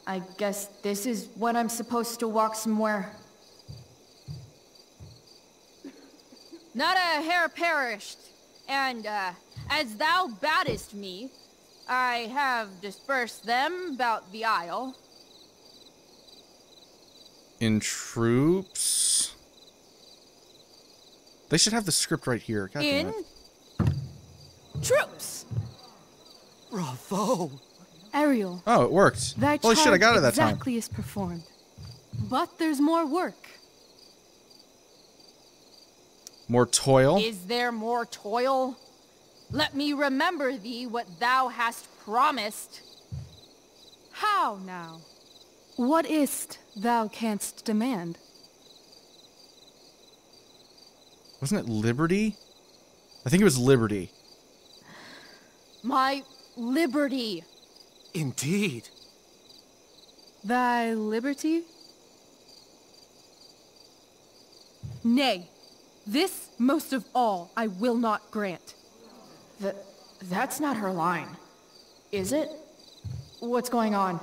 I guess this is when I'm supposed to walk somewhere. Not a hair perished, and, as thou baddest me, I have dispersed them about the isle. In troops? They should have the script right here. God damn it. Troops! Bravo! Ariel. Oh, it worked. Thy Holy shit, I got it that time. exactly is performed. But there's more work. More toil? Is there more toil? Let me remember thee what thou hast promised. How now? What is't thou canst demand? Wasn't it liberty? I think it was liberty. My liberty. Indeed. Thy liberty? Nay, this most of all I will not grant. That's not her line. Is it? What's going on?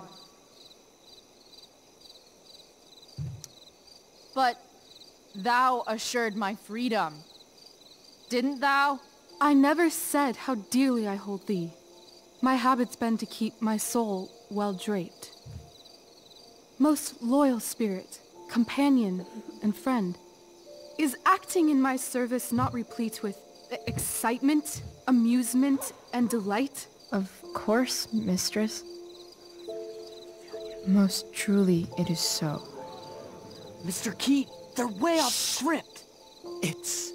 But thou assured my freedom. Didn't thou? I never said how dearly I hold thee. My habit's been to keep my soul well draped. Most loyal spirit, companion, and friend, is acting in my service not replete with excitement, amusement, and delight? Of course, mistress. Most truly it is so. Mr. Keat, they're way off script. It's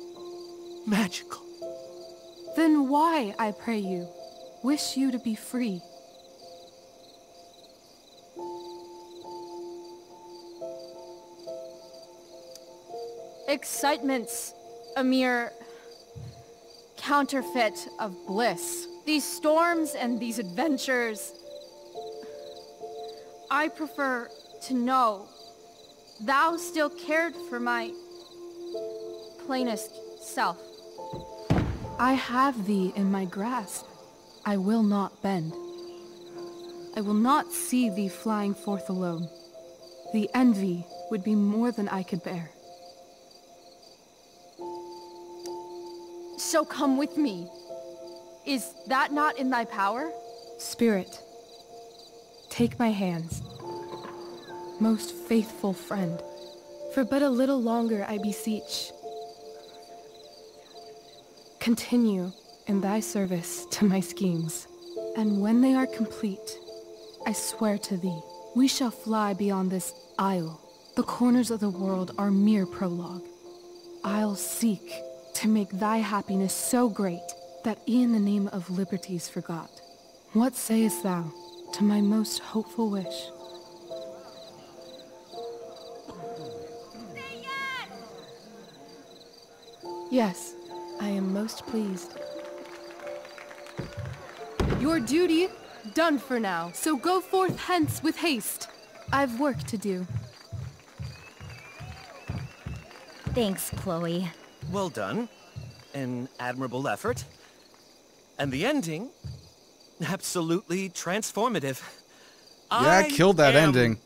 magical. Then why, I pray you, wish you to be free? Excitement's a mere counterfeit of bliss. These storms and these adventures, I prefer to know thou still cared for my plainest self. I have thee in my grasp. I will not bend. I will not see thee flying forth alone. The envy would be more than I could bear. So come with me. Is that not in thy power? Spirit, take my hands. Most faithful friend, for but a little longer I beseech. Continue in thy service to my schemes, and when they are complete, I swear to thee, we shall fly beyond this isle. The corners of the world are mere prologue. I'll seek to make thy happiness so great that e'en the name of liberty's forgot. What sayest thou to my most hopeful wish? Yes, I am most pleased. Your duty done for now, so go forth hence with haste. I've work to do. Thanks, Chloe. Well done. An admirable effort. And the ending, absolutely transformative. Yeah, I killed that ending.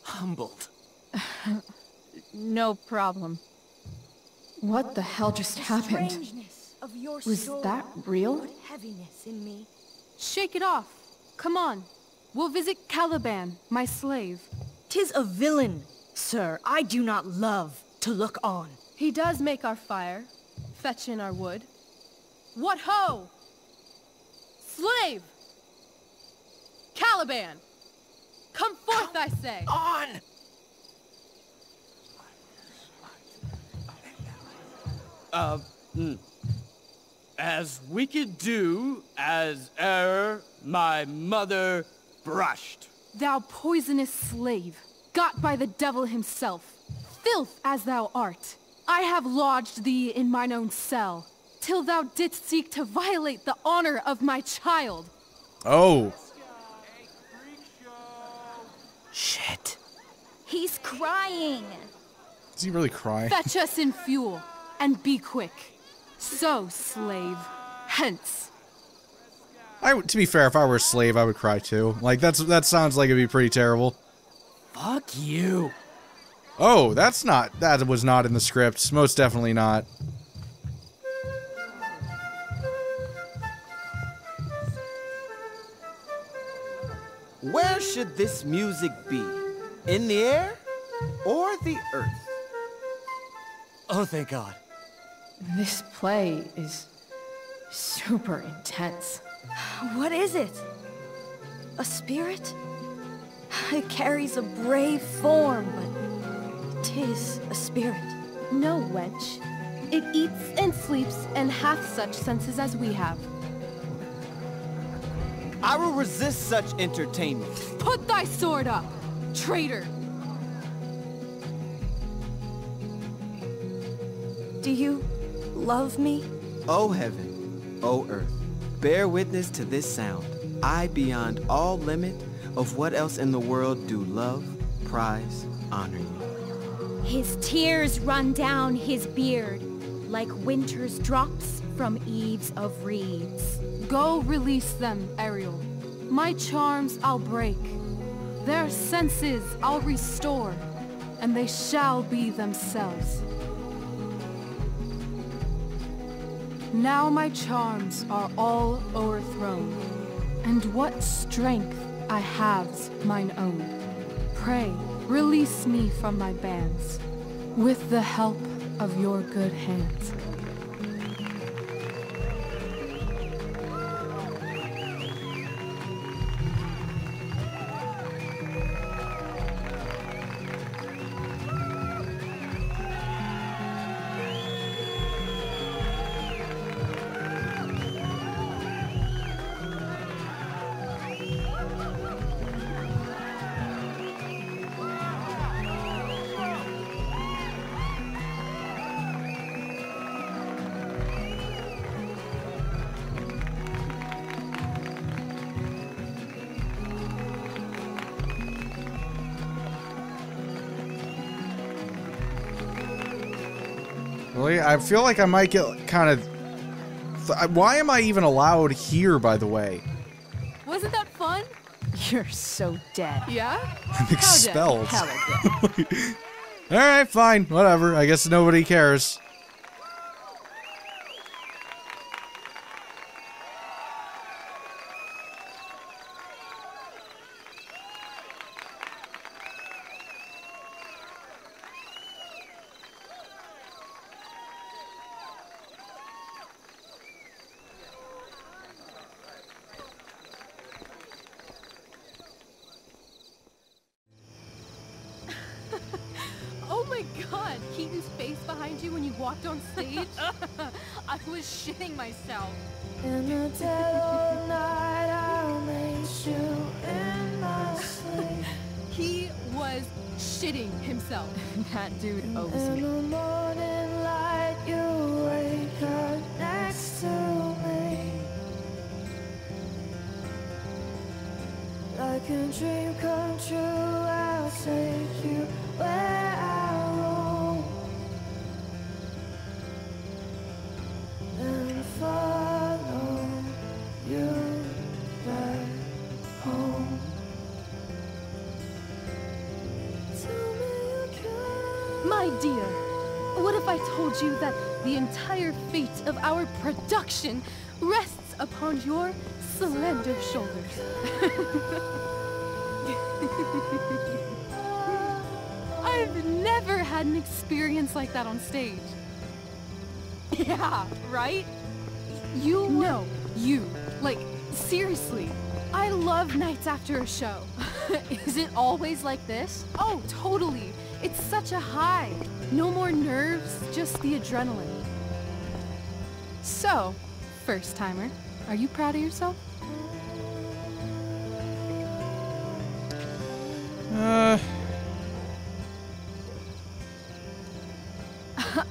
Humbled. No problem. What the hell just happened? Was that real? Heaviness in me. Shake it off. Come on. We'll visit Caliban, my slave. 'Tis a villain, sir. I do not love to look on. He does make our fire, fetch in our wood. What ho! Slave! Caliban! Come forth, I say! On! As wicked do as e'er my mother brushed. Thou poisonous slave, got by the devil himself, filth as thou art, I have lodged thee in mine own cell, till thou didst seek to violate the honor of my child. Oh. Shit. He's crying. Is he really crying? Fetch us in fuel, and be quick. So, slave, hence. To be fair, if I were a slave, I would cry too. Like, that sounds like it'd be pretty terrible. Fuck you. Oh, that was not in the script. Most definitely not. Where should this music be? In the air or the earth? Oh, thank God. This play is super intense. What is it? A spirit? It carries a brave form, but 'tis a spirit. No, wench. It eats and sleeps and hath such senses as we have. I will resist such entertainment. Put thy sword up, traitor! Do you love me? O heaven, O earth, bear witness to this sound. I, beyond all limit of what else in the world do love, prize, honor you. His tears run down his beard like winter's drops from eaves of reeds. Go release them, Ariel. My charms I'll break. Their senses I'll restore, and they shall be themselves. Now my charms are all o'erthrown, and what strength I have's mine own. Pray, release me from my bands, with the help of your good hands. Really? I feel like I might get kind of... Why am I even allowed here, by the way? Wasn't that fun? You're so dead. Yeah? I'm expelled. Hella dead. Alright, fine. Whatever. I guess nobody cares. Oh my god, Keaton's face behind behind you when you walked on stage? I was shitting myself. In the dead of night, I'll make you in my sleep. He was shitting himself. That dude owes In me. the morning light, you wake up next to me. Like a dream come true, I'll take you where I roam. Then follow you back home. Tell me you can. My dear, what if I told you that the entire fate of our production rests upon your slender shoulders? I've never had an experience like that on stage. Yeah, right? You were... No, you. Like, seriously. I love nights after a show. Is it always like this? Oh, totally. It's such a high. No more nerves, just the adrenaline. So, first timer, are you proud of yourself?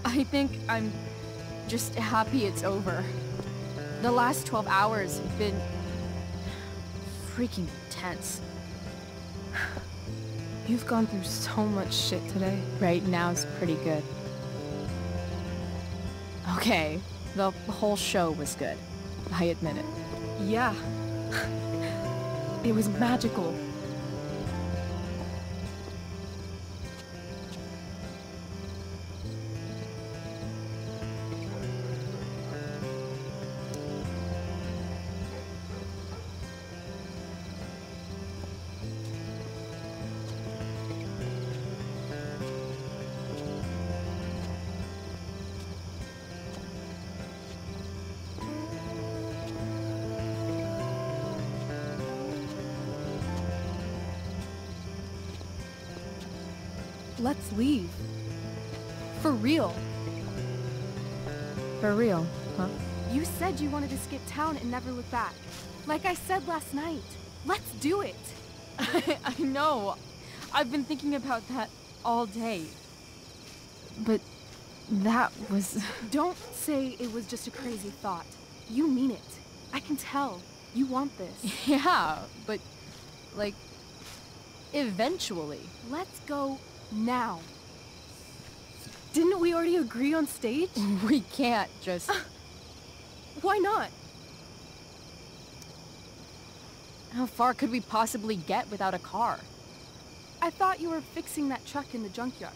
I think I'm just happy it's over. The last 12 hours have been freaking tense. You've gone through so much shit today. Right now's pretty good. Okay, the whole show was good. I admit it. Yeah. It was magical. Let's leave. For real. For real, huh? You said you wanted to skip town and never look back. Like I said last night. Let's do it. I know. I've been thinking about that all day. But that was... Don't say it was just a crazy thought. You mean it. I can tell. You want this. Yeah, but... like... eventually. Let's go now. Didn't we already agree on stage? We can't just... Why not? How far could we possibly get without a car? I thought you were fixing that truck in the junkyard.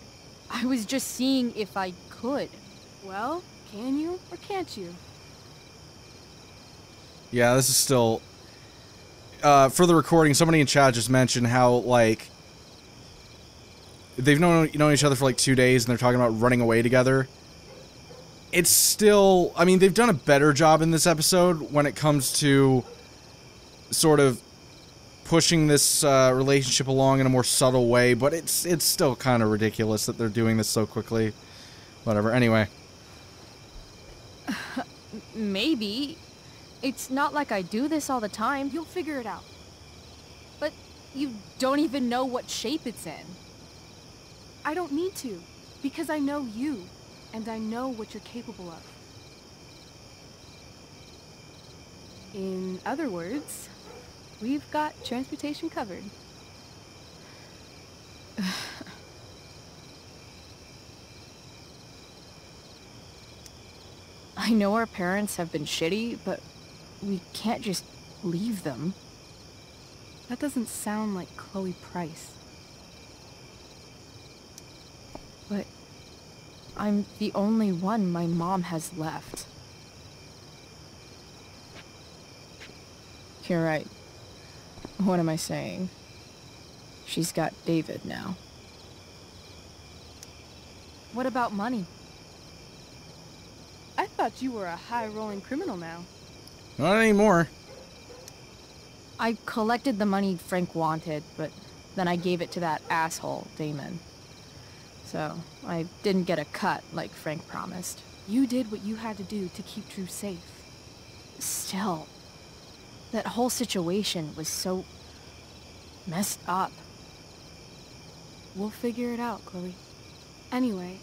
I was just seeing if I could. Well, can you or can't you? Yeah, this is still... for the recording, somebody in chat just mentioned how, like... they've known each other for like 2 days and they're talking about running away together. It's still... I mean, they've done a better job in this episode when it comes to sort of pushing this relationship along in a more subtle way, but it's still kind of ridiculous that they're doing this so quickly. Whatever, anyway. Maybe. It's not like I do this all the time. You'll figure it out. But you don't even know what shape it's in. I don't need to, because I know you, and I know what you're capable of. In other words, we've got transportation covered. I know our parents have been shitty, but we can't just leave them. That doesn't sound like Chloe Price. But I'm the only one my mom has left. You're right. What am I saying? She's got David now. What about money? I thought you were a high-rolling criminal now. Not anymore. I collected the money Frank wanted, but then I gave it to that asshole, Damon. so I didn't get a cut like Frank promised. You did what you had to do to keep Drew safe. Still, that whole situation was so messed up. We'll figure it out, Chloe. Anyway,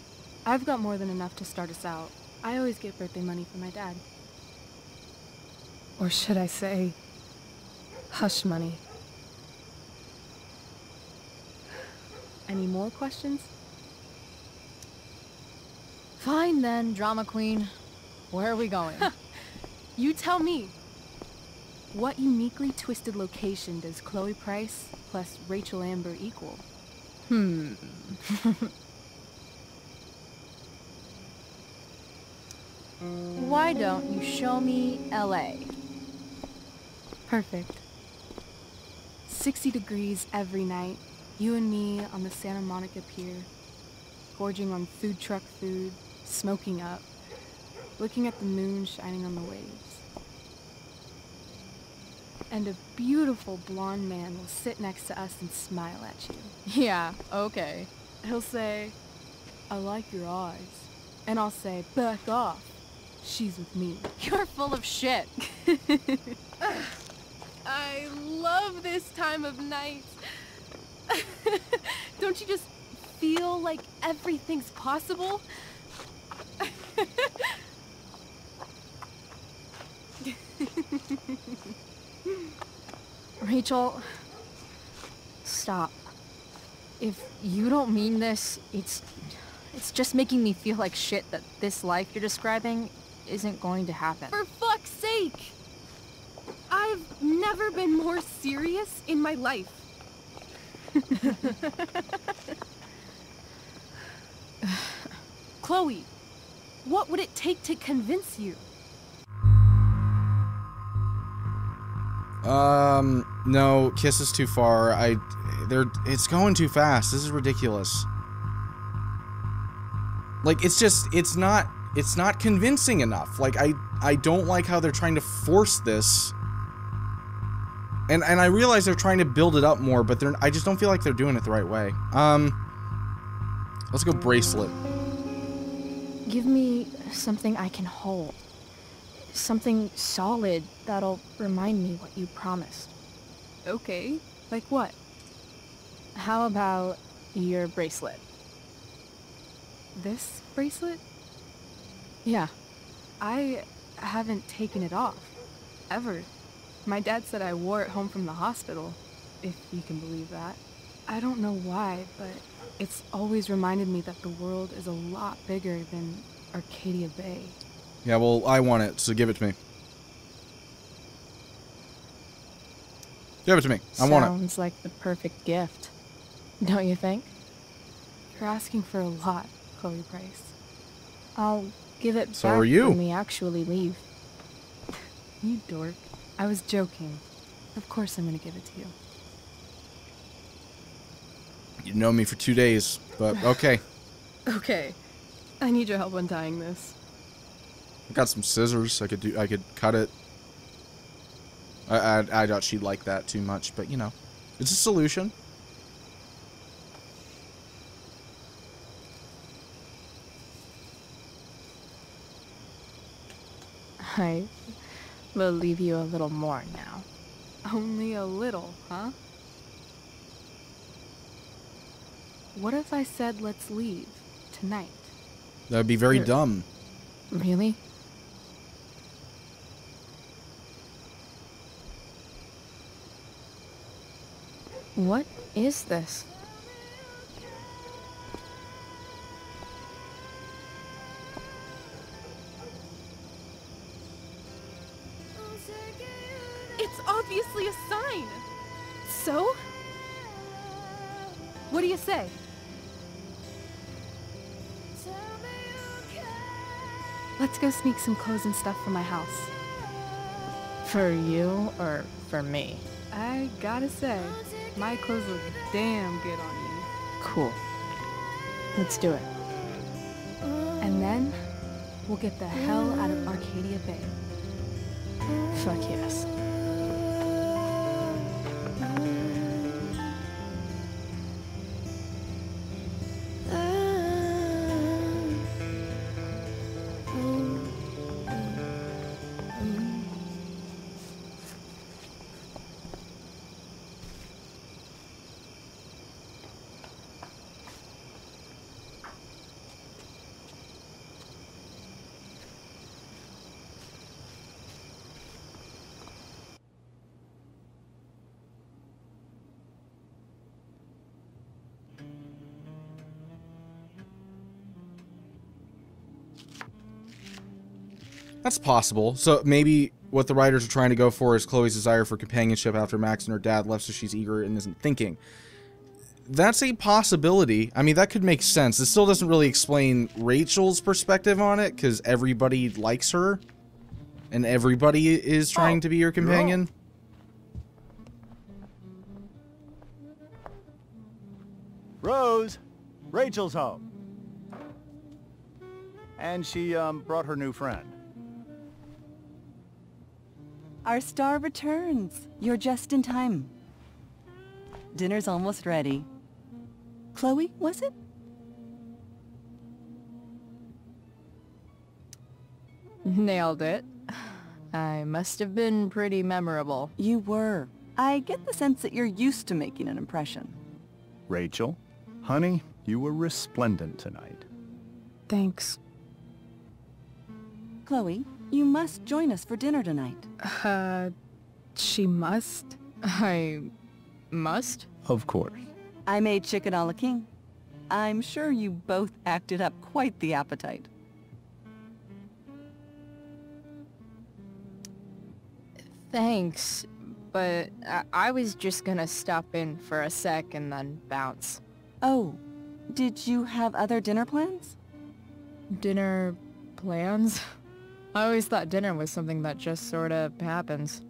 I've got more than enough to start us out. I always get birthday money from my dad. Or should I say, hush money. Any more questions? Fine then, drama queen. Where are we going? You tell me. What uniquely twisted location does Chloe Price plus Rachel Amber equal? Why don't you show me LA? Perfect. 60 degrees every night. You and me on the Santa Monica Pier, gorging on food truck food, smoking up, looking at the moon shining on the waves. And a beautiful blonde man will sit next to us and smile at you. Yeah, okay. He'll say, "I like your eyes." And I'll say, "Back off. She's with me." You're full of shit. I love this time of night. Don't you just feel like everything's possible? Rachel, stop. If you don't mean this, it's just making me feel like shit that this life you're describing isn't going to happen. For fuck's sake! I've never been more serious in my life. Chloe, what would it take to convince you? No, kiss is too far. It's going too fast. This is ridiculous. Like, it's not convincing enough. Like, I don't like how they're trying to force this. And I realize they're trying to build it up more, but I just don't feel like they're doing it the right way. Let's go bracelet. Give me something I can hold. Something solid that'll remind me what you promised. Okay, like what? How about your bracelet? This bracelet? Yeah. I haven't taken it off. Ever. My dad said I wore it home from the hospital, if you can believe that. I don't know why, but it's always reminded me that the world is a lot bigger than Arcadia Bay. Yeah, well, I want it, so give it to me. Give it to me. I want it. Sounds like the perfect gift. Don't you think? You're asking for a lot, Chloe Price. I'll give it So back are you. when we actually leave. You dork. I was joking. Of course I'm gonna give it to you. You know me for 2 days, but okay. Okay. I need your help untying this. I got some scissors. I could cut it. I doubt she'd like that too much, but you know, it's a solution. I will leave you a little more now. Only a little, huh? What if I said let's leave tonight? That would be very dumb. Really? What is this? It's obviously a sign. So? What do you say? Let's go sneak some clothes and stuff from my house. For you or for me? I gotta say, my clothes look damn good on you. Cool. Let's do it. And then, we'll get the hell out of Arcadia Bay. Fuck yes. That's possible. So maybe what the writers are trying to go for is Chloe's desire for companionship after Max and her dad left, so she's eager and isn't thinking. That's a possibility. I mean, that could make sense. It still doesn't really explain Rachel's perspective on it, because everybody likes her, and everybody is trying to be her companion. Rose, Rachel's home. And she, brought her new friend. Our star returns. You're just in time. Dinner's almost ready. Chloe, was it? Nailed it. I must have been pretty memorable. You were. I get the sense that you're used to making an impression. Rachel, honey, you were resplendent tonight. Thanks. Chloe, you must join us for dinner tonight. She must? I must? Of course. I made chicken a la king. I'm sure you both acted up quite the appetite. Thanks, but I was just gonna stop in for a sec and then bounce. Oh, did you have other dinner plans? Dinner plans? I always thought dinner was something that just sorta happens.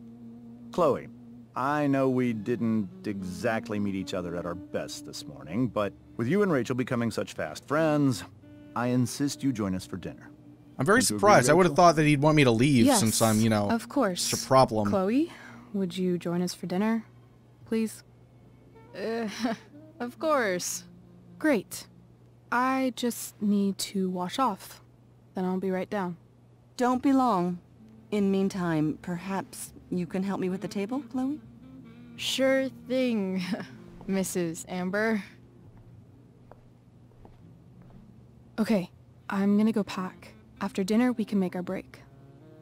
Chloe, I know we didn't exactly meet each other at our best this morning, but with you and Rachel becoming such fast friends, I insist you join us for dinner. I'm very surprised. I would have thought that he'd want me to leave since I'm, you know, of course. Such a problem. Chloe, would you join us for dinner, please? Of course. Great. I just need to wash off. Then I'll be right down. Don't be long. In meantime, perhaps you can help me with the table, Chloe? Sure thing, Mrs. Amber. Okay, I'm gonna go pack. After dinner, we can make our break.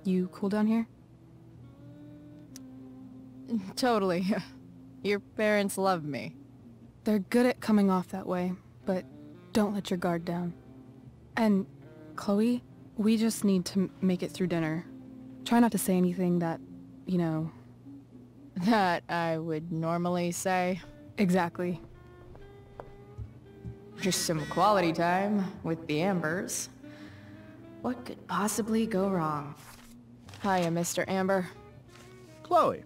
You cool down here? Totally. Your parents love me. They're good at coming off that way, but don't let your guard down. And, Chloe, we just need to make it through dinner. Try not to say anything that, you know... That I would normally say. Exactly. Just some quality time with the Ambers. What could possibly go wrong? Hiya, Mr. Amber. Chloe,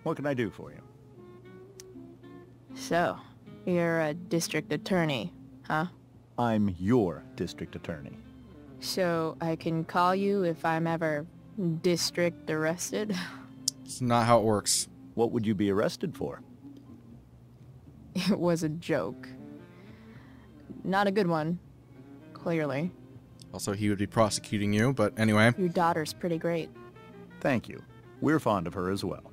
what can I do for you? So, you're a district attorney, huh? I'm your district attorney. So, I can call you if I'm ever district arrested? It's not how it works. What would you be arrested for? It was a joke. Not a good one, clearly. Also, he would be prosecuting you, but anyway. Your daughter's pretty great. Thank you. We're fond of her as well.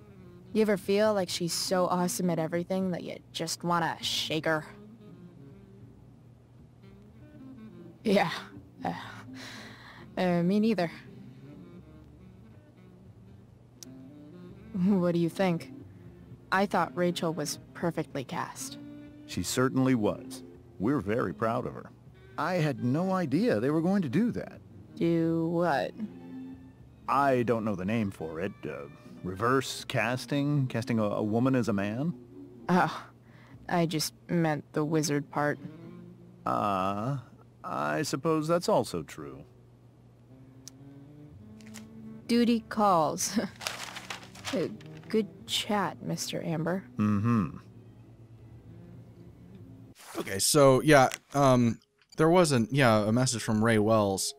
You ever feel like she's so awesome at everything that you just want to shake her? Yeah. Me neither. What do you think? I thought Rachel was perfectly cast. She certainly was. We're very proud of her. I had no idea they were going to do that. Do what? I don't know the name for it. Reverse casting? Casting a woman as a man? Oh, I just meant the wizard part. I suppose that's also true. Duty calls. Good chat, Mr. Amber. Mm-hmm. Okay, so, yeah, there was a message from Ray Wells.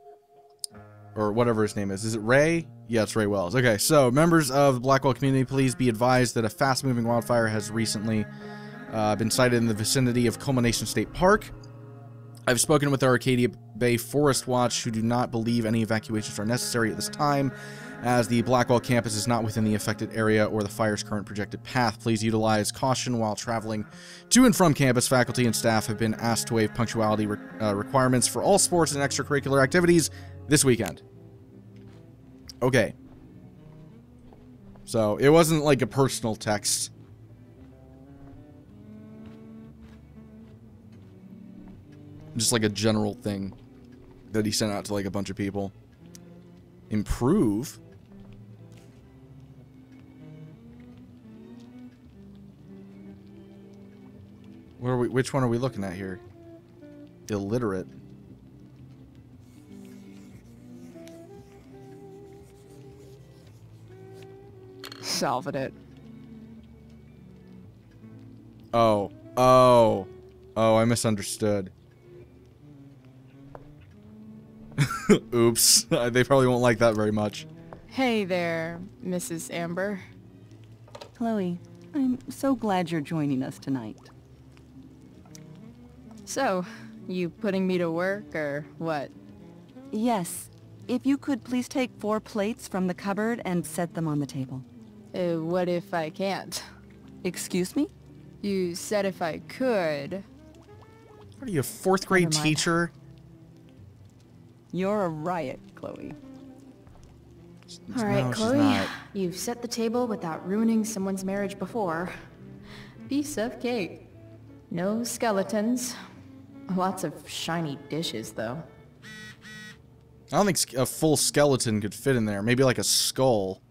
Or whatever his name is. Is it Ray? Yeah, it's Ray Wells. Okay, so, members of the Blackwell community, please be advised that a fast-moving wildfire has recently been sighted in the vicinity of Culmination State Park. I've spoken with our Arcadia Bay Forest Watch, who do not believe any evacuations are necessary at this time, as the Blackwell campus is not within the affected area or the fire's current projected path. Please utilize caution while traveling to and from campus. Faculty and staff have been asked to waive punctuality requirements for all sports and extracurricular activities this weekend. Okay. So, it wasn't like a personal text. Just like a general thing that he sent out to like a bunch of people. Improve? What are we, which one are we looking at here? Illiterate. Salvin it. Oh. Oh. Oh, I misunderstood. Oops. They probably won't like that very much. Hey there, Mrs. Amber. Chloe, I'm so glad you're joining us tonight. So, you putting me to work, or what? Yes. If you could please take 4 plates from the cupboard and set them on the table. What if I can't? Excuse me? You said if I could. What are you, a 4th grade teacher? You're a riot, Chloe. All right, No, Chloe. she's not. You've set the table without ruining someone's marriage before. Piece of cake. No skeletons. Lots of shiny dishes, though. I don't think a full skeleton could fit in there. Maybe like a skull.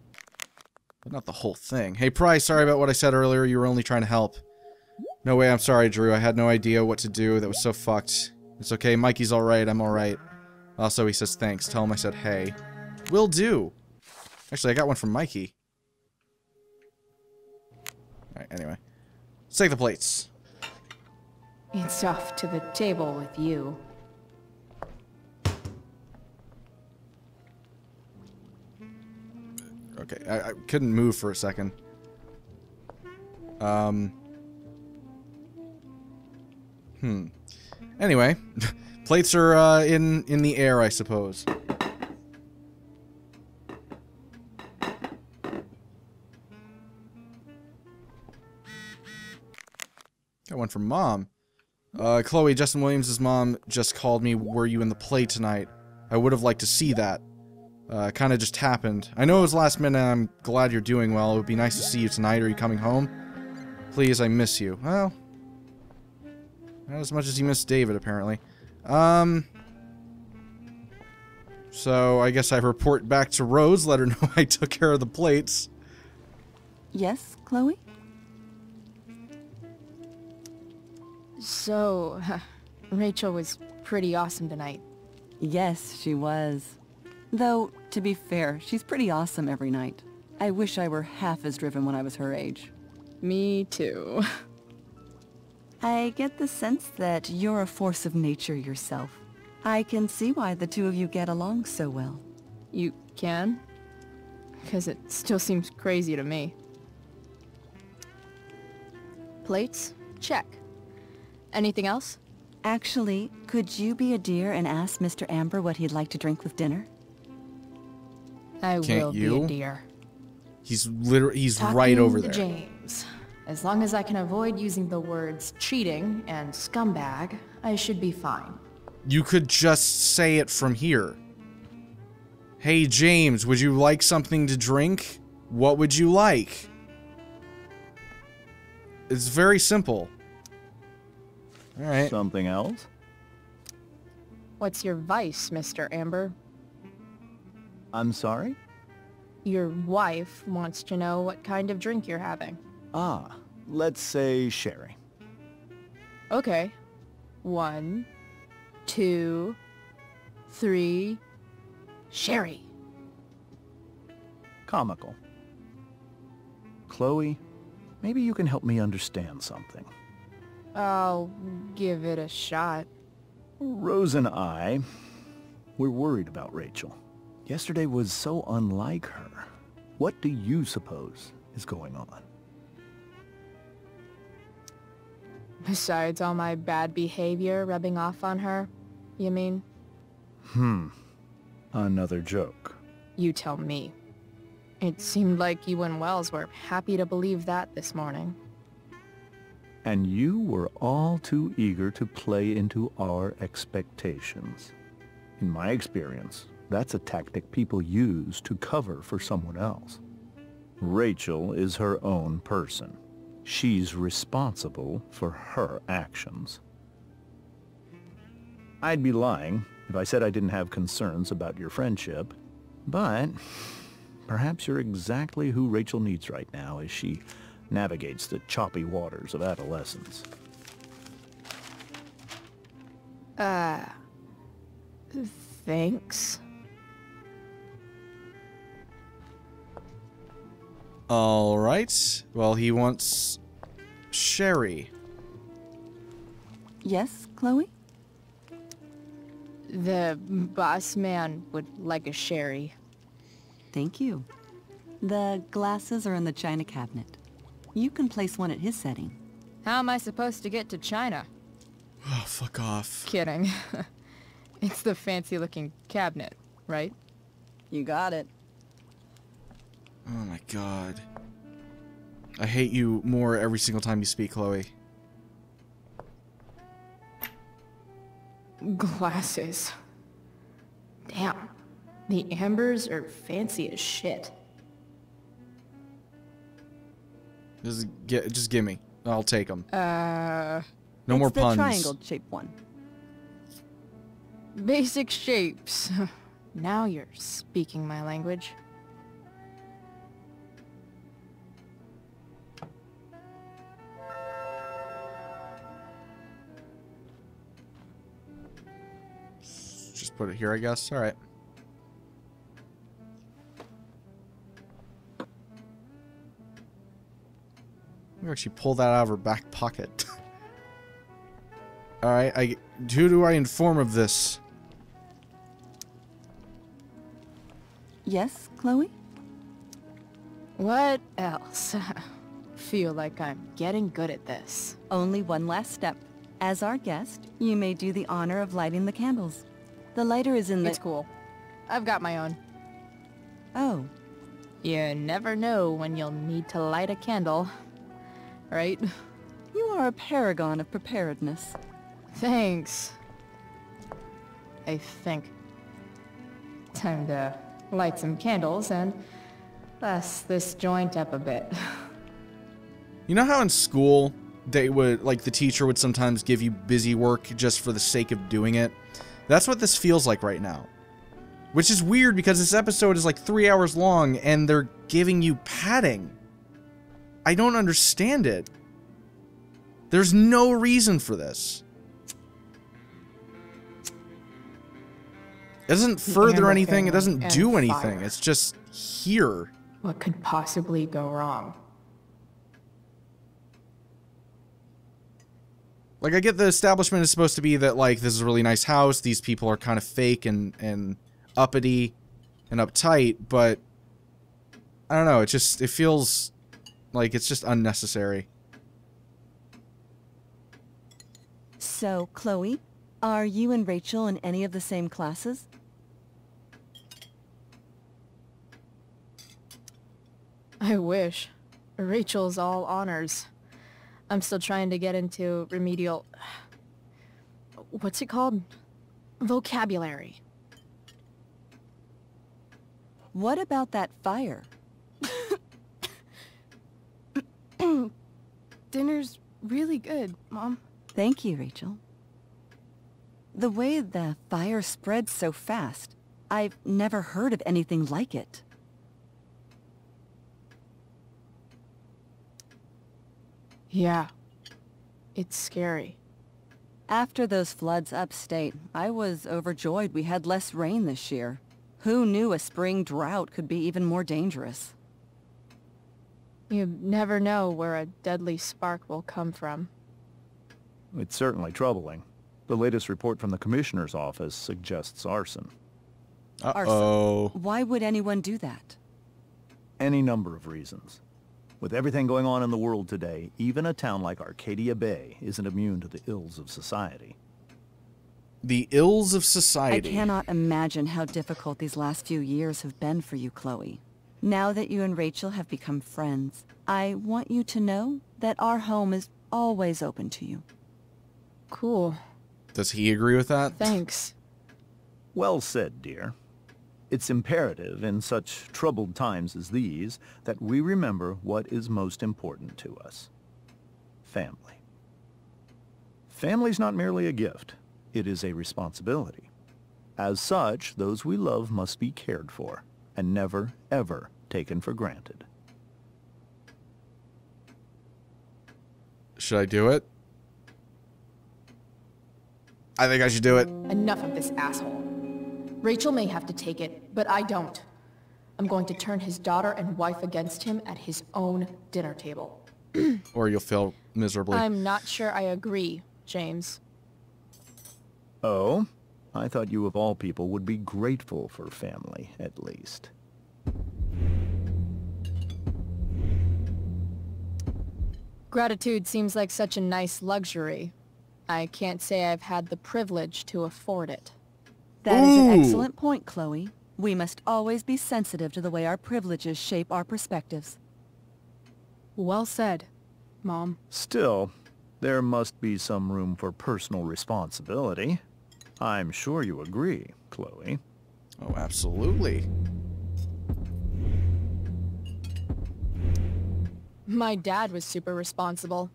But not the whole thing. Hey, Price, sorry about what I said earlier. You were only trying to help. No way, I'm sorry, Drew. I had no idea what to do. That was so fucked. It's okay. Mikey's alright. I'm alright. Also, he says thanks. Tell him I said hey. Will do. Actually, I got one from Mikey. Alright, anyway. Let's take the plates. It's off to the table with you. Okay, I couldn't move for a second. Anyway, plates are in the air, I suppose. Got one from Mom. Chloe, Justin Williams' mom just called me. Were you in the play tonight? I would have liked to see that. Kinda just happened. I know it was last minute, I'm glad you're doing well. It would be nice to see you tonight. Are you coming home? Please, I miss you. Well, not as much as you miss David, apparently. So, I guess I report back to Rose, let her know I took care of the plates. Yes, Chloe? So, Rachel was pretty awesome tonight. Yes, she was. Though, to be fair, she's pretty awesome every night. I wish I were half as driven when I was her age. Me too. I get the sense that you're a force of nature yourself. I can see why the two of you get along so well. You can? Because it still seems crazy to me. Plates? Check. Anything else? Actually, could you be a dear and ask Mr. Amber what he'd like to drink with dinner? I will be a dear. He's literally, he's Talking right over to there. James. As long as I can avoid using the words cheating and scumbag, I should be fine. You could just say it from here. Hey, James, would you like something to drink? What would you like? It's very simple. Alright. Something else? What's your vice, Mr. Amber? I'm sorry? Your wife wants to know what kind of drink you're having. Ah, let's say sherry. Okay. 1, 2, 3... Sherry. Comical. Chloe, maybe you can help me understand something. I'll give it a shot. Rose and I, we're worried about Rachel. Yesterday was so unlike her. What do you suppose is going on? Besides all my bad behavior rubbing off on her, you mean? Another joke. You tell me. It seemed like you and Wells were happy to believe that this morning. And you were all too eager to play into our expectations. In my experience, that's a tactic people use to cover for someone else. Rachel is her own person. She's responsible for her actions. I'd be lying if I said I didn't have concerns about your friendship. But perhaps you're exactly who Rachel needs right now as she navigates the choppy waters of adolescence. Thanks. Alright. Well, he wants sherry. Yes, Chloe? The boss man would like a sherry. Thank you. The glasses are in the china cabinet. You can place one at his setting. How am I supposed to get to China? Oh, fuck off. Kidding. It's the fancy-looking cabinet, right? You got it. Oh my god. I hate you more every single time you speak, Chloe. Glasses. Damn. The ambers are fancy as shit. Just give me. I'll take them. No it's more the puns. triangle-shaped one. Basic shapes. Now you're speaking my language. Just put it here, I guess. Alright. Maybe actually pull that out of her back pocket. Alright, who do I inform of this? Yes, Chloe? What else? Feel like I'm getting good at this. Only one last step. As our guest, you may do the honor of lighting the candles. The lighter is in the... It's cool. I've got my own. Oh. You never know when you'll need to light a candle, right? You are a paragon of preparedness. Thanks. I think. Time to light some candles and bust this joint up a bit. You know how in school, they would, like, the teacher would sometimes give you busy work just for the sake of doing it? That's what this feels like right now. Which is weird because this episode is like 3 hours long and they're giving you padding. I don't understand it. There's no reason for this. It doesn't further anything, it doesn't do anything, fire. it's just here. What could possibly go wrong? Like, I get the establishment is supposed to be that, like, this is a really nice house, these people are kind of fake and uppity and uptight, but I don't know, it feels like it's just unnecessary. So, Chloe, are you and Rachel in any of the same classes? I wish. Rachel's all honors. I'm still trying to get into remedial... What's it called? Vocabulary. What about that fire? Dinner's really good, Mom. Thank you, Rachel. The way the fire spreads so fast, I've never heard of anything like it. Yeah. It's scary. After those floods upstate, I was overjoyed we had less rain this year. Who knew a spring drought could be even more dangerous? You never know where a deadly spark will come from. It's certainly troubling. The latest report from the Commissioner's office suggests arson. Uh-oh. Why would anyone do that? Any number of reasons. With everything going on in the world today, even a town like Arcadia Bay isn't immune to the ills of society. The ills of society. I cannot imagine how difficult these last few years have been for you, Chloe. Now that you and Rachel have become friends, I want you to know that our home is always open to you. Cool. Does he agree with that? Thanks. Well said, dear. It's imperative in such troubled times as these that we remember what is most important to us. Family. Family's not merely a gift. It is a responsibility. As such, those we love must be cared for, and never, ever taken for granted. Should I do it? I think I should do it. Enough of this asshole. Rachel may have to take it, but I don't. I'm going to turn his daughter and wife against him at his own dinner table. Or you'll fail miserably. I'm not sure I agree, James. Oh? I thought you of all people would be grateful for family, at least. Gratitude seems like such a nice luxury. I can't say I've had the privilege to afford it. That is an excellent point, Chloe. We must always be sensitive to the way our privileges shape our perspectives. Well said, Mom. Still, there must be some room for personal responsibility. I'm sure you agree, Chloe. Oh, absolutely. My dad was super responsible.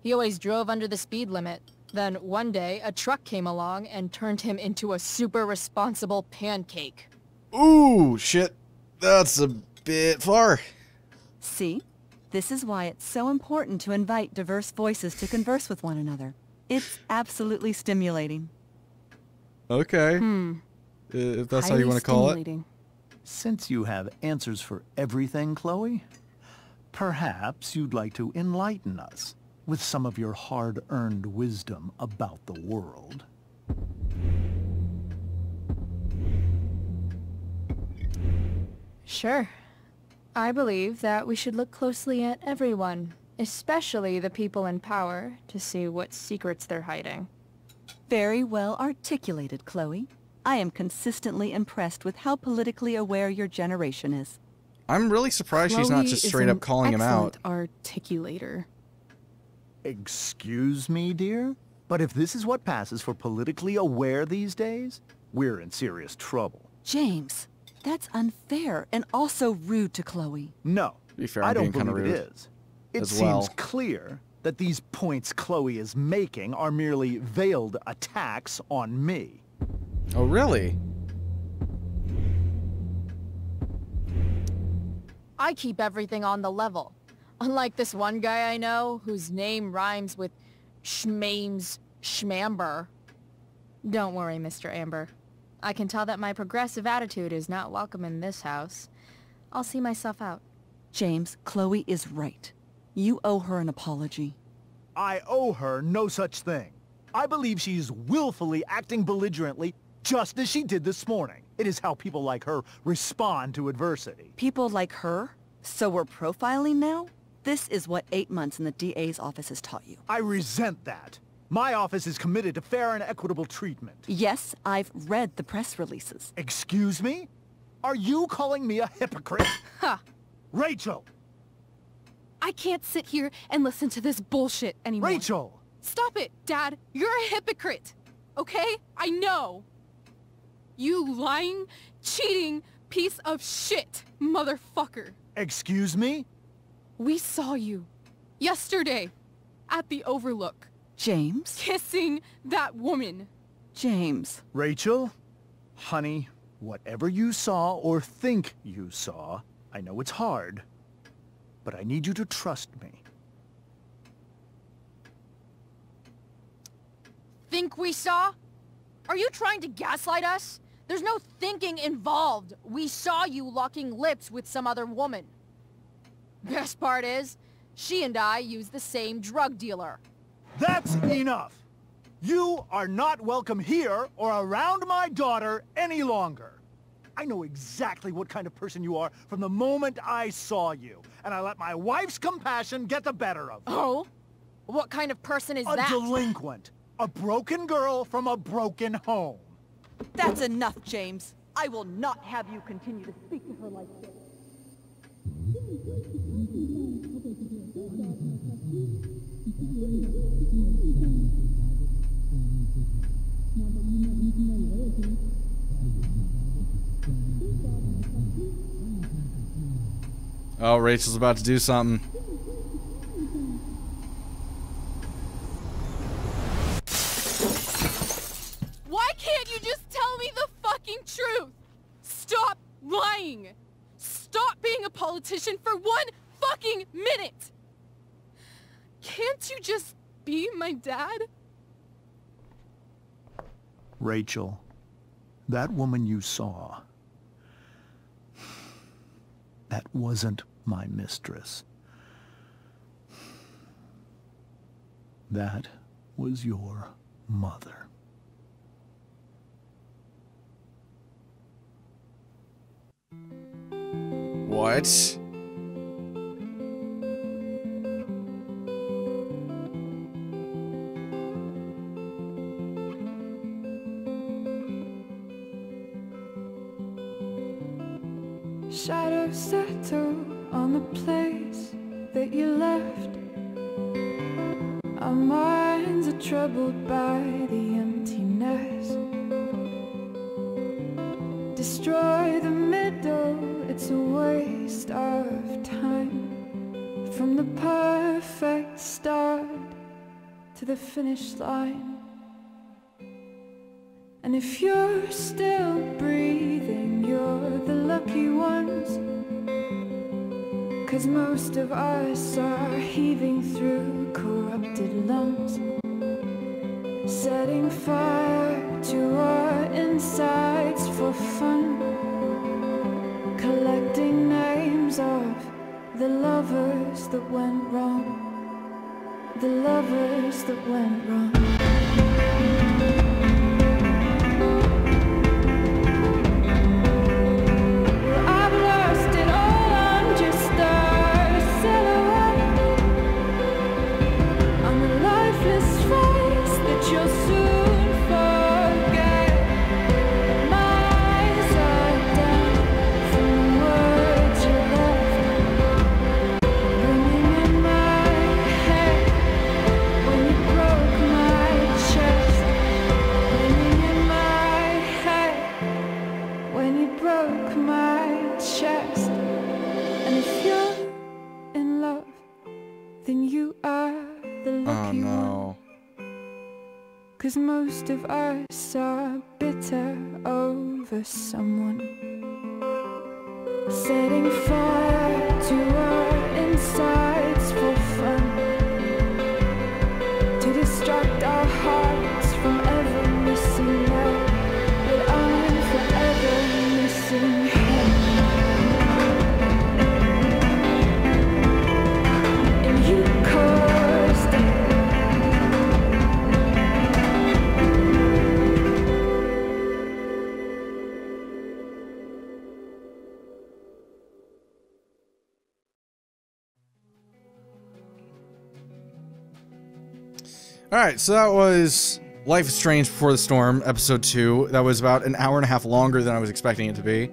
He always drove under the speed limit. Then one day, a truck came along and turned him into a super responsible pancake. Ooh, shit. That's a bit far. See? This is why it's so important to invite diverse voices to converse with one another. It's absolutely stimulating. Okay. If that's how you want to call it. Since you have answers for everything, Chloe, perhaps you'd like to enlighten us with some of your hard-earned wisdom about the world. Sure. I believe that we should look closely at everyone, especially the people in power, to see what secrets they're hiding. Very well articulated, Chloe. I am consistently impressed with how politically aware your generation is. I'm really surprised she's not just straight up calling him out. Articulator. Excuse me, dear? But if this is what passes for politically aware these days, we're in serious trouble. James, that's unfair and also rude to Chloe. No, to be fair, I I'm don't being kinda believe it rude is. It as seems well. clear that these points Chloe is making are merely veiled attacks on me. Oh, really? I keep everything on the level. Unlike this one guy I know, whose name rhymes with Schmames Schmamber. Don't worry, Mr. Amber. I can tell that my progressive attitude is not welcome in this house. I'll see myself out. James, Chloe is right. You owe her an apology. I owe her no such thing. I believe she's willfully acting belligerently just as she did this morning. It is how people like her respond to adversity. People like her? So we're profiling now? This is what 8 months in the DA's office has taught you. I resent that. My office is committed to fair and equitable treatment. Yes, I've read the press releases. Excuse me? Are you calling me a hypocrite? Ha! Rachel! I can't sit here and listen to this bullshit anymore. Rachel! Stop it, Dad! You're a hypocrite! Okay? I know! You lying, cheating piece of shit, motherfucker! Excuse me? We saw you yesterday at the Overlook. James? Kissing that woman. James. Rachel? Honey, whatever you saw or think you saw, I know it's hard, but I need you to trust me. Think we saw? Are you trying to gaslight us? There's no thinking involved. We saw you locking lips with some other woman. Best part is, she and I use the same drug dealer. That's enough! You are not welcome here or around my daughter any longer. I know exactly what kind of person you are from the moment I saw you, and I let my wife's compassion get the better of me. Oh? What kind of person is that? A delinquent. A broken girl from a broken home. That's enough, James. I will not have you continue to speak to her like this. Oh, Rachel's about to do something. Why can't you just tell me the fucking truth? Stop lying! doing? Stop being a politician for 1 fucking minute! Can't you just be my dad? Rachel, that woman you saw, that wasn't my mistress. That was your mother. What? Shadows settle on the place that you left. Our minds are troubled by the emptiness. Destroy the middle, it's a waste of time. From the perfect start to the finish line. And if you're still breathing, you're the lucky ones. 'Cause most of us are heaving through corrupted lungs, setting fire to our insides for fun, collecting names of the lovers that went wrong, the lovers that went wrong. Cause most of us are bitter over someone, setting fire to our insides for fun, to distract our hearts from ever missing love. But I'm forever missing him. And you caused it. Alright, so that was Life is Strange Before the Storm, episode 2. That was about an hour and a half longer than I was expecting it to be.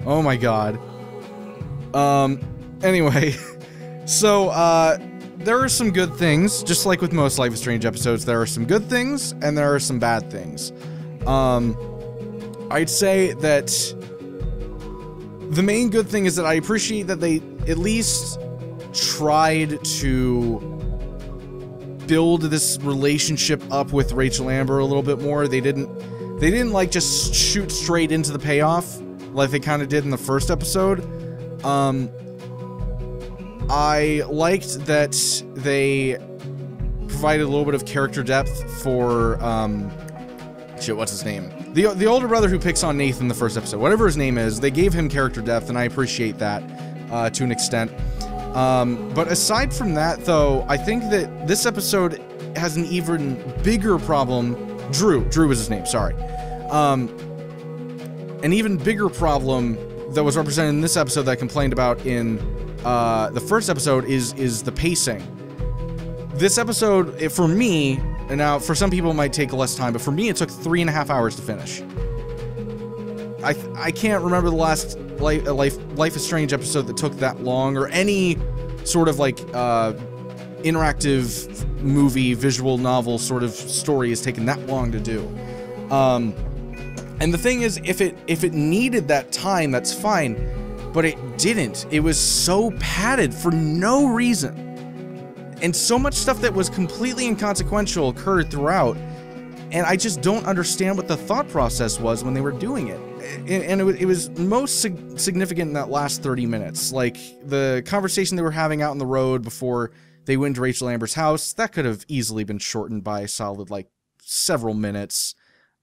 Oh my god. Anyway. So, there are some good things. Just like with most Life is Strange episodes, there are some good things, and there are some bad things. I'd say that the main good thing is that I appreciate that they at least tried to build this relationship up with Rachel Amber a little bit more. They didn't like just shoot straight into the payoff like they kind of did in the first episode. I liked that they provided a little bit of character depth for shit, what's his name? The older brother who picks on Nathan the first episode. Whatever his name is, they gave him character depth, and I appreciate that to an extent. But aside from that, though, I think that this episode has an even bigger problem. Drew was his name, sorry. An even bigger problem that was represented in this episode that I complained about in the first episode is the pacing. This episode, for me, and now for some people it might take less time, but for me it took 3.5 hours to finish. I can't remember the last Life is Strange episode that took that long, or any sort of like interactive movie, visual novel sort of story has taken that long to do. And the thing is, if it needed that time, that's fine, but it didn't. It was so padded for no reason. And so much stuff that was completely inconsequential occurred throughout, and I just don't understand what the thought process was when they were doing it. and it was most significant in that last 30 minutes. Like, the conversation they were having out on the road before they went to Rachel Amber's house, that could have easily been shortened by a solid, like, several minutes.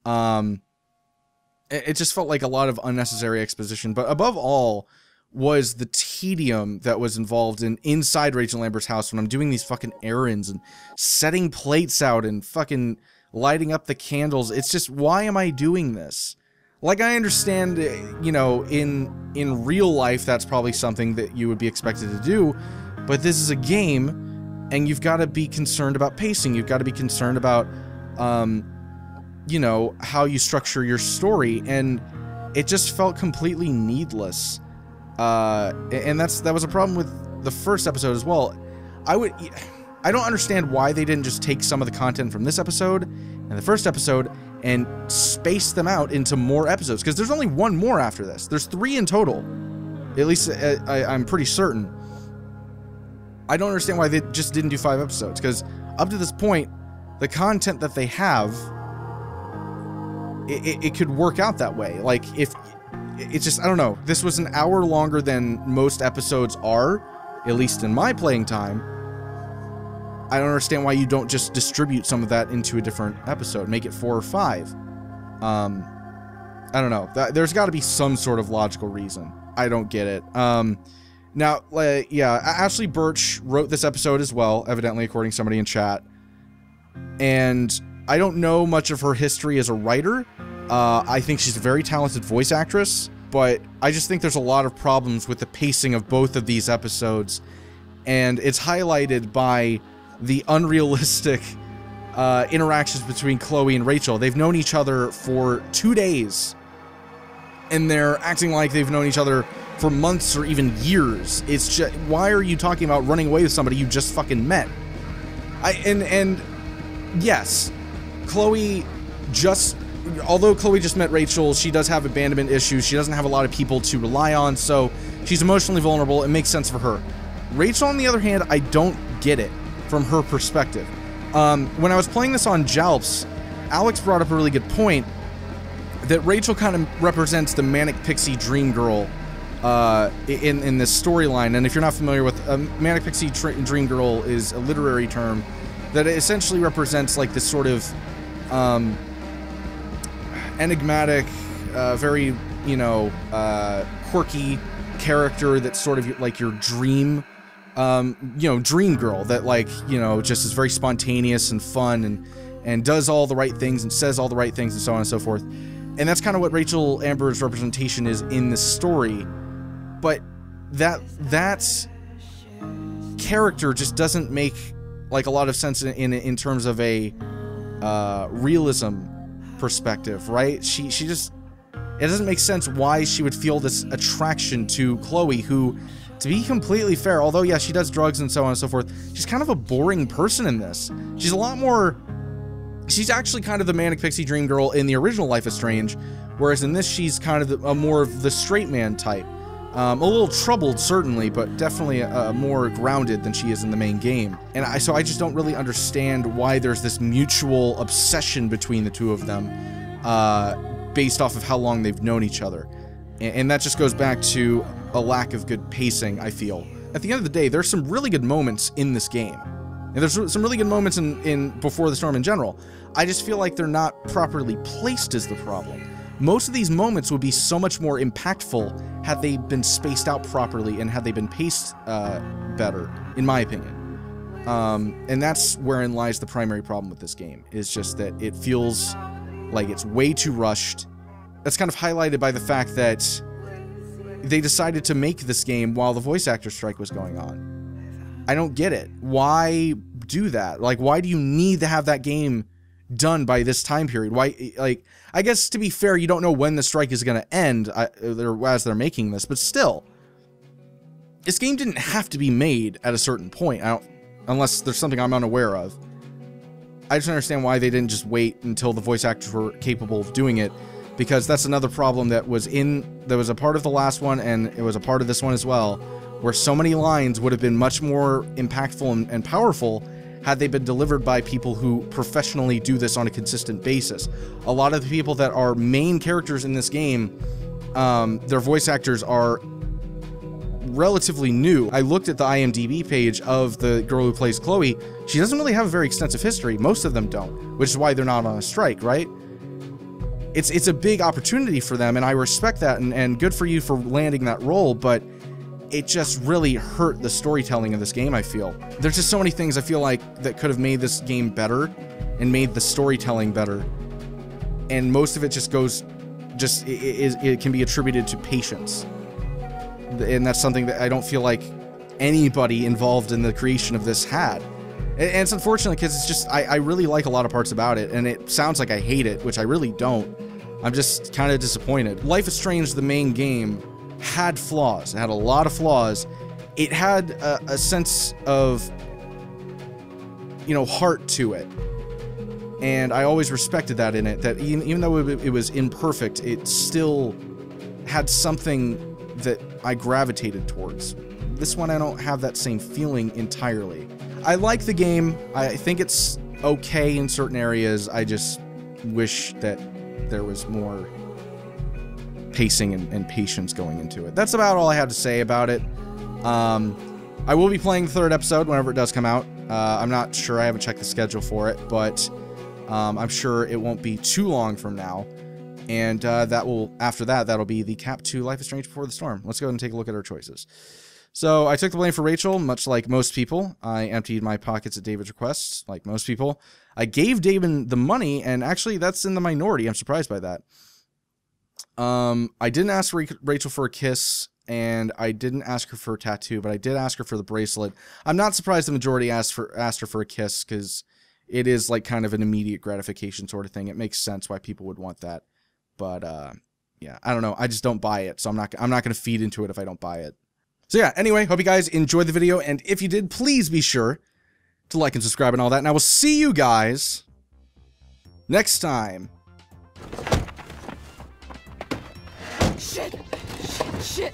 It just felt like a lot of unnecessary exposition, but above all was the tedium that was involved inside Rachel Amber's house when I'm doing these fucking errands and setting plates out and fucking lighting up the candles. It's just, why am I doing this? Like, I understand, you know, in real life, that's probably something that you would be expected to do, but this is a game, and you've got to be concerned about pacing. You've got to be concerned about, you know, how you structure your story, and it just felt completely needless. And that was a problem with the first episode as well. I don't understand why they didn't just take some of the content from this episode and the first episode and space them out into more episodes, because there's only one more after this. There's 3 in total. At least I'm pretty certain. I don't understand why they just didn't do 5 episodes, because up to this point, the content that they have, it could work out that way. Like, if it's just, I don't know, this was an hour longer than most episodes are, at least in my playing time. I don't understand why you don't just distribute some of that into a different episode, make it 4 or 5. I don't know, there's got to be some sort of logical reason. I don't get it. Now, yeah, Ashley Birch wrote this episode as well, evidently, according to somebody in chat. And I don't know much of her history as a writer. I think she's a very talented voice actress, but I just think there's a lot of problems with the pacing of both of these episodes. And it's highlighted by the unrealistic interactions between Chloe and Rachel. They've known each other for 2 days, and they're acting like they've known each other for months or even years. It's just, why are you talking about running away with somebody you just fucking met? And yes, although Chloe just met Rachel, she does have abandonment issues. She doesn't have a lot of people to rely on, so she's emotionally vulnerable. It makes sense for her. Rachel, on the other hand, I don't get it from her perspective. When I was playing this on Jalps, Alex brought up a really good point that Rachel kind of represents the manic pixie dream girl in this storyline. And if you're not familiar with manic pixie dream girl, is a literary term that essentially represents like this sort of enigmatic, very, you know, quirky character that's sort of like your dream, you know, dream girl that, like, you know, just is very spontaneous and fun and does all the right things and says all the right things and so on and so forth. And that's kind of what Rachel Amber's representation is in this story. But that character just doesn't make like a lot of sense in terms of a realism perspective, right? She just, it doesn't make sense why she would feel this attraction to Chloe, who, to be completely fair, although yeah, she does drugs and so on and so forth, she's kind of a boring person in this. She's a lot more, she's actually kind of the manic pixie dream girl in the original Life is Strange, whereas in this she's kind of a more of the straight man type. A little troubled, certainly, but definitely more grounded than she is in the main game. And so I just don't really understand why there's this mutual obsession between the two of them, based off of how long they've known each other. And that just goes back to a lack of good pacing, I feel. At the end of the day, there's some really good moments in this game. And there's some really good moments in Before the Storm in general. I just feel like they're not properly placed is the problem. Most of these moments would be so much more impactful had they been spaced out properly and had they been paced better, in my opinion. And that's wherein lies the primary problem with this game, is just that it feels like it's way too rushed. That's kind of highlighted by the fact that they decided to make this game while the voice actor strike was going on. I don't get it. Why do that? Like, why do you need to have that game done by this time period? Why, like, I guess to be fair, you don't know when the strike is going to end as they're making this, but still, this game didn't have to be made at a certain point. Unless there's something I'm unaware of. I just don't understand why they didn't just wait until the voice actors were capable of doing it, because that's another problem that was a part of the last one, and it was a part of this one as well, where so many lines would have been much more impactful and powerful had they been delivered by people who professionally do this on a consistent basis. A lot of the people that are main characters in this game, their voice actors are relatively new. I looked at the IMDb page of the girl who plays Chloe. She doesn't really have a very extensive history. Most of them don't, which is why they're not on a strike, right? It's a big opportunity for them, and I respect that, and good for you for landing that role, but it just really hurt the storytelling of this game, I feel. There's just so many things I feel like that could have made this game better and made the storytelling better, and most of it just goes, it can be attributed to patience. And that's something that I don't feel like anybody involved in the creation of this had. And it's unfortunate because it's just, I really like a lot of parts about it, and it sounds like I hate it, which I really don't. I'm just kind of disappointed. Life is Strange, the main game, had flaws. It had a lot of flaws. It had a sense of, you know, heart to it. And I always respected that in it, that even though it was imperfect, it still had something that I gravitated towards. This one, I don't have that same feeling entirely. I like the game. I think it's okay in certain areas. I just wish that there was more pacing and patience going into it. That's about all I have to say about it. I will be playing the third episode whenever it does come out. I'm not sure. I haven't checked the schedule for it, but I'm sure it won't be too long from now. And after that, that'll be the Cap 2 Life is Strange Before the Storm. Let's go ahead and take a look at our choices. So I took the blame for Rachel, much like most people. I emptied my pockets at David's request, like most people. I gave David the money, and actually that's in the minority. I'm surprised by that. I didn't ask Rachel for a kiss, and I didn't ask her for a tattoo, but I did ask her for the bracelet. I'm not surprised the majority asked her for a kiss, because it is like kind of an immediate gratification sort of thing. It makes sense why people would want that. But yeah, I don't know. I just don't buy it, so I'm not going to feed into it if I don't buy it. So yeah, anyway, hope you guys enjoyed the video, and if you did, please be sure to like and subscribe and all that, and I will see you guys next time. Shit!